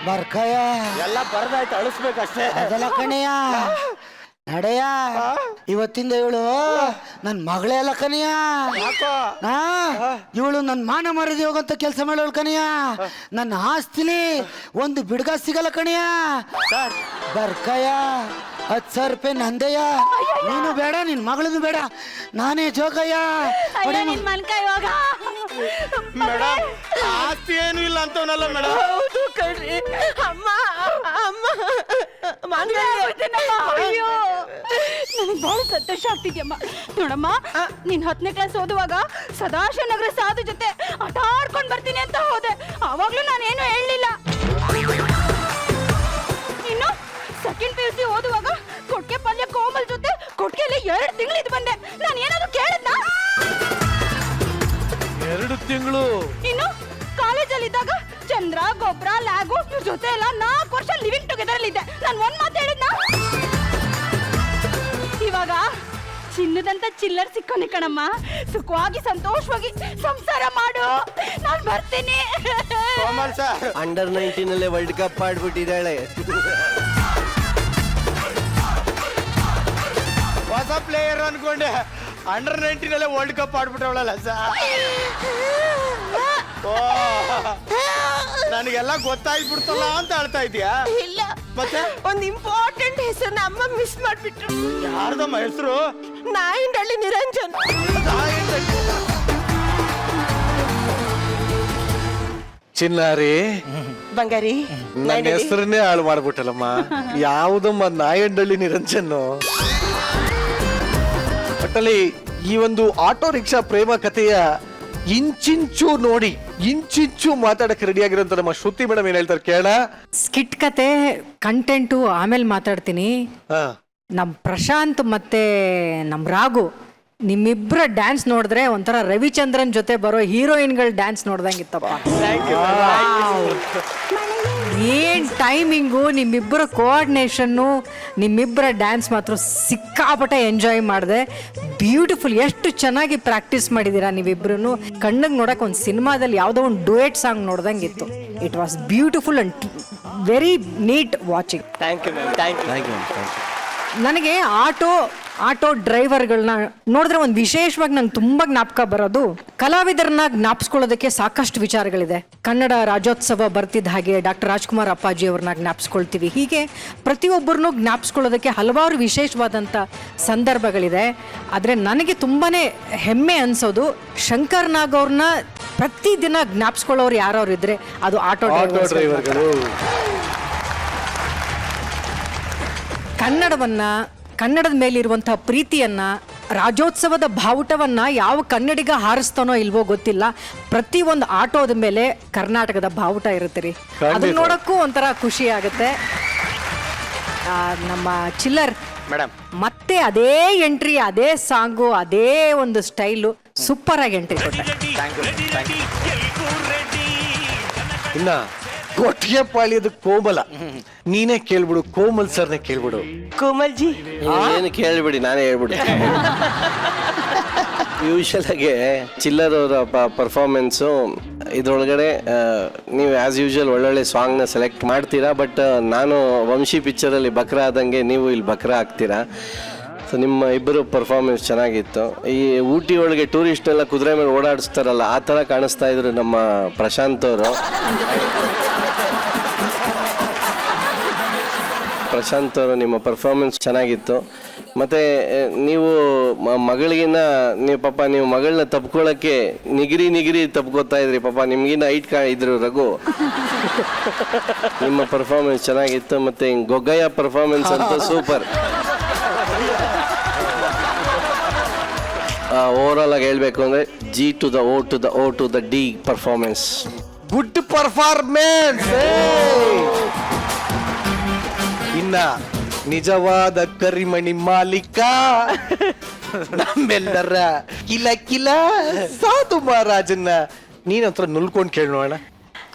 ಬರ್ಕಯ ಎಲ್ಲ ಬರದಾಯ್ತು, ಅಳಿಸ್ಬೇಕಷ್ಟೇ. ಅದೆಲ್ಲ ಕಣಯ್ಯ ನಡೆಯ. ಇವತ್ತಿಂದ ಇವಳು ನನ್ ಮಗಳೇ ಅಲ್ಲ ಕಣಯ್ಯ. ಇವಳು ನನ್ ಮಾನ ಮರದಿ ಹೋಗಂತ ಕೆಲಸ ಮಾಡೋಳು ಕಣಯ್ಯ. ನನ್ನ ಆಸ್ತಿಲಿ ಒಂದು ಬಿಡ್ಗ ಸಿಗಲ್ಲ ಕಣಯ್ಯ. ಬರ್ಕಯ 10,000 ರೂಪಾಯಿ ನಂದಯ್ಯ. ನೀನು ಬೇಡ, ನಿನ್ ಮಗಳದು ಬೇಡ, ನಾನೇ ಜೋಗಯ್ಯ. ಮೇಡಮ್ ಆಸ್ತಿ ಏನು ಇಲ್ಲ ಅಂತವನಲ್ಲ ಮೇಡಮ್. ಹೌದು ಕಣ್ರಿ. ಅಮ್ಮ ಅಮ್ಮ ಅಯ್ಯೋ ನನಗೆ ಬಹಳ ಸಂತೋಷ ಆಗ್ತಿದ್ಯಮ್ಮ. ನೋಡಮ್ಮ, ನೀನ್ 10ನೇ ಕ್ಲಾಸ್ ಓದುವಾಗ ಸದಾಶಿವನಗರ ಸಾಧು ಜೊತೆ ಆಟ ಆಡ್ಕೊಂಡ್ ಬರ್ತೀನಿ ಅಂತ ಹೋದೆ. ಅವಾಗ್ಲೂ ನಾನೇನು ಹೇಳಲಿಲ್ಲ. ಇನ್ನು ಸೆಕೆಂಡ್ PUC ಓದುವಾಗ ಕೊಟ್ಕೆ ಪಲ್ಯ ಕೋಮಲ್ ಜೊತೆ ಕೊಟ್ಕೆಯಲ್ಲಿ 2 ತಿಂಗಳು ಇದ್ ಬಂದೆ. ನಾನು ಏನಾದ್ರು ಕೇಳಿದ್ನಾ? 2 ತಿಂಗಳು. ಇನ್ನು ಕಾಲೇಜಲ್ಲಿ ಇದ್ದಾಗ ಚಂದ್ರ, ಗೊಬ್ಬರ, ಲ್ಯಾಗು ಇವ್ರ ಜೊತೆ ಎಲ್ಲ 4 ವರ್ಷ ಲಿವಿಂಗ್ ಟುಗೆದರ್ ಅಲ್ಲಿ ಇದ್ದೆ. ನಾನು ಒಂದ್ ಮಾತು ಹೇಳಿದ್ನಾ? ಇವಾಗ ಚಿನ್ನದಂತ ಚಿಲ್ಲರ್ ಸಿಕ್ಕೋನೆ ಕಣಮ್ಮ. ಸುಖವಾಗಿ ಸಂತೋಷವಾಗಿ ಸಂಸಾರ ಮಾಡು. ನಾನು ಬರ್ತೀನಿ. ಅಂಡರ್ 19 ವರ್ಲ್ಡ್ ಕಪ್ ಆಡ್ಬಿಟ್ಟಿದ್ದಾಳೆ. ಹೊಸ ಪ್ಲೇಯರ್ ಅನ್ಕೊಂಡೆ, ಅಂಡರ್ 19 ವರ್ಲ್ಡ್ ಕಪ್ ಆಡ್ಬಿಟ್ಟವಳಲ್ಲ ಸರ್. ನನಗೆಲ್ಲ ಗೊತ್ತಾಗ್ಬಿಡ್ತಲ್ಲ ಅಂತ ಹೇಳ್ತಾ ಇದೀಯಾ? ಇಲ್ಲ, ಮತ್ತೆ ಒಂದ್ ಇಂಪಾರ್ಟೆಂಟ್ ಹೆಸರನ್ನ ಅಮ್ಮ ಮಿಸ್ ಮಾಡ್ಬಿಟ್ರು. ಯಾರ್ದಮ್ಮ ಹೆಸರು? ನಾಯಿಂಡಳ್ಳಿ ನಿರಂಜನ್. ಚಿನ್ನಾರಿ, ಬಂಗಾರಿ, ನನ್ನ ಹೆಸರನ್ನೇ ಹಾಳು ಮಾಡ್ಬಿಟ್ಟಲ್ಲಮ್ಮ. ಯಾವುದಮ್ಮ ನಾಯಂಡಳ್ಳಿ ನಿರಂಜನ್ನು? ಒಟ್ಟಲ್ಲಿ ಈ ಒಂದು ಆಟೋ ರಿಕ್ಷಾ ಪ್ರೇಮ ಕಥೆಯ ಇಂಚಿಂಚು ನೋಡಿ ಇಂಚಿಂಚು ಮಾತಾಡಕ್ಕೆ ರೆಡಿ ಆಗಿರೋಂತ ನಮ್ಮ ಶ್ರುತಿ ಮೇಡಮ್ ಏನ್ ಹೇಳ್ತಾರೆ ಕೇಳ. ಸ್ಕಿಟ್ ಕತೆ ಕಂಟೆಂಟು ಆಮೇಲೆ ಮಾತಾಡ್ತೀನಿ. ನಮ್ ಪ್ರಶಾಂತ್ ಮತ್ತೆ ನಮ್ ರಾಘು ನಿಮ್ಮಿಬ್ಬರ ಡ್ಯಾನ್ಸ್ ನೋಡಿದ್ರೆ ಒಂಥರ ರವಿಚಂದ್ರನ್ ಜೊತೆ ಬರೋ ಹೀರೋಯಿನ್ಗಳ ಡ್ಯಾನ್ಸ್ ನೋಡ್ದಂಗಿತ್ತಪ್ಪ. ಏನ್ ಟೈಮಿಂಗು, ನಿಮ್ಮಿಬ್ಬರ ಕೋಆರ್ಡಿನೇಷನ್ನು, ನಿಮ್ಮಿಬ್ಬರ ಡ್ಯಾನ್ಸ್ ಮಾತ್ರ ಸಿಕ್ಕಾಪಟ್ಟೆ ಎಂಜಾಯ್ ಮಾಡಿದೆ. ಬ್ಯೂಟಿಫುಲ್. ಎಷ್ಟು ಚೆನ್ನಾಗಿ ಪ್ರಾಕ್ಟೀಸ್ ಮಾಡಿದ್ದೀರಾ ನೀವಿಬ್ರು. ಕಣ್ಣಿಗೆ ನೋಡಕ್ಕೆ ಒಂದು ಸಿನಿಮಾದಲ್ಲಿ ಯಾವುದೋ ಒಂದು ಡುಯೆಟ್ ಸಾಂಗ್ ನೋಡ್ದಂಗಿತ್ತು. It was beautiful and very neat watching. Thank you ma'am. Thank you. ನನಗೆ ಆಟೋ ಡ್ರೈವರ್ಗಳನ್ನ ನೋಡಿದ್ರೆ ಒಂದು ವಿಶೇಷವಾಗಿ ನಂಗೆ ತುಂಬ ಜ್ಞಾಪಕ ಬರೋದು, ಕಲಾವಿದರನ್ನ ಜ್ಞಾಪಿಸ್ಕೊಳ್ಳೋದಕ್ಕೆ ಸಾಕಷ್ಟು ವಿಚಾರಗಳಿದೆ. ಕನ್ನಡ ರಾಜ್ಯೋತ್ಸವ ಬರ್ತಿದ್ದ ಹಾಗೆ ಡಾಕ್ಟರ್ ರಾಜ್ಕುಮಾರ್ ಅಪ್ಪಾಜಿ ಅವ್ರನ್ನ ಜ್ಞಾಪಿಸ್ಕೊಳ್ತೀವಿ. ಹೀಗೆ ಪ್ರತಿಯೊಬ್ಬರನ್ನೂ ಜ್ಞಾಪಿಸ್ಕೊಳ್ಳೋದಕ್ಕೆ ಹಲವಾರು ವಿಶೇಷವಾದಂಥ ಸಂದರ್ಭಗಳಿದೆ. ಆದರೆ ನನಗೆ ತುಂಬಾ ಹೆಮ್ಮೆ ಅನಿಸೋದು ಶಂಕರ್ ನಾಗ್ ಅವ್ರನ್ನ ಪ್ರತಿದಿನ ಜ್ಞಾಪಿಸ್ಕೊಳ್ಳೋರು ಯಾರವ್ರು ಇದ್ರೆ ಅದು ಆಟೋ ಡ್ರೈವರ್ಗಳು. ಕನ್ನಡದ ಮೇಲಿರುವಂತಹ ಪ್ರೀತಿಯನ್ನ, ರಾಜ್ಯೋತ್ಸವದ ಬಾವುಟವನ್ನ ಯಾವ ಕನ್ನಡಿಗ ಹಾರಿಸ್ತಾನೋ ಇಲ್ವೋ ಗೊತ್ತಿಲ್ಲ, ಪ್ರತಿ ಒಂದು ಆಟೋದ ಮೇಲೆ ಕರ್ನಾಟಕದ ಬಾವುಟ ಇರುತ್ತೆ ರೀ. ಅದನ್ನ ನೋಡಕ್ಕೂ ಒಂಥರ ಖುಷಿ ಆಗುತ್ತೆ. ನಮ್ಮ ಚಿಲ್ಲರ್ ಮೇಡಮ್ ಮತ್ತೆ ಅದೇ ಎಂಟ್ರಿ, ಅದೇ ಸಾಂಗು, ಅದೇ ಒಂದು ಸ್ಟೈಲು, ಸೂಪರ್ ಆಗಿ ಎಂಟ್ರಿ ಕೊಟ್ಟೆ. ಇನ್ನ ಕೊಟ್ಟಿಗೆ ಪಾಳ್ಯದ ಕೋಮಲ ನೀನೇ ಕೇಳ್ಬಿಡು, ಕೋಮಲ್ ಸರ್ನೇ ಕೇಳ್ಬಿಡು. ಕೋಮಲ್ ಜಿ ಏನು ಕೇಳ್ಬಿಡಿ, ನಾನೇ ಹೇಳ್ಬಿಡ್ತೀನಿ. ಯೂಶಲ್ ಆಗಿ ಚಿಲ್ಲರ್ ಅವರ ಪರ್ಫಾರ್ಮೆನ್ಸು ಇದ್ರೊಳಗಡೆ ನೀವು ಆ್ಯಸ್ ಯೂಶುವಲ್ ಒಳ್ಳೊಳ್ಳೆ ಸಾಂಗ್ನ ಸೆಲೆಕ್ಟ್ ಮಾಡ್ತೀರಾ. ಬಟ್ ನಾನು ವಂಶಿ ಪಿಕ್ಚರಲ್ಲಿ ಬಕ್ರಾ ಆದಂಗೆ ನೀವು ಇಲ್ಲಿ ಬಕ್ರಾ ಆಗ್ತೀರಾ. ಸೊ ನಿಮ್ಮ ಇಬ್ಬರು ಪರ್ಫಾರ್ಮೆನ್ಸ್ ಚೆನ್ನಾಗಿತ್ತು. ಈ ಊಟಿ ಒಳಗೆ ಟೂರಿಸ್ಟ್ ಎಲ್ಲ ಕುದುರೆ ಮೇಲೆ ಓಡಾಡಿಸ್ತಾರಲ್ಲ, ಆ ಥರ ಕಾಣಿಸ್ತಾ ಇದ್ರು ನಮ್ಮ ಪ್ರಶಾಂತ್ ಅವರು. ಪ್ರಶಾಂತ್ ಅವರು ನಿಮ್ಮ ಪರ್ಫಾರ್ಮೆನ್ಸ್ ಚೆನ್ನಾಗಿತ್ತು. ಮತ್ತು ನೀವು ಮಗಳಿಗಿನ್ನ ನೀವು ಮಗಳನ್ನ ತಪ್ಕೊಳ್ಳೋಕ್ಕೆ ನಿಗಿರಿ ತಪ್ಕೋತಾ ಇದ್ರಿ. ನಿಮ್ಗಿನ್ನ ಹೈಟ್ ಇದ್ರು ರಘು. ನಿಮ್ಮ ಪರ್ಫಾರ್ಮೆನ್ಸ್ ಚೆನ್ನಾಗಿತ್ತು. ಮತ್ತು ಗೊಗ್ಗಯ್ಯ ಪರ್ಫಾರ್ಮೆನ್ಸ್ ಅಂತ ಸೂಪರ್. ಓವರಾಲ್ ಆಗಿ ಹೇಳಬೇಕು ಅಂದರೆ G to the O to the D performance good performance. ಇನ್ನ ನಿಜವಾದ ಕರಿಮಣಿ ಮಾಲೀಕ ನಮ್ಮೆಲ್ಲರ ಕಿಲ ಕಿಲ ಸಾಧು ಮಹಾರಾಜನ್ನ ನೀನಂತ್ರ ನುಲ್ಕೊಂಡ್ ಕೇಳಿ ನೋಡೋಣ.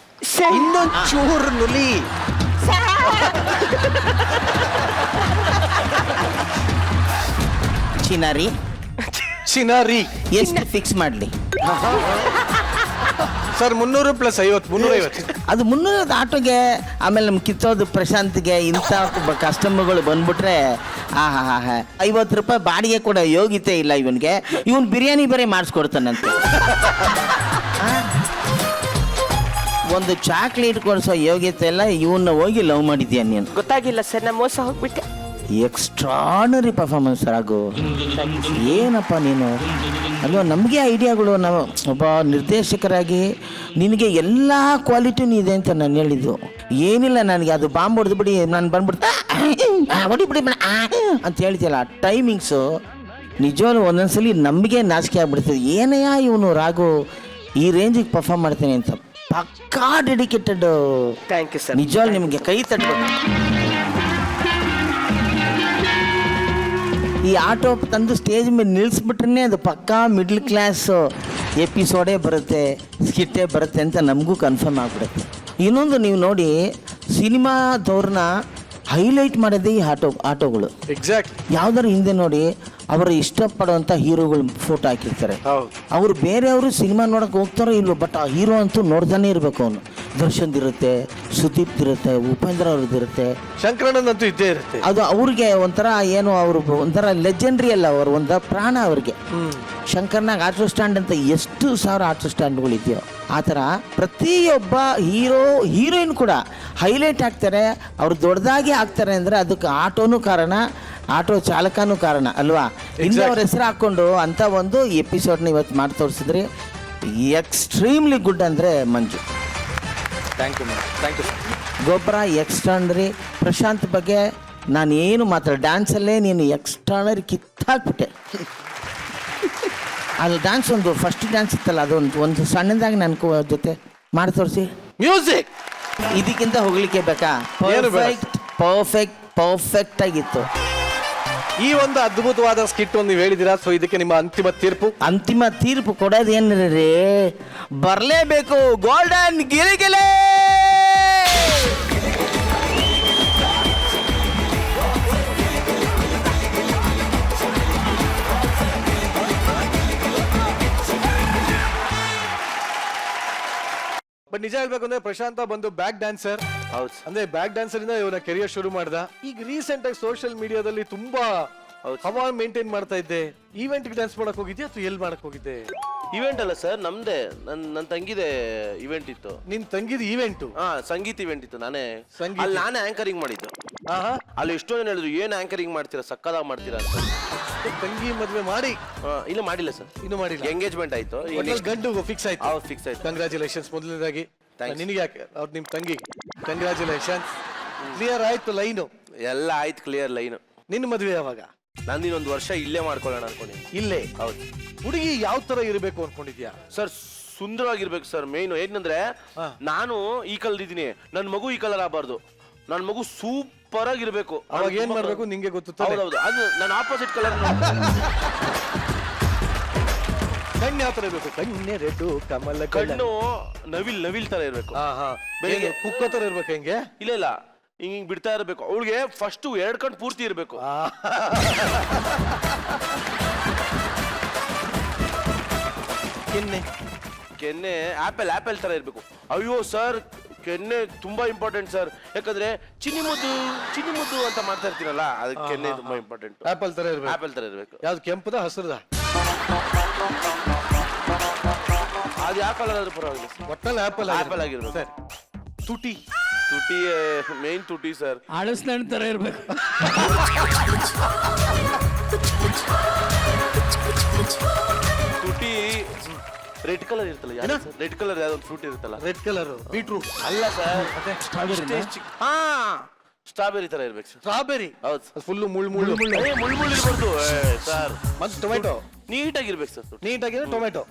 ಇನ್ನೊಂದ್ ಚೂರು ನುಲಿ. ಚಿನಾರಿ ಚಿನಾರಿ ಎಷ್ಟು ಫಿಕ್ಸ್ ಮಾಡ್ಲಿ ಸರ್? 300 + 50, 350. ಅದು 300 ಆಟೋಗೆ. ಆಮೇಲೆ ನಮ್ಮ ಕಿತ್ತೋದು ಪ್ರಶಾಂತ್ಗೆ ಇಂಥ ಕಸ್ಟಮರ್ಗಳು ಬಂದ್ಬಿಟ್ರೆ ಆಹಾ 50 ರೂಪಾಯಿ ಬಾಡಿಗೆ ಕೂಡ ಯೋಗ್ಯತೆ ಇಲ್ಲ ಇವನ್ಗೆ. ಇವನ್ ಬಿರಿಯಾನಿ ಬೇರೆ ಮಾಡಿಸ್ಕೊಡ್ತಾನಂತೆ. ಒಂದು ಚಾಕ್ಲೇಟ್ ಕೊಡಿಸೋ ಯೋಗ್ಯತೆ ಇಲ್ಲ. ಇವನ್ನ ಹೋಗಿ ಲವ್ ಮಾಡಿದ್ಯಾ ನೀನು? ಗೊತ್ತಾಗಿಲ್ಲ ಸರ್, ನಾ ಮೋಸ ಹೋಗ್ಬಿಟ್ಟೆ. Extraordinary performance Raghu. ಏನಪ್ಪ ನೀನು ಅಲ್ವಾ, ನಮಗೆ ಐಡಿಯಾಗಳು, ನಾವು ಒಬ್ಬ ನಿರ್ದೇಶಕರಾಗಿ ನಿನಗೆ ಎಲ್ಲ ಕ್ವಾಲಿಟಿನೂ ಇದೆ ಅಂತ ನಾನು ಹೇಳಿದ್ದು ಏನಿಲ್ಲ. ನನಗೆ ಅದು ಬಾಂಬ್ ಹೊಡೆದು ಬಿಡಿ ನಾನು ಬಂದ್ಬಿಡ್ತಾ ಹೊಡಿಬಿಡಿ ಅಂತ ಹೇಳ್ತೀಯಲ್ಲ, ಟೈಮಿಂಗ್ಸು ನಿಜವಾಗ್ಲೂ ಒಂದೊಂದ್ಸಲಿ ನಮಗೆ ನಾಚಿಕೆ ಆಗ್ಬಿಡ್ತದೆ. ಏನಯ್ಯ ಇವನು ರಾಘು ಈ ರೇಂಜಿಗೆ ಪರ್ಫಾರ್ಮ್ ಮಾಡ್ತೇನೆ ಅಂತ. ಪಕ್ಕಾ ಡೆಡಿಕೇಟೆಡ್. Thank you sir. ನಿಜವಾಗ್ಲೂ ನಿಮಗೆ ಕೈ ತಟ್ಟಬೇಕು. ಈ ಆಟೋ ತಂದು ಸ್ಟೇಜ್ ಮೇಲೆ ನಿಲ್ಲಿಸ್ಬಿಟ್ರೆ ಅದು ಪಕ್ಕಾ ಮಿಡ್ಲ್ ಕ್ಲಾಸ್ ಎಪಿಸೋಡೇ ಬರುತ್ತೆ, ಸ್ಕಿಟ್ಟೇ ಬರುತ್ತೆ ಅಂತ ನಮಗೂ ಕನ್ಫರ್ಮ್ ಆಗಿಬಿಡುತ್ತೆ. ಇನ್ನೊಂದು ನೀವು ನೋಡಿ, ಸಿನಿಮಾದವ್ರನ್ನ ಹೈಲೈಟ್ ಮಾಡೋದೇ ಈ ಆಟೋಗಳು. ಎಕ್ಸಾಕ್ಟ್. ಯಾವ್ದಾರು ಹಿಂದೆ ನೋಡಿ ಅವರು ಇಷ್ಟಪಡುವಂಥ ಹೀರೋಗಳು ಫೋಟೋ ಹಾಕಿರ್ತಾರೆ. ಅವರು ಬೇರೆಯವರು ಸಿನಿಮಾ ನೋಡೋಕೆ ಹೋಗ್ತಾರೋ ಇಲ್ಲೋ, ಬಟ್ ಆ ಹೀರೋ ಅಂತೂ ನೋಡ್ತಾನೆ ಇರಬೇಕು. ಅವನು ದರ್ಶನ್ದು ಇರುತ್ತೆ, ಸುದೀಪ್ ಇರುತ್ತೆ, ಉಪೇಂದ್ರ ಅವ್ರದ್ದು ಇರುತ್ತೆ, ಶಂಕರಣ್ಣನಂತೂ ಇದ್ದೇ ಇರುತ್ತೆ. ಅದು ಅವ್ರಿಗೆ ಒಂಥರ ಏನು, ಅವರು ಒಂಥರ ಲೆಜೆಂಡ್ರಿ ಅಲ್ಲ, ಅವರು ಒಂಥರ ಪ್ರಾಣ ಅವ್ರಿಗೆ. ಶಂಕರ್ನಾಗ ಆಟೋ ಸ್ಟ್ಯಾಂಡ್ ಅಂತ ಎಷ್ಟು ಸಾವಿರ ಆಟೋ ಸ್ಟ್ಯಾಂಡ್ಗಳಿದೆಯೋ ಆ ಥರ ಪ್ರತಿಯೊಬ್ಬ ಹೀರೋಯಿನ್ ಕೂಡ ಹೈಲೈಟ್ ಆಗ್ತಾರೆ. ಅವ್ರು ದೊಡ್ಡದಾಗಿ ಆಗ್ತಾರೆ ಅಂದರೆ ಅದಕ್ಕೆ ಆಟೋನೂ ಕಾರಣ, ಆಟೋ ಚಾಲಕನೂ ಕಾರಣ ಅಲ್ವಾ? ಇನ್ನು ಅವ್ರ ಹೆಸರು ಹಾಕ್ಕೊಂಡು ಅಂಥ ಒಂದು ಎಪಿಸೋಡ್ನ ಇವತ್ತು ಮಾಡಿ ತೋರಿಸಿದ್ರಿ. ಎಕ್ಸ್ಟ್ರೀಮ್ಲಿ ಗುಡ್ ಅಂದರೆ Manju. Thank you madam, thank you sir. ಗೊಬ್ಬರ ಎಕ್ಸ್ಟ್ರಾನರಿ. ಪ್ರಶಾಂತ್ ಬಗ್ಗೆ ನಾನು ಏನು ಮಾತಾಡ, ಡ್ಯಾನ್ಸಲ್ಲೇ ನೀನು ಎಕ್ಸ್ಟ್ರಾನರಿ ಕಿತ್ತಾಕ್ಬಿಟ್ಟೆ. ಅದು ಡ್ಯಾನ್ಸ್ ಒಂದು ಫಸ್ಟ್ ಡ್ಯಾನ್ಸ್ ಇತ್ತಲ್ಲ, ಒಂದು ಸಣ್ಣದಾಗಿ ನನ್ನ ಜೊತೆ ಮಾಡಿ ತೋರಿಸಿ. ಮ್ಯೂಸಿಕ್ ಇದಕ್ಕಿಂತ ಹೋಗ್ಲಿಕ್ಕೆ ಬೇಕಾ? ಪರ್ಫೆಕ್ಟ್ ಆಗಿತ್ತು. ಈ ಒಂದು ಅದ್ಭುತವಾದ ಸ್ಕಿಟ್ ಒಂದು ನೀವು ಹೇಳಿದ್ದೀರಾ. ಸೊ ಇದಕ್ಕೆ ನಿಮ್ಮ ಅಂತಿಮ ತೀರ್ಪು ಕೊಡೋದೇನ್ರಿ, ಬರಲೇಬೇಕು ಗೋಲ್ಡನ್ ಗಿಲಿಗಿಲೆ. ಬಟ್ ನಿಜ ಹೇಳ್ಬೇಕು ಅಂದ್ರೆ ಪ್ರಶಾಂತ ಬಂದು ಬ್ಯಾಕ್ ಡ್ಯಾನ್ಸರ್. ಹೌದು. ಅಂದ್ರೆ ಬ್ಯಾಕ್ ಡ್ಯಾನ್ಸರ್ ಇಂದ ಇವನ ಕೆರಿಯರ್ ಶುರು ಮಾಡ್ದ. ಈಗ ರೀಸೆಂಟ್ ಆಗಿ ಸೋಷಿಯಲ್ ಮೀಡಿಯಾದಲ್ಲಿ ತುಂಬಾ ಹವಾ ಮೇಂಟೈನ್ ಮಾಡ್ತಾ ಇದ್ದೆ. ಈವೆಂಟ್ ಡ್ಯಾನ್ಸ್ ಮಾಡಕ್ ಹೋಗಿದ್ಯಾ ಅಥವಾ ಎಲ್ಲಿ ಮಾಡಕ್ ಹೋಗಿದ್ದೆ? ಇವೆಂಟ್ ಅಲ್ಲ ಸರ್, ನಮ್ದೇ ನನ್ನ ತಂಗಿದೆ ಇವೆಂಟ್ ಇತ್ತು. ನಿನ್ ತಂಗಿದ ಇವೆಂಟ್? ಸಂಗೀತ ಇವೆಂಟ್ ಇತ್ತು. ನಾನೇ ಆಂಕರಿಂಗ್ ಮಾಡಿದ್ದು. ಅಲ್ಲಿ ಎಷ್ಟೋ ಜನ ಹೇಳಿದ್ರು, ಏನ್ ಆಂಕರಿಂಗ್ ಮಾಡ್ತೀರಾ, ಸಕ್ಕದಾಗಿ ಮಾಡ್ತೀರಾ ಅಂತ. ತಂಗಿ ಮದ್ವೆ ಮಾಡಿ? ಇಲ್ಲ ಮಾಡಿಲ್ಲ ಸರ್, ಇನ್ನು ಮಾಡಿಲ್ಲ. ಎಂಗೇಜ್ಮೆಂಟ್ ಆಯ್ತು, ಗಂಡು ಫಿಕ್ಸ್ ಆಯ್ತು. ಫಿಕ್ಸ್ ಆಯ್ತು. ಕಂಗ್ರಾಚುಲೇಷನ್ಸ್ ಮೊದಲನೇದಾಗಿ ನಿನಗೆ. ಯಾಕೆ ಅವ್ರು ನಿಮ್ ತಂಗಿ ಕಂಗ್ರಾಚುಲೇಷನ್ಸ್. ಕ್ಲಿಯರ್ ಆಯ್ತು ಲೈನು? ಎಲ್ಲ ಆಯ್ತು, ಕ್ಲಿಯರ್ ಲೈನು. ನಿನ್ನ ಮದ್ವೆ ಯಾವಾಗ? ನಾನು ಇನ್ನೊಂದು ವರ್ಷ ಇಲ್ಲೇ ಮಾಡ್ಕೊಳ್ಳೋಣ ಅನ್ಕೊಂಡಿದ್ದೀನಿ. ಇಲ್ಲೇ? ಹೌದು. ಹುಡುಗಿ ಯಾವ ತರ ಇರಬೇಕು ಅನ್ಕೊಂಡಿದ್ಯಾ? ಸರ್ ಸುಂದರವಾಗಿರ್ಬೇಕು ಸರ್. ಮೇನ್ ಏನಂದ್ರೆ, ನಾನು ಈ ಕಲರ್ ಇದ್ದೀನಿ, ನನ್ನ ಮಗು ಈ ಕಲರ್ ಆಗಬಾರ್ದು. ನನ್ನ ಮಗು ಸೂಪರ್ ಆಗಿರ್ಬೇಕು. ಅವಾಗ ಏನ್ ಮಾಡ್ಬೇಕು ನಿಂಗೆ ಗೊತ್ತು? ಹೌದೌದು, ಅದು ನನ್ನ ಆಪೋಸಿಟ್ ಕಲರ್. ಕಣ್ಣು ಯಾವ ತರ ಇರ್ಬೇಕು? ಕಣ್ಣೆ ರೆಡ್ಡು ಕಮಲ. ಕಣ್ಣು ನವಿಲ್ ತರ ಇರ್ಬೇಕು. ಬೆಳಿಗ್ಗೆ ಕುಕ್ಕೋ ತರ ಇರ್ಬೇಕು. ಹೆಂಗೆ? ಇಲ್ಲ ಹಿಂಗ್ ಬಿಡ್ತಾ ಇರ್ಬೇಕು. ಅವಳಿಗೆ ಫಸ್ಟ್ 2 ಕಣ್ಣು ಪೂರ್ತಿ ಇರ್ಬೇಕು. ಕೆನ್ನೆ ಆಪಲ್ ತರ ಇರ್ಬೇಕು. ಅಯ್ಯೋ ಸರ್, ಕೆನ್ನೆ ತುಂಬಾ ಇಂಪಾರ್ಟೆಂಟ್ ಸರ್. ಯಾಕಂದ್ರೆ ಚಿನ್ನಿ ಮುದ್ದು ಅಂತ ಮಾಡ್ತಾ ಇರ್ತೀನಲ್ಲ, ಅದಕ್ಕೆ ಕೆನ್ನೆ ತುಂಬಾ ಇಂಪಾರ್ಟೆಂಟ್. ಆಪಲ್ ತರ ಇರ್ಬೇಕು. ಯಾವ್ದು, ಕೆಂಪದ ಹಸಿರದ? ಅದು ಯಾವ ಕಲರ್ ಆದ್ರೂ ಪರವಾಗಿಲ್ಲ, ಒಟ್ಟಲ್ಲಿ ಆಪಲ್ ಆಗಿರ್ಬೇಕು ಸರ್. ತುಟಿ ಮೇನ್ ತುಟಿ ಸರ್, ಅಳಸ್ನಣ್ಣು ತರ ಇರ್ಬೇಕು. ತುಟಿ ರೆಡ್ ಕಲರ್ ಇರ್ತಲ್ಲ, ರೆಡ್ ಕಲರ್ ಯಾವ್ದೊಂದು ಫ್ರೂಟ್ ಇರುತ್ತಲ್ಲ. ರೆಡ್ ಕಲರ್ ಬೀಟ್ರೂಟ್ ಅಲ್ಲ ಸರ್, ಸ್ಟ್ರಾಬೆರಿ ತರ ಇರ್ಬೇಕು ಸರ್. ಸ್ಟ್ರಾಬೆರಿ? ಹೌದು. ಫುಲ್ ಮುಳ್ಳು ಇರ್ಬಾರ್ದು ಸರ್. ಮತ್ತೆ ಟೊಮೆಟೊ ನೀಟಾಗಿರ್ಬೇಕು ಸರ್. ನೀಟಾಗಿರೋ ಟೊಮೆಟೊ.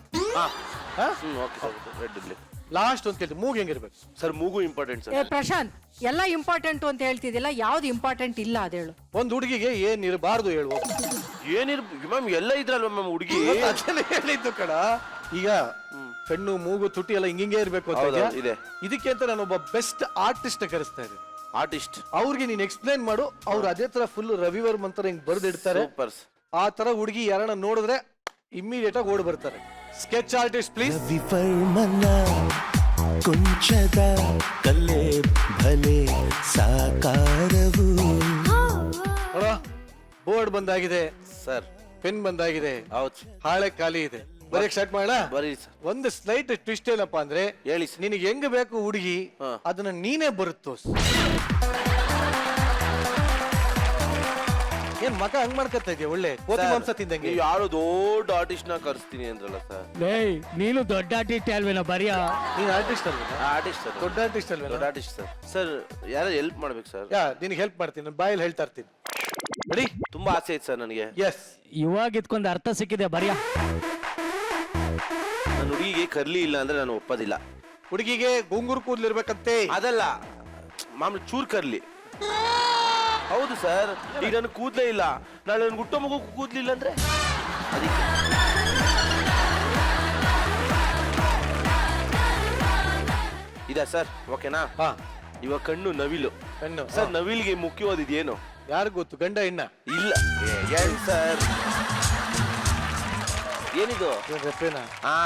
ಓಕೆ ಸರ್, ರೆಡ್ ಇರ್ಲಿ. ಲಾಸ್ಟ್ ಅಂತ ಕೇಳ್ತೀನಿ, ಮೂಗ್ ಹೆಂಗಿರ್ಬೇಕು? ಸರ್ ಮೂಗು ಇಂಪಾರ್ಟೆಂಟ್ ಏ ಪ್ರಶಾಂತ್, ಎಲ್ಲ ಇಂಪಾರ್ಟೆಂಟ್ ಅಂತ ಹೇಳ್ತಿದ್ದಿಲ್ಲ, ಯಾವ್ದು ಇಂಪಾರ್ಟೆಂಟ್ ಇಲ್ಲ ಅದೇಳು. ಒಂದ್ ಹುಡುಗಿಗೆ ಏನ್ ಇರಬಾರ್ದು ಹೇಳುವ? ಮ್ಯಾಮ್ ಎಲ್ಲ ಇದ್ರಲ್ವ ಮ್ಯಾಮ್ ಹುಡುಗಿ? ಅದನ್ನೇ ಹೇಳಿದ್ದು ಕಣ. ಈಗ ಕಣ್ಣು ಮೂಗು ತುಟಿ ಎಲ್ಲ ಹಿಂಗಿಂಗೆ ಇರ್ಬೇಕು ಅಂತ ಹೌದು, ಇದೆಯಾ? ಇದೆ. ಇದಕ್ಕೆ ಅಂತ ನಾನು ಒಬ್ಬ ಬೆಸ್ಟ್ ಆರ್ಟಿಸ್ಟ್ ಕರೆಸ್ತಾ ಇದ್ದೀನಿ. ಆರ್ಟಿಸ್ಟ್ ಅವ್ರಿಗೆ ನೀನ್ ಎಕ್ಸ್ಪ್ಲೈನ್ ಮಾಡು, ಅವ್ರು ಅದೇ ತರ ಫುಲ್ ರವಿವರ್ಮ ಅಂತಾರೆ ಹಿಂಗ್ ಬರ್ದಿಡ್ತಾರೆ. ಸೂಪರ್. ಆ ತರ ಹುಡುಗಿ ಯಾರನ್ನ ನೋಡಿದ್ರೆ ಇಮ್ಮಿಡಿಯೇಟ್ ಆಗಿ ಓಡ್ ಬರ್ತಾರೆ. Sketch artist please. ವಿವರ್ಮನ ಕೊಂಚದ ಕಲೆ ಭಲೆ ಸಾಕಾರವು. ನೋಡ, ಬೋರ್ಡ್ ಬಂದಾಗಿದೆ ಸರ್, ಪೆನ್ ಬಂದಾಗಿದೆ, ಹೌದು. ಹಾಳೆ ಖಾಲಿ ಇದೆ. ಬರೀಕ್ ಸ್ಟಾರ್ಟ್ ಮಾಡೋಣ. ಬರೀ ಸರ್. ಒಂದು ಸ್ಲೈಟ್ ಟ್ವಿಸ್ಟ್ ಏನಪ್ಪಾ ಅಂದ್ರೆ, ಹೇಳಿ ನಿನಗೆ ಹೆಂಗ್ ಬೇಕು ಹುಡುಗಿ ಅದನ್ನ ನೀನೇ ಬರುತ್ತೋ. ಏನ್ ಮಗ ಹಂಗ್ ಮಾಡ್ಕತ್ತ ಇದೆಯಾ? ಒಳ್ಳೆ ಕೋತಿ ಮಾಂಸ ತಿಂದಂಗೆ. ನೀವು ಯಾರು ದೊಡ್ಡ ಆರ್ಟಿಸ್ಟ್ ನ ಕರೆಸ್ತೀನಿ ಅಂದ್ರಲ್ಲ ಸರ್? ನೀನು ದೊಡ್ಡ ಆರ್ಟಿಸ್ಟ್ ಅಲ್ವೇನೋ ಬರಿಯ? ನೀನ್ ಆರ್ಟಿಸ್ಟ್ ಅಲ್ವಾ? ಆರ್ಟಿಸ್ಟ್ ಸರ್, ದೊಡ್ಡ ಆರ್ಟಿಸ್ಟ್ ಅಲ್ವಾ? ದೊಡ್ಡ ಆರ್ಟಿಸ್ಟ್ ಸರ್. ಸರ್ ಯಾರು ಹೆಲ್ಪ್ ಮಾಡ್ಬೇಕು ಸರ್? ನಿನಗೆ ಹೆಲ್ಪ್ ಮಾಡ್ತೀನಿ, ನಾನು ಬಾಯಲ್ಲಿ ಹೇಳ್ತಾ ಇರ್ತೀನಿ. ರೆಡಿ? ತುಂಬಾ ಆಸೆ ಐತೆ ಸರ್ ನನಗೆ. ಎಸ್. ಇವಾಗ ಇದ್ಕೊಂಡ್ ಅರ್ಥ ಸಿಕ್ಕಿದೆ ಬರಿಯ. ನನ್ನ ಹುಡುಗಿಗೆ ಕರ್ಲಿ ಇಲ್ಲ ಅಂದ್ರೆ ನಾನು ಒಪ್ಪೋದಿಲ್ಲ. ಹುಡುಗಿಗೆ ಗುಂಗುರು ಕೂದ್ಲಿರ್ಬೇಕಂತೆ. ಅದಲ್ಲ ಮಾಮೂಲಿ ಚೂರ್ ಕರ್ಲಿ. ಹೌದು ಸರ್, ಈಗ ನನ್ ಕೂದ್ಲೇ ಇಲ್ಲ, ನಾಳೆ ನನ್ ಹುಟ್ಟೋ ಮಗು ಕೂದ್ಲಿಲ್ಲ ಅಂದ್ರೆ ಅದಕ್ಕೆ. ಇದಾ ಸರ್? ಓಕೆನಾ? ಹಾ. ಇವಾಗ ಕಣ್ಣು ನವಿಲು. ಕಣ್ಣು ಸರ್ ನವಿಲ್ಗೆ ಮುಖ್ಯವಾದ ಇದೇನು? ಯಾರಿಗ್ ಗೊತ್ತು? ಗಂಡ ಹೆಣ್ಣ? ಇಲ್ಲ ಏನ್ ಸರ್ ಏನಿದು? ರೆಪ್ಪೇನಾ? ಹಾ,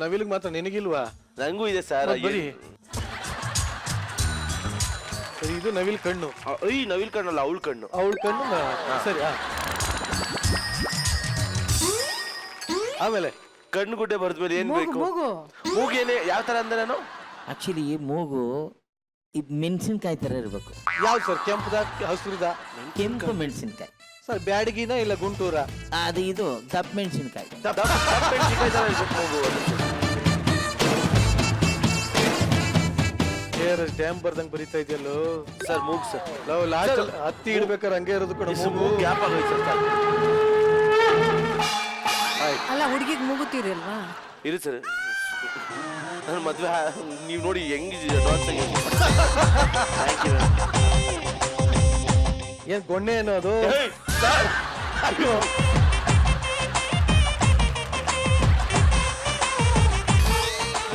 ನವಿಲಿಗೆ ಮಾತ್ರ ನಿನಗಿಲ್ವಾ? ನಂಗೂ ಇದೆ ಸರ್. ಬರೀ ಸರಿ, ಇದು ನವಿಲ್ ಕಣ್ಣು. ಈ ನವಿಲ್ ಕಣ್ಣಲ್ಲ, ಅವಳ ಕಣ್ಣು. ಅವಳ ಕಣ್ಣು ಸರಿ. ಆಮೇಲೆ ಕಣ್ಣು ಗುಡ್ಡೆ ಬರೆದ್ಮೇಲೆ ಏನ್ ಬೇಕು? ಮೂಗು. ಮೂಗೇನೆ ಯಾವ ತರ ಅಂದ್ರೆ ನಾನು ಆಕ್ಚುಲಿ ಮೂಗು ಇದು ಮೆಣಸಿನ್ಕಾಯಿ ತರ ಇರ್ಬೇಕು. ಯಾವ್ದು ಸರ್? ಕೆಂಪುದ ಹಸುರಿದ? ಕೆಂಪು ಮೆಣಸಿನ್ಕಾಯಿ ಸರ್ ಬ್ಯಾಡಗಿನ ಇಲ್ಲ ಗುಂಟೂರ? ಅದು ಇದು ದಪ್ಪ ಮೆಣಸಿನ್ಕಾಯಿ. ಮೆಣಸಿನ್ಕಾಯಿ ತರ ಇರ್ಬೇಕು ಮೂಗು. ಡ್ಯಾಮ್ ಬರ್ದಂಗ್ ಬರೀತಾ ಇದೆಯಲ್ಲೋ ಸರ್ ಮೂಗು ಸರ್. ನಾವು ಲಾಸ್ಟ್ ಹತ್ತಿ ಇಡ್ಬೇಕಾದ್ರೆ ಹಂಗೆ ಇರೋದು ಕೂಡ ಮೂಗು ಗ್ಯಾಪ್ ಆಗೋಯ್ತು ಸರ್. ಅಲ್ಲ, ಹುಡುಗಿಗೆ ಮೂಗುತ್ತೀರಲ್ವಾ? ಇರಿ ಸರ್, ನನ್ನ ಮದ್ವೆ ನೀವು ನೋಡಿ ಹೆಂಗಿದ್ದೀರ ಅಡ್ವಾನ್ಸ್ ಆಗಿ. ಏನ್ ಗೊಣ್ಣೆ ಅನ್ನೋದು? ಸರ್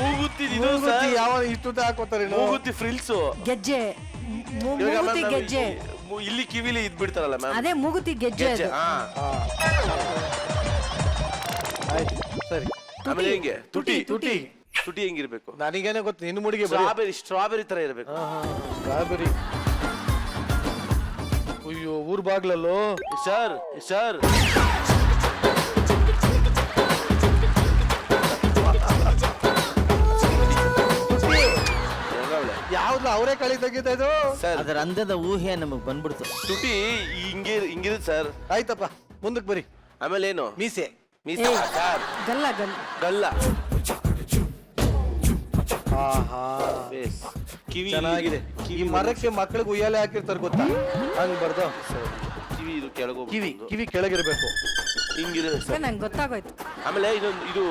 ಮೂಗುತ್ತಿ ಇದು ಸರ್. ಯಾವ ಇಷ್ಟುದ್ದ ಹಾಕೋತಾರೆ? ಮೂಗುತ್ತಿ ಫ್ರಿಲ್ಸು, ಗೆಜ್ಜೆ, ಮೂಗುತಿ ಗೆಜ್ಜೆ. ಇಲ್ಲಿ ಕಿವಿಲಿ ಇದ್ ಬಿಡ್ತಾರಲ್ಲ ಮ್ಯಾಮ್, ಅದೇ ಮೂಗುತಿ ಗೆಜ್ಜೆ ಅದು. ಆಯ್ತು ಸರಿ. ಆಮೇಲೆ ಹೆಂಗೆ ತುಟಿ ತುಟಿ ತುಟಿ ಹೆಂಗಿರ್ಬೇಕು? ನನಗೇನೆ ಗೊತ್ತು, ನಿನ್ನ ಮುಡಿಗೆ ಸ್ಟ್ರಾಬೆರಿ ತರ ಇರ್ಬೇಕು. ಸ್ಟ್ರಾಬೆರಿ. ಅಯ್ಯೋ, ಊರ್ ಬಾಗ್ಲಲ್ಲೋ ಸರ್. ಸರ್ ಯಾವ್ದು ಅವರೇ ಕಳಿ ತೆಗಿತಾ ಇದು? ಅದರ ಅಂದದ ಊಹೆ ನಮಗ್ ಬಂದ್ಬಿಡ್ತು. ತುಟಿ ಹಿಂಗಿರುತ್ತೆ ಸರ್. ಆಯ್ತಪ್ಪ, ಮುಂದಕ್ಕೆ ಬರಿ. ಆಮೇಲೆ ಏನು? ಮೀಸೆ. ಮೀಸೆ ಸರ್. ಗಲ್ಲ ಗಲ್ಲ ಗಲ್ಲ. ಕಿವಿ ಚೆನ್ನಾಗಿದೆ. ಕಿವಿ ಮರಕ್ಕೆ ಮಕ್ಕಳಿಗೆ ಉಯ್ಯಾಲೆ ಹಾಕಿರ್ತಾರೆ ಗೊತ್ತಾ? ಹಂಗ್ ಬರ್ದು ಕಿವಿ ಇದು ಕೆಳಗೆ ಕಿವಿ ಕೆಳಗಿರ್ಬೇಕು. ಹಿಂಗಿದೆ ಸರ್. ನಂಗೆ ಗೊತ್ತಾಗೋಯ್ತು. ಆಮೇಲೆ ಇನ್ನೊಂದು ಇದು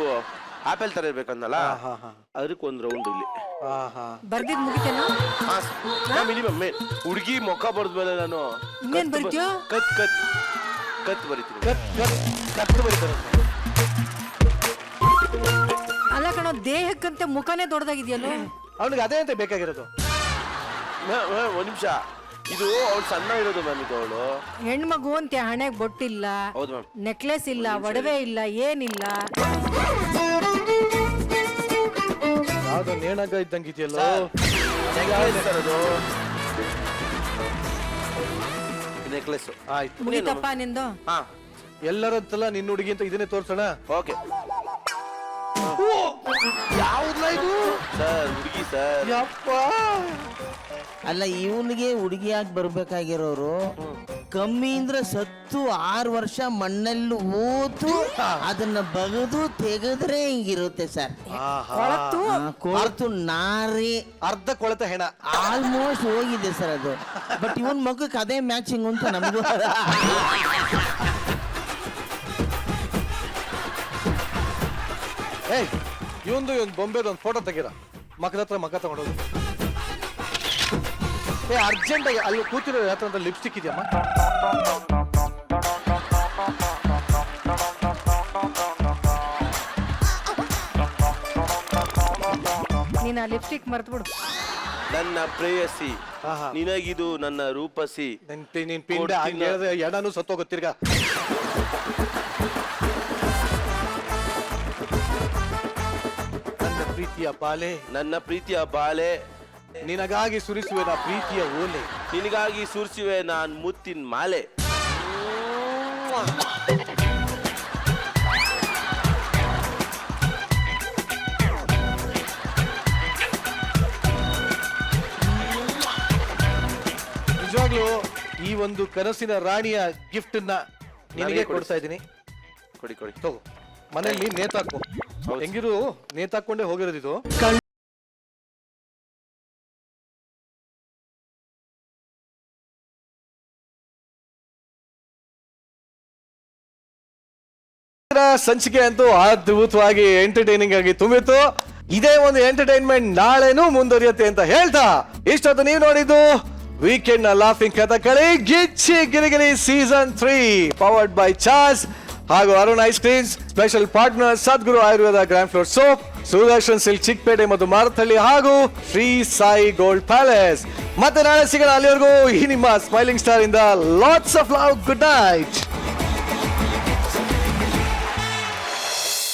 ಆಪಲ್ ತರ ಇರ್ಬೇಕಂದಲ್ಲ, ಅದಕ್ಕೆ ಒಂದ್ ರೌಂಡ್ ಇಲ್ಲಿ ಬರ್ದಿದ್ ಮುಗಿತೇನೋ? ಮಿನಿಮಮ್ ಹುಡುಗಿ ಮೊಕ್ಕ ಬರ್ದ್ಮೇಲೆ ನಾನು ಇನ್ನೇನ್ ಬರ್ತೀಯೋ? ಕತ್ ಕತ್ ಕತ್ ಬರಿತೀನಿ. ಕತ್ತು ಬರೀತಾರೆ. ಅಲ್ಲ ಕಣೋ, ದೇಹಕ್ಕಂತೆ ಮುಖನೇ ದೊಡ್ಡದಾಗಿದೆಯಲ್ಲೋ. ಅವನಿಗೆ ಅದೇ ಅಂತ ಬೇಕಾಗಿರೋದು. ಒಂದ್ ನಿಮಿಷ, ಇದು ಅವ್ಳು ಸಣ್ಣ ಇರೋದು ಮ್ಯಾಮ್. ಇದು ಅವಳು ಹೆಣ್ಮಗು ಅಂತ ಹಣೆಗೆ ಬೊಟ್ಟಿಲ್ಲ, ಹೌದು ಮ್ಯಾಮ್, ನೆಕ್ಲೆಸ್ ಇಲ್ಲ, ಒಡವೆ ಇಲ್ಲ, ಏನಿಲ್ಲ. ಯಾವ್ದೋ ನೇಣಾಗ ಇದ್ದಂಗಿದೆಯಲ್ಲೋ. ನೆಕ್ಲೆಸ್. ಆಯ್ತು, ಮುಗಿತಪ್ಪ ನಿಂದು. ಹಾ, ಎಲ್ಲರಂತಲ್ಲ ನಿನ್ನ ಹುಡುಗಿ ಅಂತ ಇದನ್ನೇ ತೋರ್ಸೋಣ. ಓಕೆ. ಯಾವ್ದಲ್ಲ ಇದು? ಸರ್ ಹುಡುಗಿ ಸರ್. ಯಪ್ಪ, ಅಲ್ಲ, ಇವನಿಗೆ ಹುಡುಗಿಯಾಗಿ ಬರ್ಬೇಕಾಗಿರೋರು ಕಮ್ಮಿ ಅಂದ್ರೆ ಸತ್ತು 6 ವರ್ಷ ಮಣ್ಣಲ್ಲಿ ಓತು ಅದನ್ನ ಬಗದು ತೆಗೆದ್ರೆ ಹಿಂಗಿರುತ್ತೆ ಸರ್. ಕೊಳತು ನಾರಿ ಅರ್ಧ ಕೊಳತ ಹೆಣ ಆಲ್ಮೋಸ್ಟ್ ಹೋಗಿದೆ ಸರ್ ಅದು. ಬಟ್ ಇವನ್ ಮಗಕ್ಕೆ ಅದೇ ಮ್ಯಾಚಿಂಗ್ ಅಂತ ನಮಗೂ. ಏಯ್, ಇವಂದು ಬೊಂಬೆದು ಒಂದು ಫೋಟೋ ತೆಗೀರ. ಮಕ್ಕದ ಹತ್ರ ಮಕ್ಕ ತಗೊಂಡೋದು. ಅರ್ಜೆಂಟ್ ಆಗಿ ಅಲ್ಲಿ ಕೂತಿರೋ ಹತ್ರ ಲಿಪ್ಸ್ಟಿಕ್ ಇದೆಯಮ್ಮ? ನೀನು ಆ ಲಿಪ್ಸ್ಟಿಕ್ ಮರ್ತ್ಬಿಡು. ನನ್ನ ಪ್ರೇಯಸಿ, ನಿನಗಿದು ನನ್ನ ರೂಪಸಿ. ನೀನ್ ಪಿಂಡ ಹಂಗೆ ಹೇಳಿದ್ರೆ ಎಡನೂ ಸತ್ತೋಗುತ್ತಿರ್ಗ. ನನ್ನ ಪ್ರೀತಿಯ ಬಾಲೆ, ನನ್ನ ಪ್ರೀತಿಯ ಬಾಲೆ, ನಿನಗಾಗಿ ಸುರಿಸುವೆ ನಾ ಪ್ರೀತಿಯ ಓಲೆ, ನಿನಗಾಗಿ ಸುರಿಸುವೆ ನಾನ್ ಮುತ್ತಿನ ಮಾಲೆ. ನಿಜವಾಗ್ಲೂ ಈ ಒಂದು ಕನಸಿನ ರಾಣಿಯ ಗಿಫ್ಟ್ ನ ನಿನಗೆ ಕೊಡ್ತಾ ಇದ್ದೀನಿ. ಕೊಡಿ ಕೊಡಿ. ತಗೋ, ಮನೇಲಿ ನೇತಾಕೋ. ಹೆಂಗಿರು ನೇತಾಕೊಂಡೇ ಹೋಗಿರೋದಿದು. ಸಂಚಿಕೆ ಅಂತೂ ಅದ್ಭುತವಾಗಿ ಎಂಟರ್ಟೈನಿಂಗ್ ಆಗಿ ತುಂಬಿತ್ತು. ಇದೇ ಒಂದು ಎಂಟರ್ಟೈನ್ಮೆಂಟ್ ನಾಳೆನೂ ಮುಂದುವರಿಯುತ್ತೆ ಅಂತ ಹೇಳ್ತಾ ಇಷ್ಟೊತ್ತು ನೀವು ನೋಡಿದ್ದು ವೀಕೆಂಡ್ ನ laughing Kathakali Gicchi Girigiri season 3 powered by charge ಹಾಗೂ Arun ice creams. Special partner Sadguru Ayurveda grand floor soap, Sudarshan silk Chickpet ಮತ್ತು ಮಾರತಹಳ್ಳಿ ಹಾಗೂ ಶ್ರೀ ಸಾಯಿ ಗೋಲ್ಡ್ ಪ್ಯಾಲೇಸ್. ಮತ್ತೆ ನಾಳೆ ಸಿಗೋಣ. ಅಲ್ಲಿವರೆಗೂ ಈ ನಿಮ್ಮ ಸ್ಮೈಲಿಂಗ್ ಸ್ಟಾರ್ ಇಂದ lots of love. Good night.